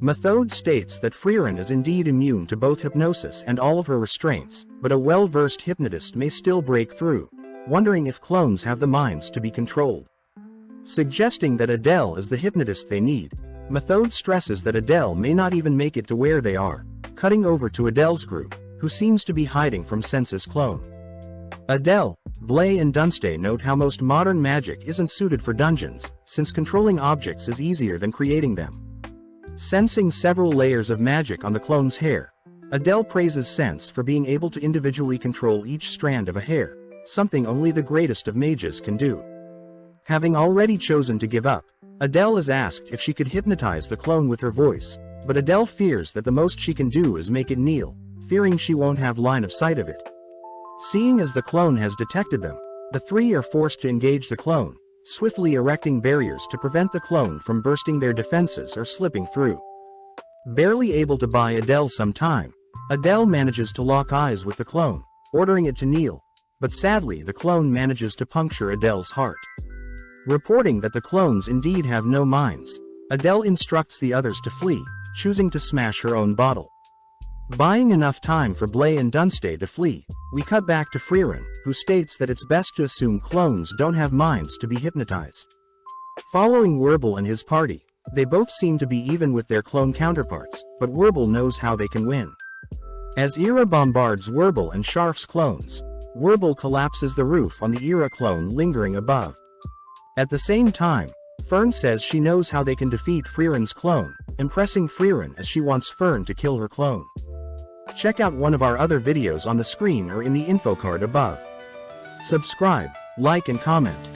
Methode states that Frieren is indeed immune to both hypnosis and all of her restraints, but a well-versed hypnotist may still break through, wondering if clones have the minds to be controlled. Suggesting that Adele is the hypnotist they need, Methode stresses that Adele may not even make it to where they are, cutting over to Adele's group, who seems to be hiding from Sense's clone. Adele, Blay and Dunstay note how most modern magic isn't suited for dungeons, since controlling objects is easier than creating them. Sensing several layers of magic on the clone's hair, Adele praises Sense for being able to individually control each strand of a hair, something only the greatest of mages can do. Having already chosen to give up, Adele is asked if she could hypnotize the clone with her voice, but Adele fears that the most she can do is make it kneel, fearing she won't have line of sight of it. Seeing as the clone has detected them, the three are forced to engage the clone, swiftly erecting barriers to prevent the clone from bursting their defenses or slipping through. Barely able to buy Adele some time, Adele manages to lock eyes with the clone, ordering it to kneel, but sadly the clone manages to puncture Adele's heart. Reporting that the clones indeed have no minds, Adele instructs the others to flee, choosing to smash her own bottle. Buying enough time for Blay and Dunstay to flee, we cut back to Frieren, who states that it's best to assume clones don't have minds to be hypnotized. Following Werble and his party, they both seem to be even with their clone counterparts, but Werble knows how they can win. As Ira bombards Werble and Sharf's clones, Werble collapses the roof on the Ira clone lingering above. At the same time, Fern says she knows how they can defeat Frieren's clone, impressing Frieren as she wants Fern to kill her clone. Check out one of our other videos on the screen or in the info card above. Subscribe, like and comment.